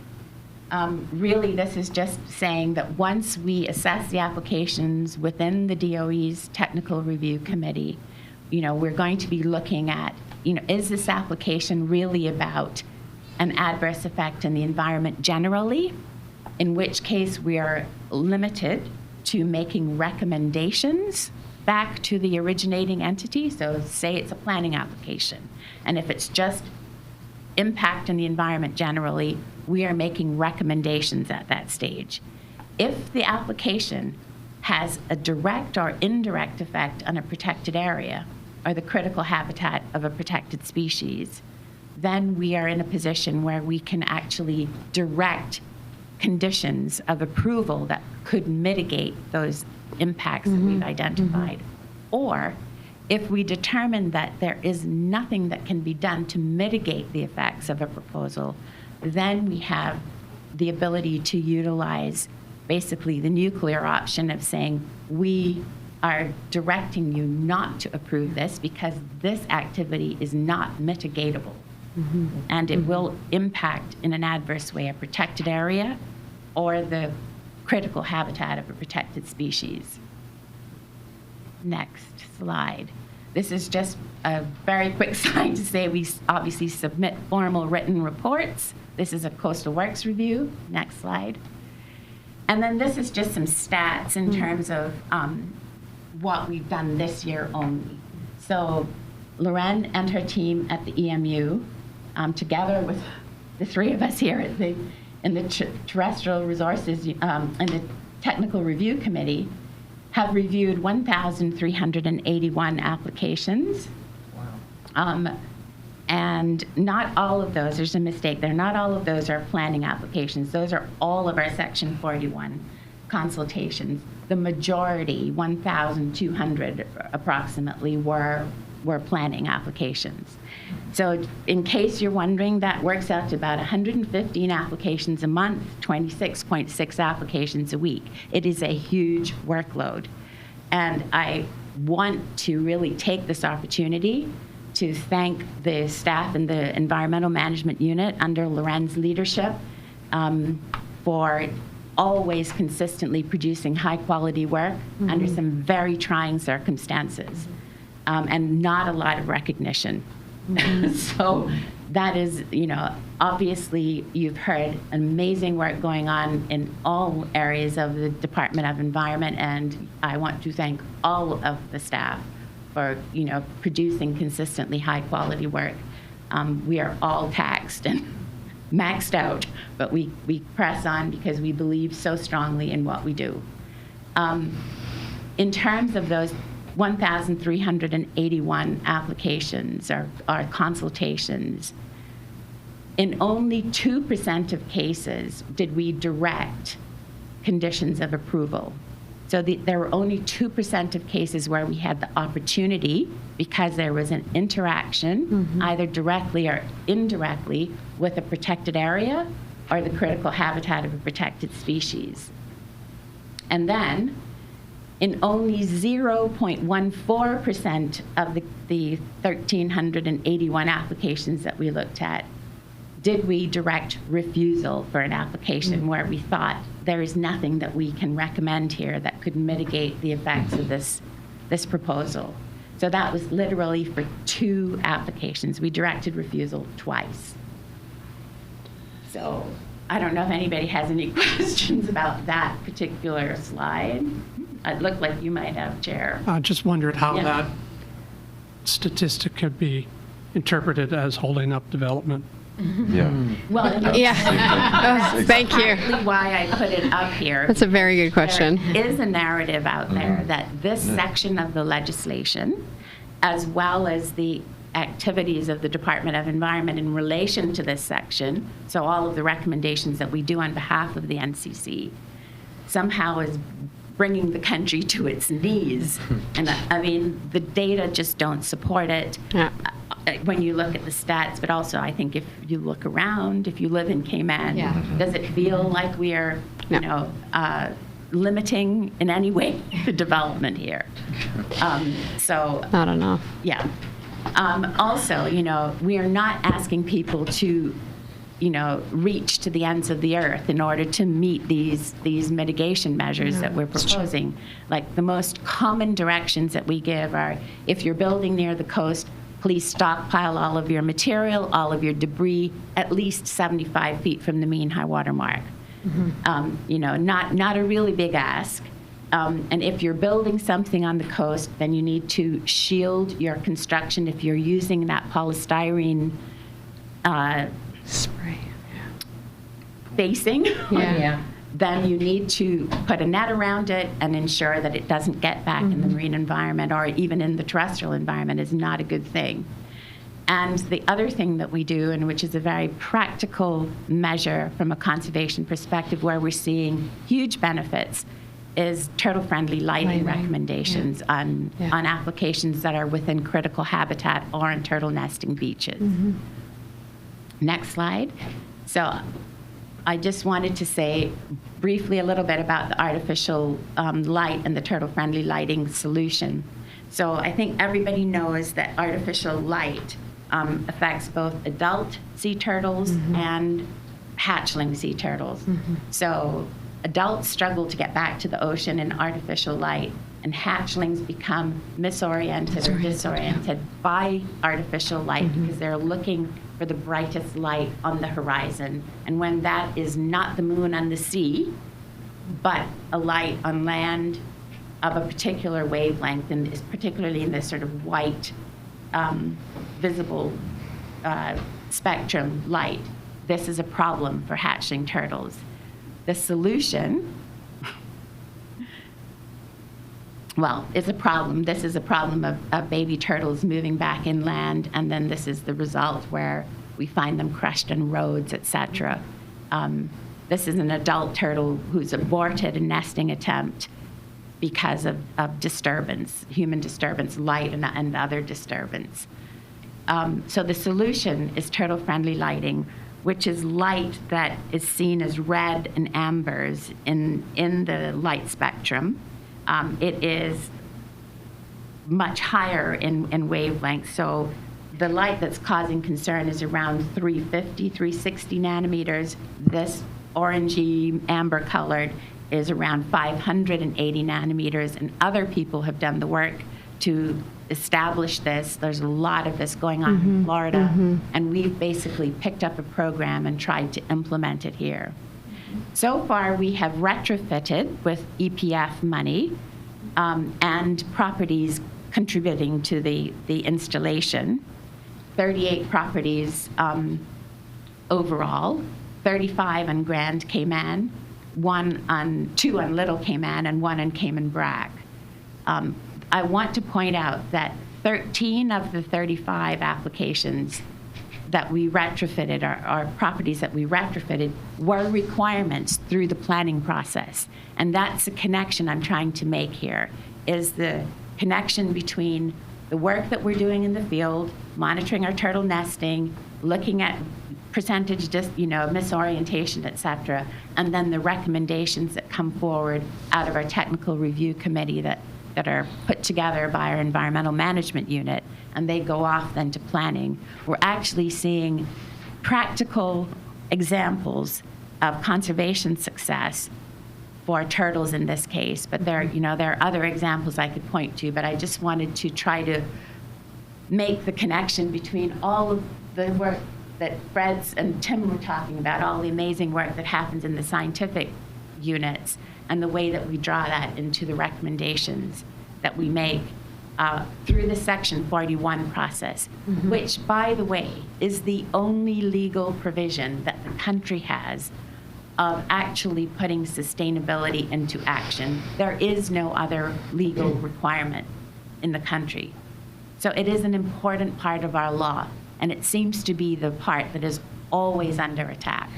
Really, this is just saying that once we assess the applications within the DOE's Technical Review Committee, we're going to be looking at, is this application really about an adverse effect in the environment generally, in which case we are limited to making recommendations back to the originating entity. So say it's a planning application, and if it's just impact in the environment generally, we are making recommendations at that stage. If the application has a direct or indirect effect on a protected area or the critical habitat of a protected species, then we are in a position where we can actually direct conditions of approval that could mitigate those impacts that we've identified. Or if we determine that there is nothing that can be done to mitigate the effects of a proposal, then we have the ability to utilize basically the nuclear option of saying, we are directing you not to approve this because this activity is not mitigatable. And it will impact in an adverse way a protected area or the critical habitat of a protected species. Next slide. This is just a very quick slide to say we obviously submit formal written reports. This is a coastal works review. Next slide. And then this is just some stats in terms of what we've done this year only. So Lorraine and her team at the EMU, together with the three of us here at in the Terrestrial Resources and the Technical Review Committee, have reviewed 1,381 applications. Wow. And not all of those, there's a mistake there, not all of those are planning applications. Those are all of our Section 41 consultations. The majority, 1,200 approximately, were planning applications. So in case you're wondering, that works out to about 115 applications a month, 26.6 applications a week. It is a huge workload. And I want to really take this opportunity to thank the staff in the Environmental Management Unit under Loren's leadership for always consistently producing high quality work under some very trying circumstances and not a lot of recognition. So that is, obviously you've heard amazing work going on in all areas of the Department of Environment, and I want to thank all of the staff for, producing consistently high quality work. We are all taxed and maxed out, but we press on because we believe so strongly in what we do. In terms of those 1,381 applications or consultations, in only 2% of cases did we direct conditions of approval. So there were only 2% of cases where we had the opportunity, because there was an interaction, either directly or indirectly, with a protected area or the critical habitat of a protected species. And then, in only 0.14% of the 1,381 applications that we looked at, did we direct refusal for an application where we thought there is nothing that we can recommend here that could mitigate the effects of this proposal. So that was literally for 2 applications. We directed refusal twice. So I don't know if anybody has any questions about that particular slide. It looked like you might have, Chair. I just wondered how that statistic could be interpreted as holding up development. Yeah. Well, Thank you. Partly why I put it up here. That's a very good question. There is a narrative out there that this section of the legislation, as well as the activities of the Department of Environment in relation to this section, so all of the recommendations that we do on behalf of the NCC, somehow is bringing the country to its knees. And I mean, the data just don't support it. Yeah. When you look at the stats, but also I think if you look around, if you live in Cayman, does it feel like we are, limiting in any way the development here? So not enough. Yeah. Also, we are not asking people to, reach to the ends of the earth in order to meet these mitigation measures that we're proposing. Like the most common directions that we give are, if you're building near the coast, please stockpile all of your material, all of your debris, at least 75 feet from the mean high water mark. Not a really big ask. And if you're building something on the coast, then you need to shield your construction. If you're using that polystyrene spray facing, then you need to put a net around it and ensure that it doesn't get back in the marine environment or even in the terrestrial environment is not a good thing. And the other thing that we do, and which is a very practical measure from a conservation perspective where we're seeing huge benefits, is turtle-friendly lighting recommendations on applications that are within critical habitat or in turtle nesting beaches. Next slide. So I just wanted to say briefly a little bit about the artificial light and the turtle-friendly lighting solution. So I think everybody knows that artificial light affects both adult sea turtles and hatchling sea turtles. So adults struggle to get back to the ocean in artificial light, and hatchlings become misoriented or disoriented by artificial light because they're looking for the brightest light on the horizon. And when that is not the moon and the sea, but a light on land of a particular wavelength, and is particularly in this sort of white visible spectrum light, this is a problem for hatchling turtles. The solution, well, it's a problem. This is a problem of baby turtles moving back inland, and then this is the result where we find them crushed in roads, etc. This is an adult turtle who's aborted a nesting attempt because of disturbance, human disturbance, light and other disturbance. So the solution is turtle-friendly lighting, which is light that is seen as red and ambers in the light spectrum. It is much higher in wavelength. So the light that's causing concern is around 350, 360 nanometers. This orangey amber colored is around 580 nanometers, and other people have done the work to establish this. There's a lot of this going on in Florida, and we've basically picked up a program and tried to implement it here. So far, we have retrofitted with EPF money and properties contributing to the installation. 38 properties overall, 35 on Grand Cayman, 2 on Little Cayman, and 1 on Cayman Brac. I want to point out that 13 of the 35 applications that we retrofitted, our properties that we retrofitted, were requirements through the planning process. And that's the connection I'm trying to make here, is the connection between the work that we're doing in the field, monitoring our turtle nesting, looking at percentage, misorientation, et cetera, and then the recommendations that come forward out of our technical review committee that are put together by our environmental management unit, and they go off then to planning. We're actually seeing practical examples of conservation success for turtles in this case, but there are other examples I could point to, but I just wanted to try to make the connection between all of the work that Fred's and Tim were talking about, all the amazing work that happens in the scientific units, and the way that we draw that into the recommendations that we make through the Section 41 process, which, by the way, is the only legal provision that the country has of actually putting sustainability into action. There is no other legal requirement in the country. So it is an important part of our law, and it seems to be the part that is always under attack.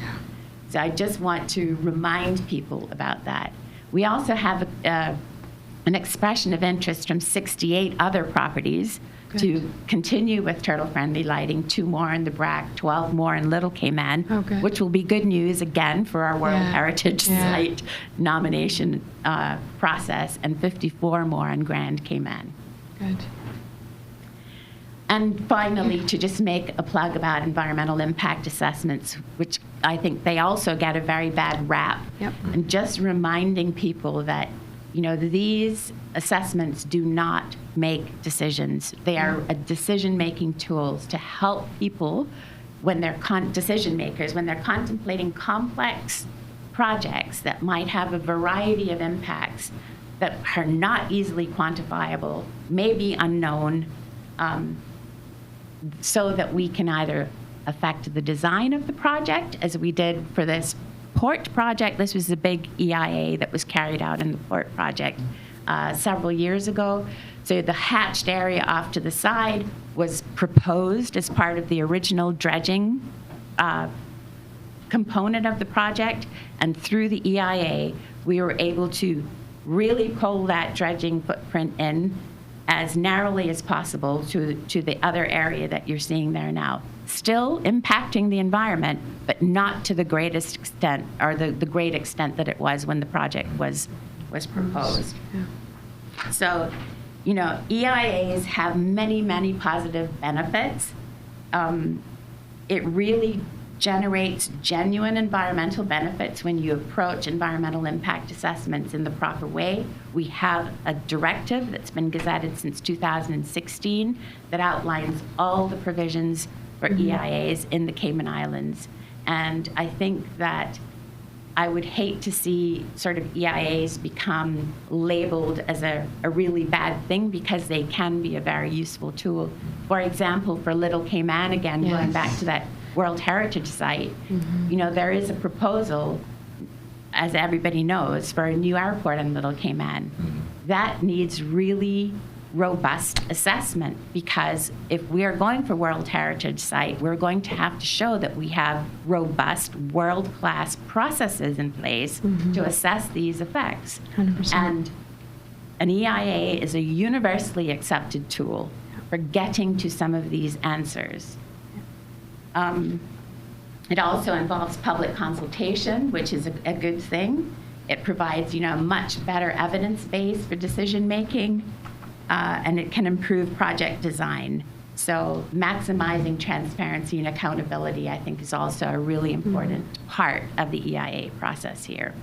So I just want to remind people about that. We also have an expression of interest from 68 other properties to continue with turtle-friendly lighting, 2 more in the Brac, 12 more in Little Cayman, which will be good news again for our World Heritage Site nomination process, and 54 more on Grand Cayman. Good. And finally, to just make a plug about environmental impact assessments, which I think they also get a very bad rap. And just reminding people that, these assessments do not make decisions. They are decision-making tools to help people when they're decision makers, when they're contemplating complex projects that might have a variety of impacts that are not easily quantifiable, may be unknown, so that we can either affect the design of the project, as we did for this port project, this was a big EIA that was carried out in the port project several years ago. So the hatched area off to the side was proposed as part of the original dredging component of the project, and through the EIA, we were able to really pull that dredging footprint in as narrowly as possible to the other area that you're seeing there now. Still impacting the environment, but not to the greatest extent, or the great extent that it was when the project was proposed. Yeah. So, you know, EIAs have many, many positive benefits. It really generates genuine environmental benefits when you approach environmental impact assessments in the proper way. We have a directive that's been gazetted since 2016 that outlines all the provisions for EIAs in the Cayman Islands. And I think that I would hate to see sort of EIAs become labeled as a really bad thing, because they can be a very useful tool. For example, for Little Cayman, again, Yes. going back to that World Heritage Site, you know, there is a proposal, as everybody knows, for a new airport in Little Cayman. That needs really robust assessment, because if we are going for World Heritage Site, we're going to have to show that we have robust, world-class processes in place to assess these effects. 100%. And an EIA is a universally accepted tool for getting to some of these answers. It also involves public consultation, which is a good thing. It provides, you know, much better evidence base for decision making, and it can improve project design. So maximizing transparency and accountability, I think, is also a really important part of the EIA process here.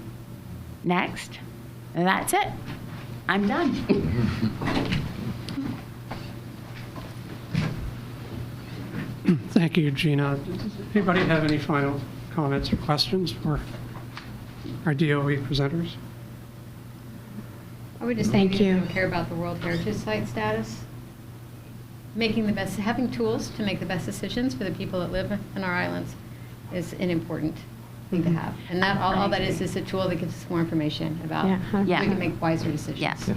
Next. That's it. I'm done. Thank you, Gina. Does anybody have any final comments or questions for our DOE presenters? I would just Thank say, you. if you care about the World Heritage Site status, having tools to make the best decisions for the people that live in our islands is an important thing to have. And that all that is a tool that gives us more information about how we can make wiser decisions. Yes.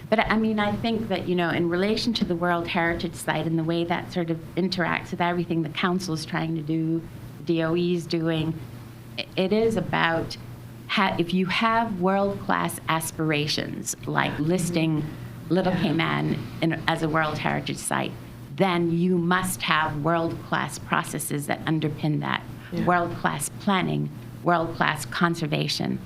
But I mean, I think that, you know, in relation to the World Heritage Site and the way that sort of interacts with everything the council's trying to do, DOE's doing, it is about if you have world-class aspirations, like listing Little Cayman as a World Heritage Site, then you must have world-class processes that underpin that. World-class planning, world-class conservation.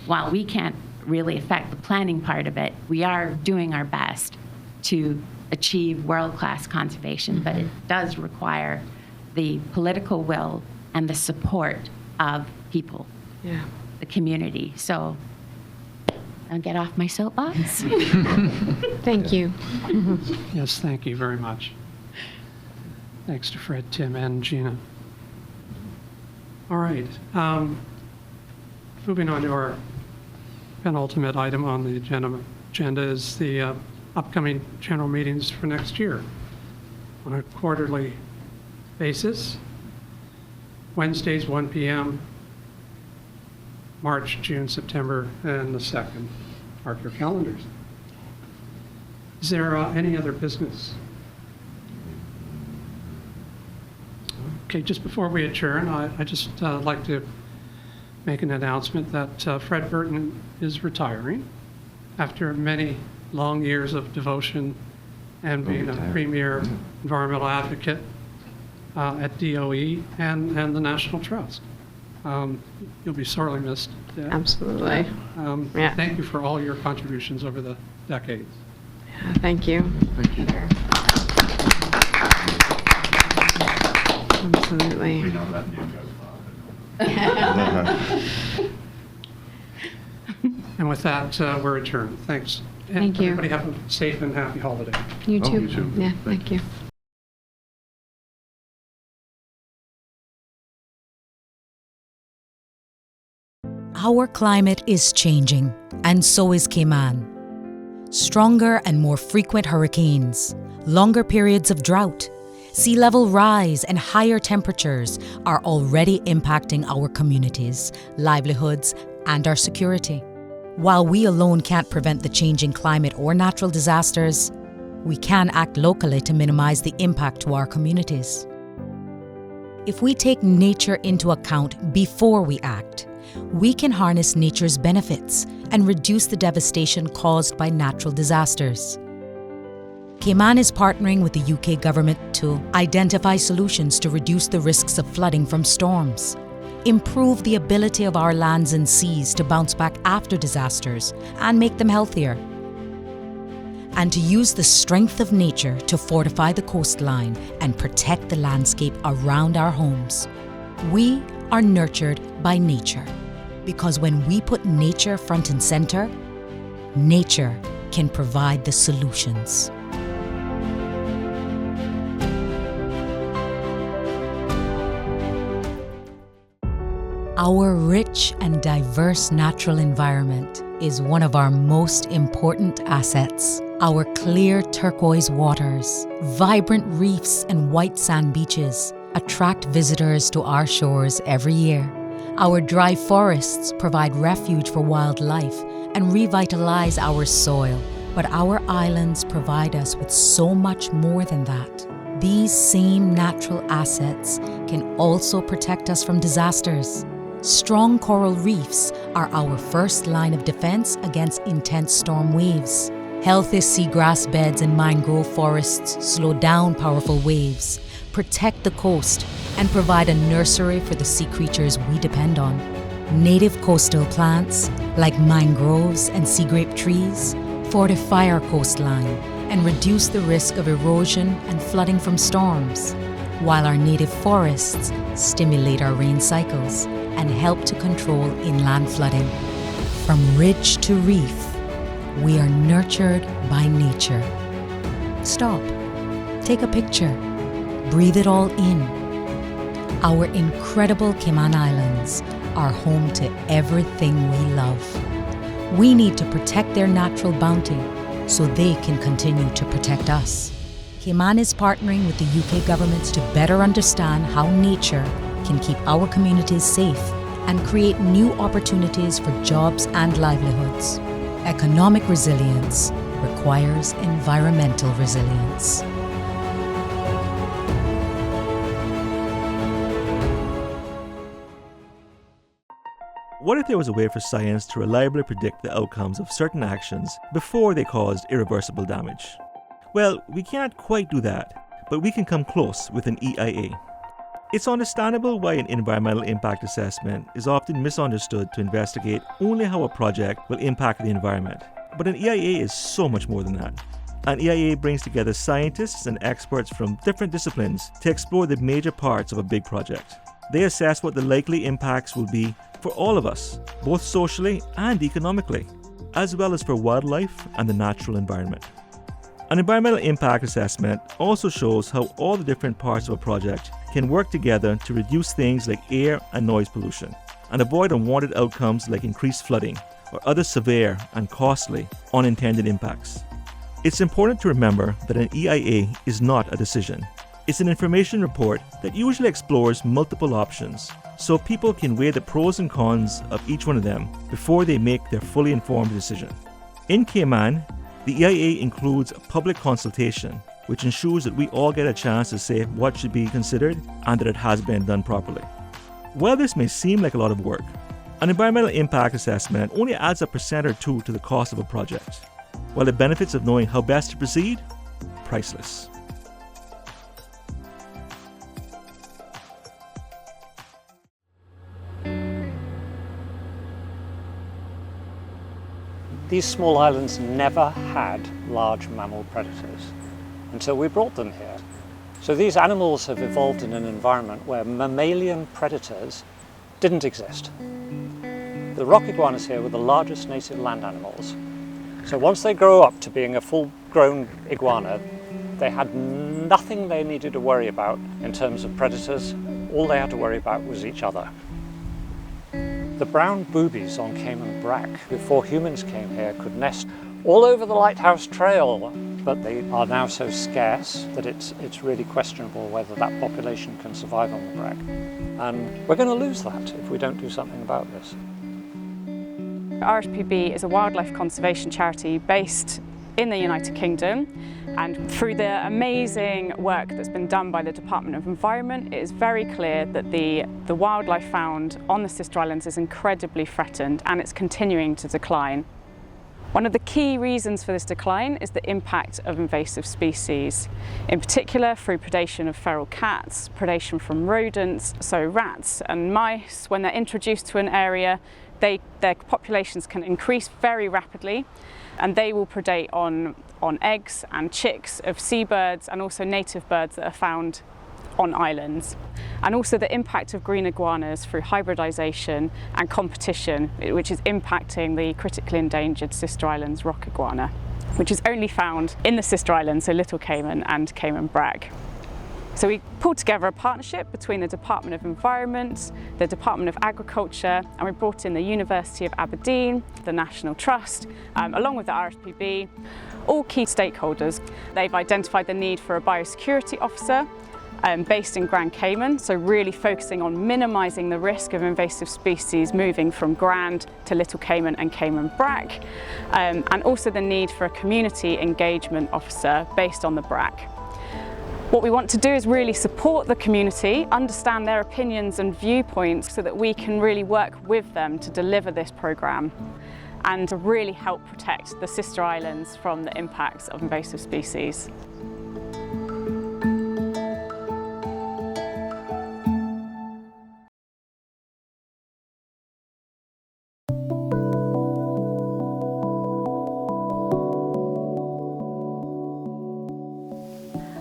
While we can't really affect the planning part of it, we are doing our best to achieve world-class conservation, but it does require the political will and the support of people, the community. So I'll get off my soapbox. Thank you. Yes, thank you very much. Thanks to Fred, Tim, and Gina. All right. Moving on to our penultimate item on the agenda is the upcoming general meetings for next year on a quarterly basis. Wednesdays, 1 p.m., March, June, September, and the 2nd. Mark your calendars. Is there any other business? Okay, just before we adjourn, I just like to make an announcement that Fred Burton is retiring after many long years of devotion and being a premier environmental advocate at DOE and the National Trust. You'll be sorely missed. Absolutely. Thank you for all your contributions over the decades. Thank you. Thank you. Absolutely. We don't let you go And with that, we're adjourned. Thanks. And Thank you. Everybody have a safe and happy holiday. You too. you too. Yeah, thank you. Our climate is changing, and so is Cayman. Stronger and more frequent hurricanes, longer periods of drought, Sea level rise and higher temperatures are already impacting our communities, livelihoods, and our security. While we alone can't prevent the changing climate or natural disasters, we can act locally to minimize the impact to our communities. If we take nature into account before we act, we can harness nature's benefits and reduce the devastation caused by natural disasters. Cayman is partnering with the UK government to identify solutions to reduce the risks of flooding from storms, improve the ability of our lands and seas to bounce back after disasters and make them healthier, and to use the strength of nature to fortify the coastline and protect the landscape around our homes. We are nurtured by nature, because when we put nature front and center, nature can provide the solutions. Our rich and diverse natural environment is one of our most important assets. Our clear turquoise waters, vibrant reefs and white sand beaches attract visitors to our shores every year. Our dry forests provide refuge for wildlife and revitalize our soil. But our islands provide us with so much more than that. These same natural assets can also protect us from disasters. Strong coral reefs are our first line of defense against intense storm waves. Healthy seagrass beds and mangrove forests slow down powerful waves, protect the coast, and provide a nursery for the sea creatures we depend on. Native coastal plants, like mangroves and sea grape trees, fortify our coastline and reduce the risk of erosion and flooding from storms, while our native forests stimulate our rain cycles and help to control inland flooding. From ridge to reef, we are nurtured by nature. Stop, take a picture, breathe it all in. Our incredible Cayman Islands are home to everything we love. We need to protect their natural bounty so they can continue to protect us. Cayman is partnering with the UK governments to better understand how nature can keep our communities safe and create new opportunities for jobs and livelihoods. Economic resilience requires environmental resilience. What if there was a way for science to reliably predict the outcomes of certain actions before they caused irreversible damage? Well, we can't quite do that, but we can come close with an EIA. It's understandable why an environmental impact assessment is often misunderstood to investigate only how a project will impact the environment. But an EIA is so much more than that. An EIA brings together scientists and experts from different disciplines to explore the major parts of a big project. They assess what the likely impacts will be for all of us, both socially and economically, as well as for wildlife and the natural environment. An environmental impact assessment also shows how all the different parts of a project can work together to reduce things like air and noise pollution and avoid unwanted outcomes like increased flooding or other severe and costly unintended impacts. It's important to remember that an EIA is not a decision. It's an information report that usually explores multiple options so people can weigh the pros and cons of each one of them before they make their fully informed decision. In Cayman, the EIA includes a public consultation, which ensures that we all get a chance to say what should be considered and that it has been done properly. While this may seem like a lot of work, an environmental impact assessment only adds 1% or 2% to the cost of a project, while the benefits of knowing how best to proceed, priceless. These small islands never had large mammal predators until we brought them here. So these animals have evolved in an environment where mammalian predators didn't exist. The rock iguanas here were the largest native land animals. So once they grow up to being a full-grown iguana, they had nothing they needed to worry about in terms of predators. All they had to worry about was each other. The brown boobies on Cayman brack, before humans came here, could nest all over the Lighthouse Trail. but they are now so scarce that it's really questionable whether that population can survive on the Bragg. And we're going to lose that if we don't do something about this. RSPB is a wildlife conservation charity based in the United Kingdom, and through the amazing work that's been done by the Department of Environment, it is very clear that the wildlife found on the Sister Islands is incredibly threatened and it's continuing to decline. One of the key reasons for this decline is the impact of invasive species, in particular through predation of feral cats, predation from rodents, so rats and mice. When they're introduced to an area, their populations can increase very rapidly, and they will predate on eggs and chicks of seabirds and also native birds that are found on islands. And also the impact of green iguanas through hybridization and competition, which is impacting the critically endangered Sister Islands rock iguana, which is only found in the Sister Islands, so Little Cayman and Cayman Bragg. So we pulled together a partnership between the Department of Environment, the Department of Agriculture, and we brought in the University of Aberdeen, the National Trust, along with the RSPB, all key stakeholders. They've identified the need for a biosecurity officer based in Grand Cayman, so really focusing on minimising the risk of invasive species moving from Grand to Little Cayman and Cayman Bragg, and also the need for a community engagement officer based on the Bragg. What we want to do is really support the community, understand their opinions and viewpoints so that we can really work with them to deliver this programme and to really help protect the Sister Islands from the impacts of invasive species.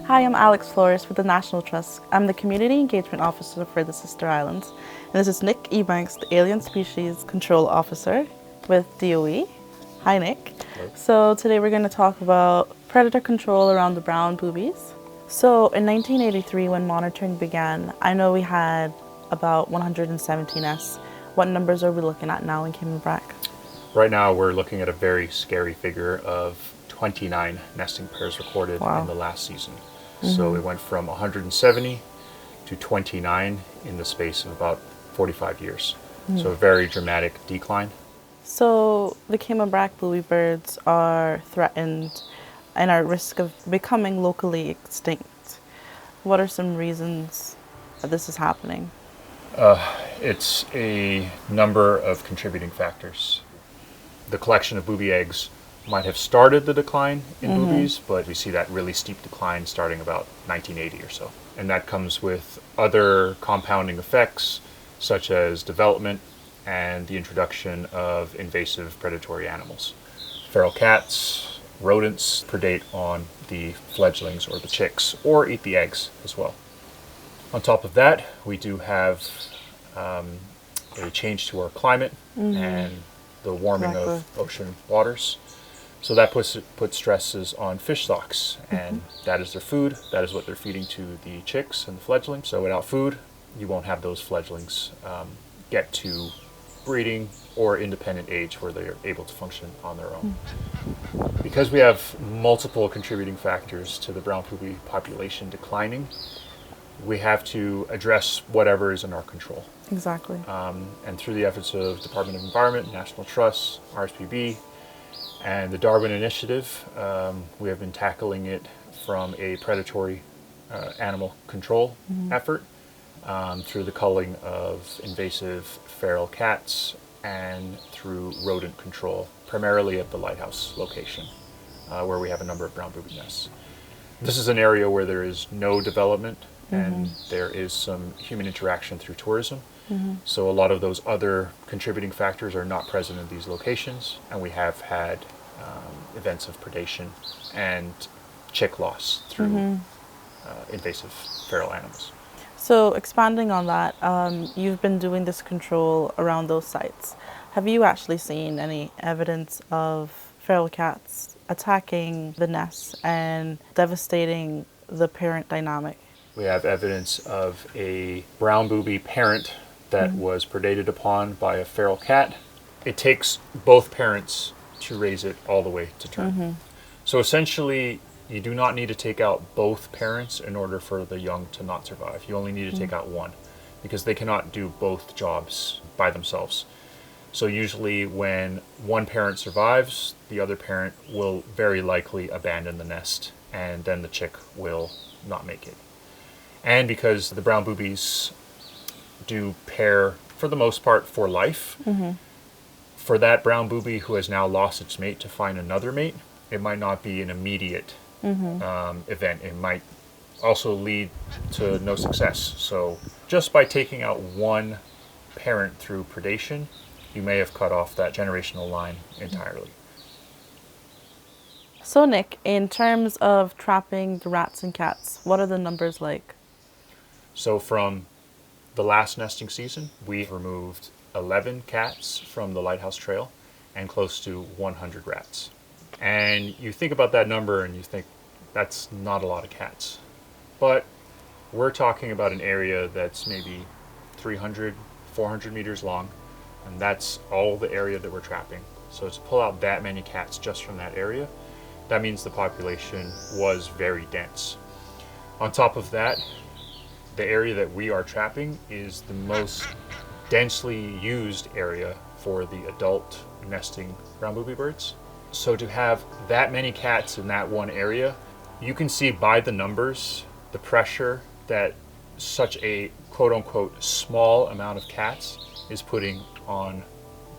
Hi, I'm Alex Flores with the National Trust. I'm the Community Engagement Officer for the Sister Islands. And this is Nick Ebanks, the Alien Species Control Officer with DOE. Hi, Nick. Hello. So today we're going to talk about predator control around the brown boobies. So in 1983, when monitoring began, I know we had about 117 nests. What numbers are we looking at now in Cayman Bragg? Right now we're looking at a very scary figure of 29 nesting pairs recorded in the last season. So it went from 170 to 29 in the space of about 45 years. So a very dramatic decline. So the Cayman Bragg booby birds are threatened and are at risk of becoming locally extinct. What are some reasons that this is happening? It's a number of contributing factors. The collection of booby eggs might have started the decline in boobies, but we see that really steep decline starting about 1980 or so. And that comes with other compounding effects, such as development and the introduction of invasive predatory animals. Feral cats, rodents predate on the fledglings or the chicks, or eat the eggs as well. On top of that, we do have a change to our climate and the warming of ocean waters. So that puts stresses on fish stocks, and that is their food. That is what they're feeding to the chicks and the fledglings. So without food, you won't have those fledglings get to breeding or independent age where they're able to function on their own. Because we have multiple contributing factors to the brown booby population declining, we have to address whatever is in our control. Exactly. And through the efforts of Department of Environment, National Trust, RSPB, and the Darwin Initiative, we have been tackling it from a predatory animal control effort through the culling of invasive feral cats and through rodent control, primarily at the lighthouse location, where we have a number of brown booby nests. This is an area where there is no development and there is some human interaction through tourism. So a lot of those other contributing factors are not present in these locations, and we have had events of predation and chick loss through invasive feral animals. So expanding on that, you've been doing this control around those sites. Have you actually seen any evidence of feral cats attacking the nests and devastating the parent dynamic? We have evidence of a brown booby parent that was predated upon by a feral cat. It takes both parents to raise it all the way to term. So essentially, You do not need to take out both parents in order for the young to not survive. You only need to take out one, because they cannot do both jobs by themselves. So usually when one parent survives, the other parent will very likely abandon the nest, and then the chick will not make it. And because the brown boobies do pair for the most part for life, for that brown booby who has now lost its mate to find another mate, it might not be an immediate event. It might also lead to no success. So just by taking out one parent through predation, you may have cut off that generational line entirely. So Nick, in terms of trapping the rats and cats, what are the numbers like? So from the last nesting season, we removed 11 cats from the Lighthouse Trail and close to 100 rats. And you think about that number and you think that's not a lot of cats. But we're talking about an area that's maybe 300, 400 meters long, and that's all the area that we're trapping. So to pull out that many cats just from that area, that means the population was very dense. On top of that, the area that we are trapping is the most densely used area for the adult nesting brown booby birds. So to have that many cats in that one area, you can see by the numbers the pressure that such a quote-unquote small amount of cats is putting on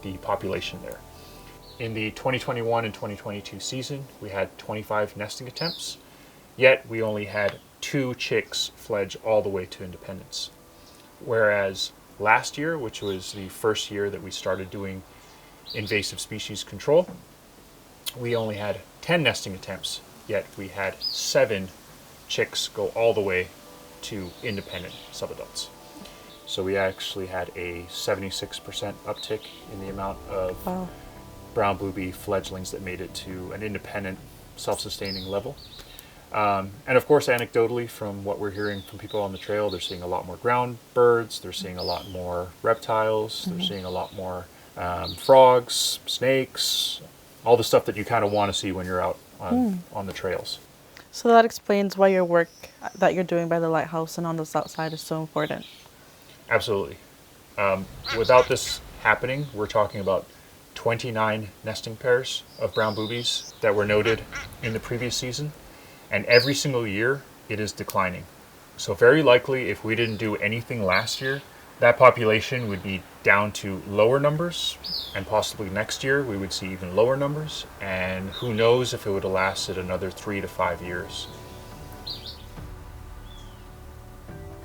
the population there. In the 2021 and 2022 season, we had 25 nesting attempts, yet we only had 2 chicks fledge all the way to independence. Whereas last year, which was the first year that we started doing invasive species control, we only had 10 nesting attempts, yet we had 7 chicks go all the way to independent subadults. So we actually had a 76% uptick in the amount of brown booby fledglings that made it to an independent, self-sustaining level. And of course, anecdotally, from what we're hearing from people on the trail, they're seeing a lot more ground birds, they're seeing a lot more reptiles, they're seeing a lot more frogs, snakes, all the stuff that you kind of want to see when you're out on the trails. So that explains why your work that you're doing by the lighthouse and on the south side is so important. Absolutely. Without this happening, we're talking about 29 nesting pairs of brown boobies that were noted in the previous season, and every single year it is declining. So very likely, if we didn't do anything last year, that population would be down to lower numbers, and possibly next year we would see even lower numbers, and who knows if it would have lasted another 3 to 5 years.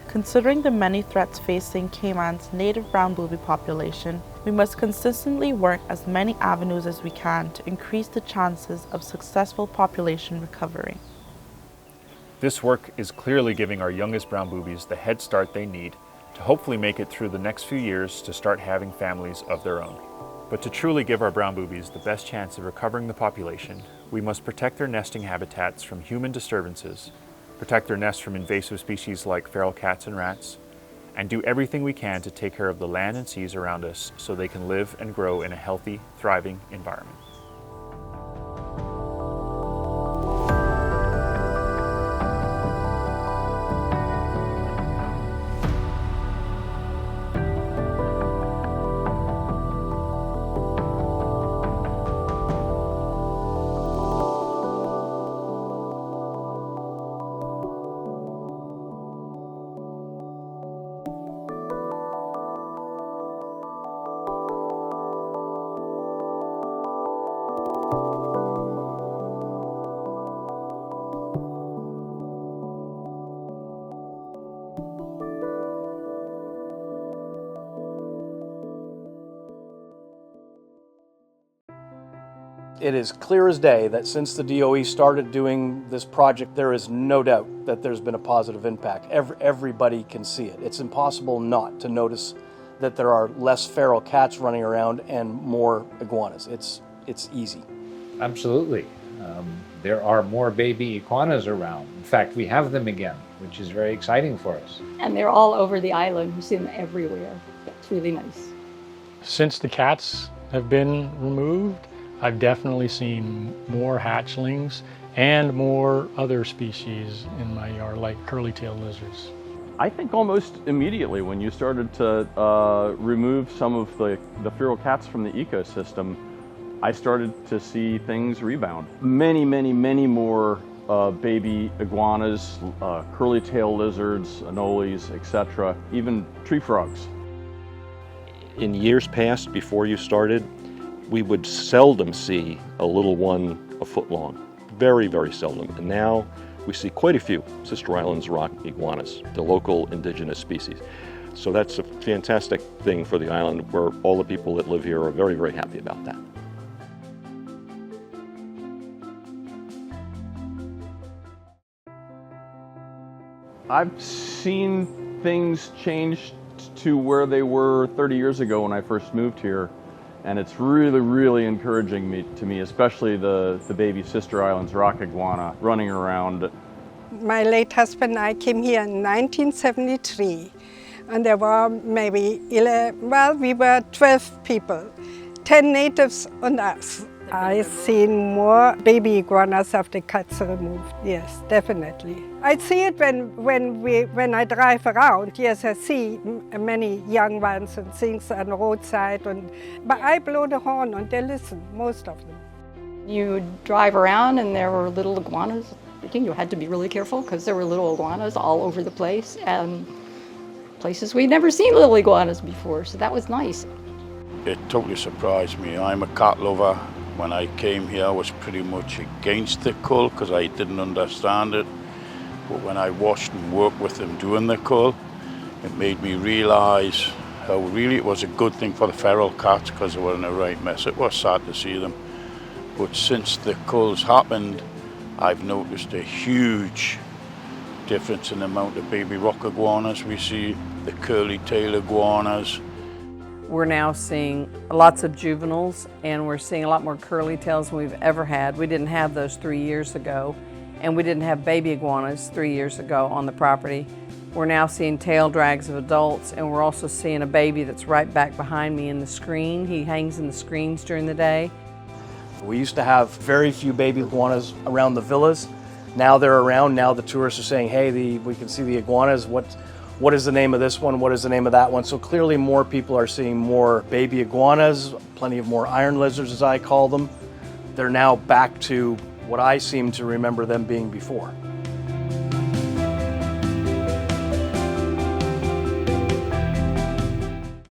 Considering the many threats facing Cayman's native brown booby population, we must consistently work as many avenues as we can to increase the chances of successful population recovery. This work is clearly giving our youngest brown boobies the head start they need to hopefully make it through the next few years to start having families of their own. But to truly give our brown boobies the best chance of recovering the population, we must protect their nesting habitats from human disturbances, protect their nests from invasive species like feral cats and rats, and do everything we can to take care of the land and seas around us so they can live and grow in a healthy, thriving environment. It is clear as day that since the DOE started doing this project, there is no doubt that there's been a positive impact. Everybody can see it. It's impossible not to notice that there are less feral cats running around and more iguanas. It's easy. Absolutely. There are more baby iguanas around. In fact, we have them again, which is very exciting for us. And they're all over the island. You see them everywhere. It's really nice. Since the cats have been removed, I've definitely seen more hatchlings and more other species in my yard, like curly-tailed lizards. I think almost immediately when you started to remove some of the feral cats from the ecosystem, I started to see things rebound. Many more baby iguanas, curly-tailed lizards, anoles, etc., even tree frogs. In years past, before you started, we would seldom see a little one a foot long. Very, very seldom. And now we see quite a few Sister Islands rock iguanas, the local indigenous species. So that's a fantastic thing for the island, where all the people that live here are very, very happy about that. I've seen things change to where they were 30 years ago when I first moved here, and it's really encouraging to me, especially the baby Sister Islands rock iguana running around. My late husband and I came here in 1973, and there were maybe 12 people, 10 natives and us. I've seen more baby iguanas after cats are removed, yes, definitely. I see it when I drive around. Yes, I see many young ones and things on the roadside, but I blow the horn and they listen, most of them. You drive around and there were little iguanas. I think you had to be really careful because there were little iguanas all over the place, and places we'd never seen little iguanas before, so that was nice. It totally surprised me. I'm a cat lover. When I came here, I was pretty much against the cull because I didn't understand it. But when I watched and worked with them doing the cull, it made me realize how really it was a good thing for the feral cats because they were in a right mess. It was sad to see them. But since the culls happened, I've noticed a huge difference in the amount of baby rock iguanas we see, the curly-tailed iguanas. We're now seeing lots of juveniles, and we're seeing a lot more curly tails than we've ever had. We didn't have those 3 years ago, and we didn't have baby iguanas 3 years ago on the property. We're now seeing tail drags of adults, and we're also seeing a baby that's right back behind me in the screen. He hangs in the screens during the day. We used to have very few baby iguanas around the villas. Now they're around. Now the tourists are saying, hey, we can see the iguanas. What is the name of this one? What is the name of that one? So clearly more people are seeing more baby iguanas, plenty of more iron lizards, as I call them. They're now back to what I seem to remember them being before.